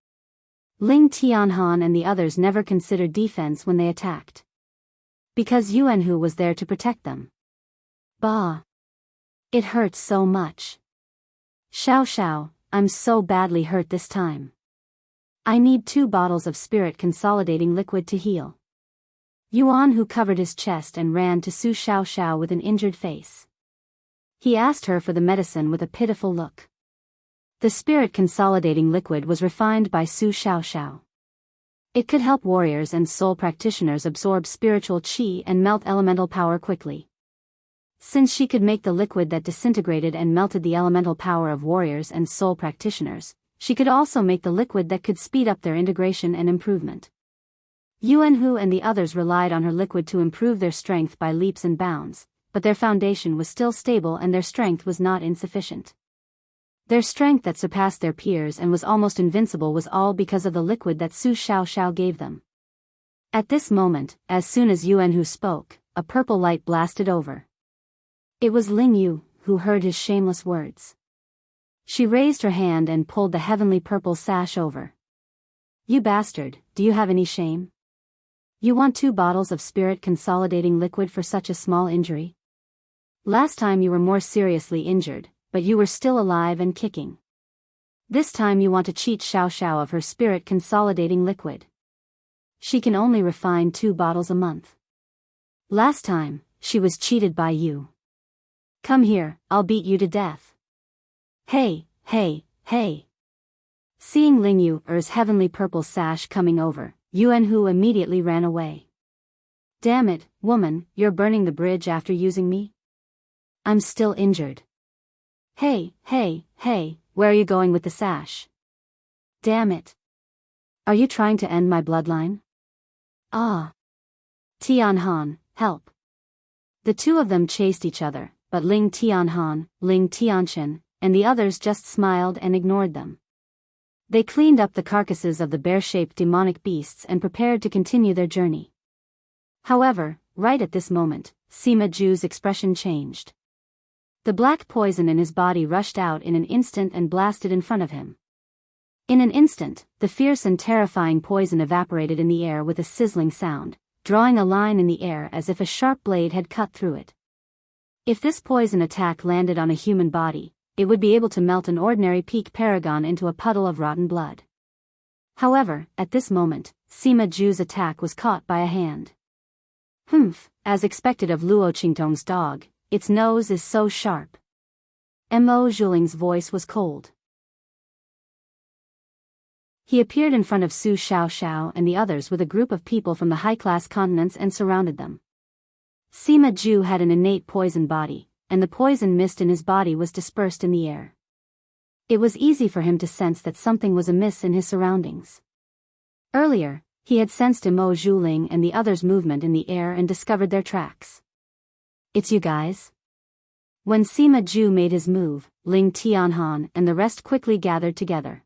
Ling Tianhan and the others never considered defense when they attacked. Because Yuan Hu was there to protect them. Bah! It hurts so much. Xiaoxiao, I'm so badly hurt this time. I need 2 bottles of spirit consolidating liquid to heal. Yuan Hu covered his chest and ran to Su Xiaoxiao with an injured face. He asked her for the medicine with a pitiful look. The spirit consolidating liquid was refined by Su Xiaoxiao. It could help warriors and soul practitioners absorb spiritual qi and melt elemental power quickly. Since she could make the liquid that disintegrated and melted the elemental power of warriors and soul practitioners, she could also make the liquid that could speed up their integration and improvement. Yuan Hu and the others relied on her liquid to improve their strength by leaps and bounds, but their foundation was still stable and their strength was not insufficient. Their strength that surpassed their peers and was almost invincible was all because of the liquid that Su Xiaoxiao gave them. At this moment, as soon as Yuan Hu spoke, a purple light blasted over. It was Ling Yu, who heard his shameless words. She raised her hand and pulled the heavenly purple sash over. You bastard, do you have any shame? You want 2 bottles of spirit consolidating liquid for such a small injury? Last time you were more seriously injured, but you were still alive and kicking. This time you want to cheat Xiaoxiao of her spirit consolidating liquid. She can only refine 2 bottles a month. Last time, she was cheated by you. Come here, I'll beat you to death. Hey, hey, hey. Seeing Ling Yu's heavenly purple sash coming over, Yuan Hu immediately ran away. Damn it, woman, you're burning the bridge after using me? I'm still injured. Hey, hey, hey, where are you going with the sash? Damn it. Are you trying to end my bloodline? Ah. Tianhan, help. The 2 of them chased each other, but Ling Tianhan, Ling Tianchen, and the others just smiled and ignored them. They cleaned up the carcasses of the bear-shaped demonic beasts and prepared to continue their journey. However, right at this moment, Sima Zhu's expression changed. The black poison in his body rushed out in an instant and blasted in front of him. In an instant, the fierce and terrifying poison evaporated in the air with a sizzling sound, drawing a line in the air as if a sharp blade had cut through it. If this poison attack landed on a human body, it would be able to melt an ordinary peak paragon into a puddle of rotten blood. However, at this moment, Sima Zhu's attack was caught by a hand. Humph, as expected of Luo Qingtong's dog, its nose is so sharp. Mo Zhuling's voice was cold. He appeared in front of Su Xiaoxiao and the others with a group of people from the high-class continents and surrounded them. Sima Zhu had an innate poison body, and the poison mist in his body was dispersed in the air. It was easy for him to sense that something was amiss in his surroundings. Earlier, he had sensed Imo Zhuling and the others' movement in the air and discovered their tracks. "It's you guys?" When Sima Zhu made his move, Ling Tianhan and the rest quickly gathered together.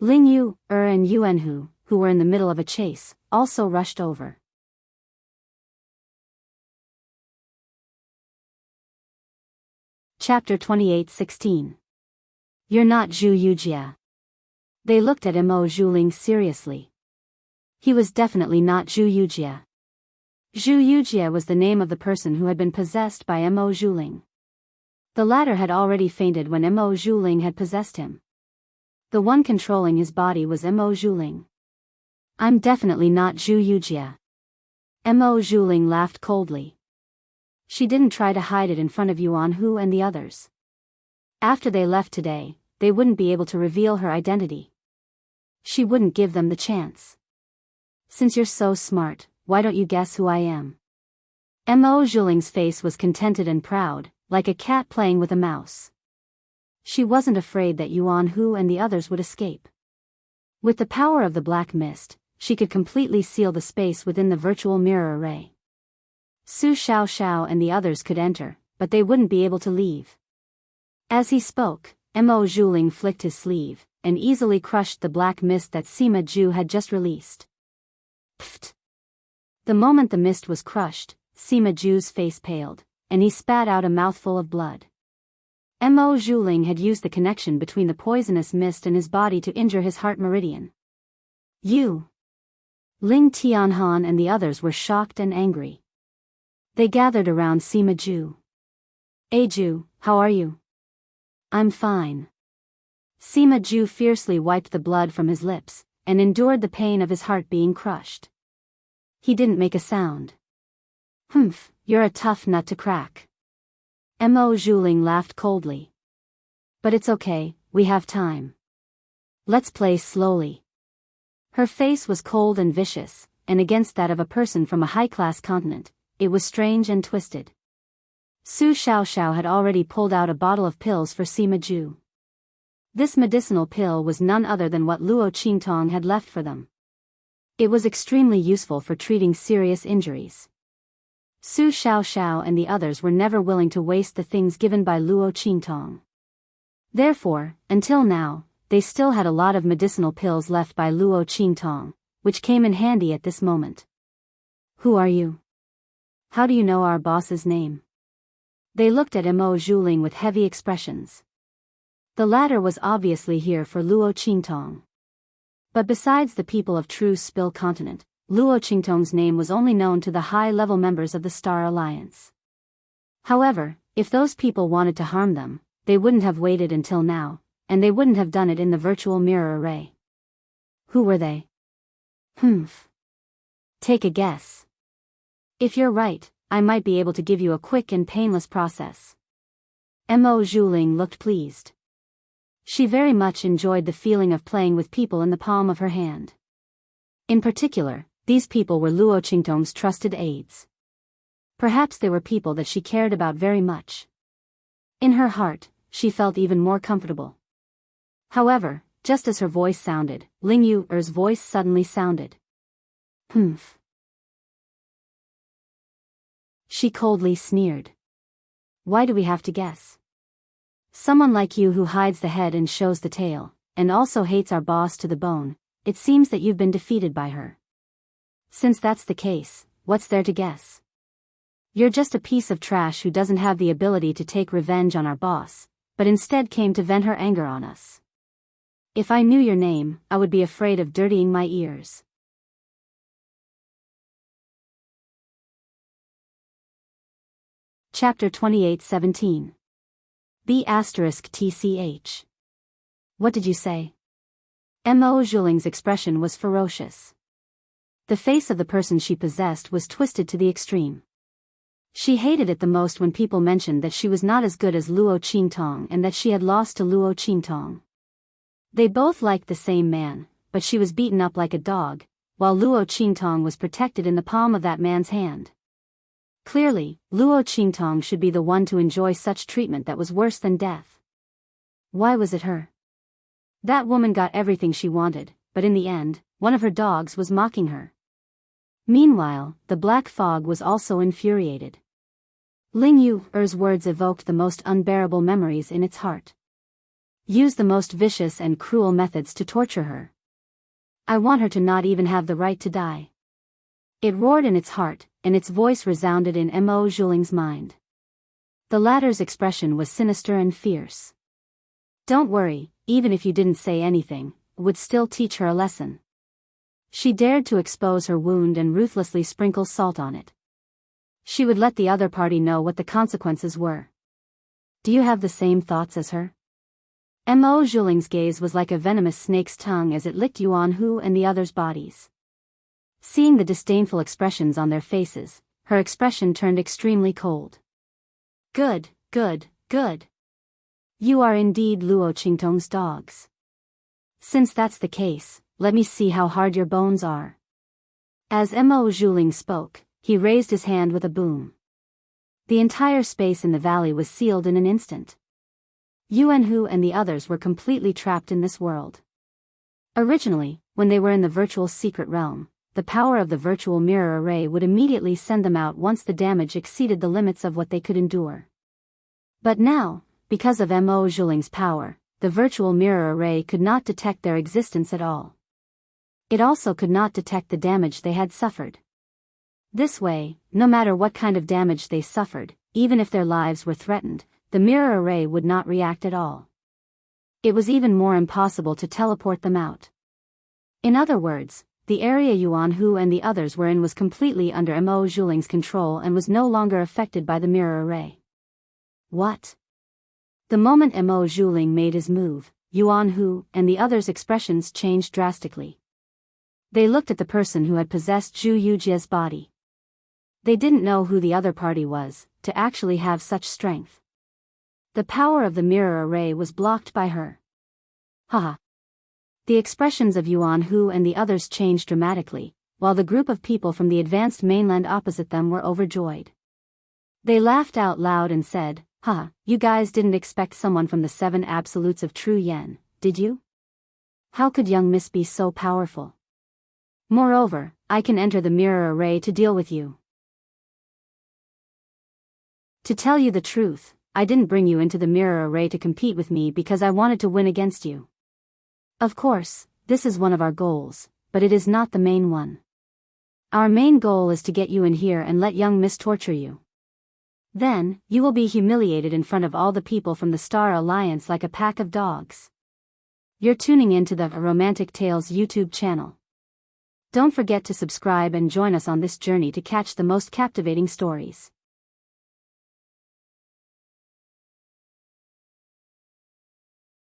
Ling Yu, and Yuanhu, who were in the middle of a chase, also rushed over. Chapter 28:16. You're not Zhu Yujia. They looked at Imo Zhuling seriously. He was definitely not Zhu Yujia. Zhu Yujia was the name of the person who had been possessed by Imo Zhuling. The latter had already fainted when Imo Zhuling had possessed him. The one controlling his body was Imo Zhuling. I'm definitely not Zhu Yujia. Imo Zhuling laughed coldly. She didn't try to hide it in front of Yuanhu and the others. After they left today, they wouldn't be able to reveal her identity. She wouldn't give them the chance. Since you're so smart, why don't you guess who I am? Imo Zhuling's face was contented and proud, like a cat playing with a mouse. She wasn't afraid that Yuanhu and the others would escape. With the power of the black mist, she could completely seal the space within the virtual mirror array. Su Xiaoxiao and the others could enter, but they wouldn't be able to leave. As he spoke, Imo Zhuling flicked his sleeve, and easily crushed the black mist that Sima Zhu had just released. Pfft! The moment the mist was crushed, Sima Zhu's face paled, and he spat out a mouthful of blood. Imo Zhuling had used the connection between the poisonous mist and his body to injure his heart meridian. You! Ling Tianhan and the others were shocked and angry. They gathered around Sima Zhu. "Hey Zhu, how are you?" "I'm fine." Sima Zhu fiercely wiped the blood from his lips, and endured the pain of his heart being crushed. He didn't make a sound. "Humph, you're a tough nut to crack." Imo Zhuling laughed coldly. "But it's okay, we have time. Let's play slowly." Her face was cold and vicious, and against that of a person from a high-class continent, it was strange and twisted. Su Xiaoxiao had already pulled out a bottle of pills for Sima Zhu. This medicinal pill was none other than what Luo Qingtong had left for them. It was extremely useful for treating serious injuries. Su Xiaoxiao and the others were never willing to waste the things given by Luo Qingtong. Therefore, until now, they still had a lot of medicinal pills left by Luo Qingtong, which came in handy at this moment. "Who are you? How do you know our boss's name?" They looked at Imo Zhuling with heavy expressions. The latter was obviously here for Luo Qingtong. But besides the people of True Spill Continent, Luo Qingtong's name was only known to the high-level members of the Star Alliance. However, if those people wanted to harm them, they wouldn't have waited until now, and they wouldn't have done it in the virtual mirror array. Who were they? Humph. Take a guess. If you're right, I might be able to give you a quick and painless process. Imo Zhuling looked pleased. She very much enjoyed the feeling of playing with people in the palm of her hand. In particular, these people were Luo Qingtong's trusted aides. Perhaps they were people that she cared about very much. In her heart, she felt even more comfortable. However, just as her voice sounded, Ling Yu's voice suddenly sounded. Humph. She coldly sneered. Why do we have to guess? Someone like you who hides the head and shows the tail, and also hates our boss to the bone, it seems that you've been defeated by her. Since that's the case, what's there to guess? You're just a piece of trash who doesn't have the ability to take revenge on our boss, but instead came to vent her anger on us. If I knew your name, I would be afraid of dirtying my ears. Chapter 28:17. B*TCH. What did you say? Imo Zhuling's expression was ferocious. The face of the person she possessed was twisted to the extreme. She hated it the most when people mentioned that she was not as good as Luo Qingtong and that she had lost to Luo Qingtong. They both liked the same man, but she was beaten up like a dog, while Luo Qingtong was protected in the palm of that man's hand. Clearly, Luo Qingtong should be the one to enjoy such treatment that was worse than death. Why was it her? That woman got everything she wanted, but in the end, one of her dogs was mocking her. Meanwhile, the black fog was also infuriated. Ling Yu's words evoked the most unbearable memories in its heart. Use the most vicious and cruel methods to torture her. I want her to not even have the right to die. It roared in its heart, and its voice resounded in Mo Zhuling's mind. The latter's expression was sinister and fierce. Don't worry, even if you didn't say anything, would still teach her a lesson. She dared to expose her wound and ruthlessly sprinkle salt on it. She would let the other party know what the consequences were. Do you have the same thoughts as her? Mo Zhuling's gaze was like a venomous snake's tongue as it licked Yuan Hu and the others' bodies. Seeing the disdainful expressions on their faces, her expression turned extremely cold. Good, good, good. You are indeed Luo Qingtong's dogs. Since that's the case, let me see how hard your bones are. As Mo Zhuling spoke, he raised his hand with a boom. The entire space in the valley was sealed in an instant. Yuan Hu and the others were completely trapped in this world. Originally, when they were in the virtual secret realm, the power of the virtual mirror array would immediately send them out once the damage exceeded the limits of what they could endure. But now, because of Mo Zhuling's power, the virtual mirror array could not detect their existence at all. It also could not detect the damage they had suffered. This way, no matter what kind of damage they suffered, even if their lives were threatened, the mirror array would not react at all. It was even more impossible to teleport them out. In other words, the area Yuan Hu and the others were in was completely under Mo Zhuling's control and was no longer affected by the mirror array. What? The moment Mo Zhuling made his move, Yuan Hu and the others' expressions changed drastically. They looked at the person who had possessed Zhu Yujie's body. They didn't know who the other party was, to actually have such strength. The power of the mirror array was blocked by her. Haha. The expressions of Yuan Hu and the others changed dramatically, while the group of people from the advanced mainland opposite them were overjoyed. They laughed out loud and said, "Haha, you guys didn't expect someone from the 7 absolutes of true yen, did you? How could young miss be so powerful? Moreover, I can enter the mirror array to deal with you. To tell you the truth, I didn't bring you into the mirror array to compete with me because I wanted to win against you. Of course, this is one of our goals, but it is not the main one. Our main goal is to get you in here and let young miss torture you. Then, you will be humiliated in front of all the people from the Star Alliance like a pack of dogs. You're tuning into the Romantic Tales YouTube channel. Don't forget to subscribe and join us on this journey to catch the most captivating stories.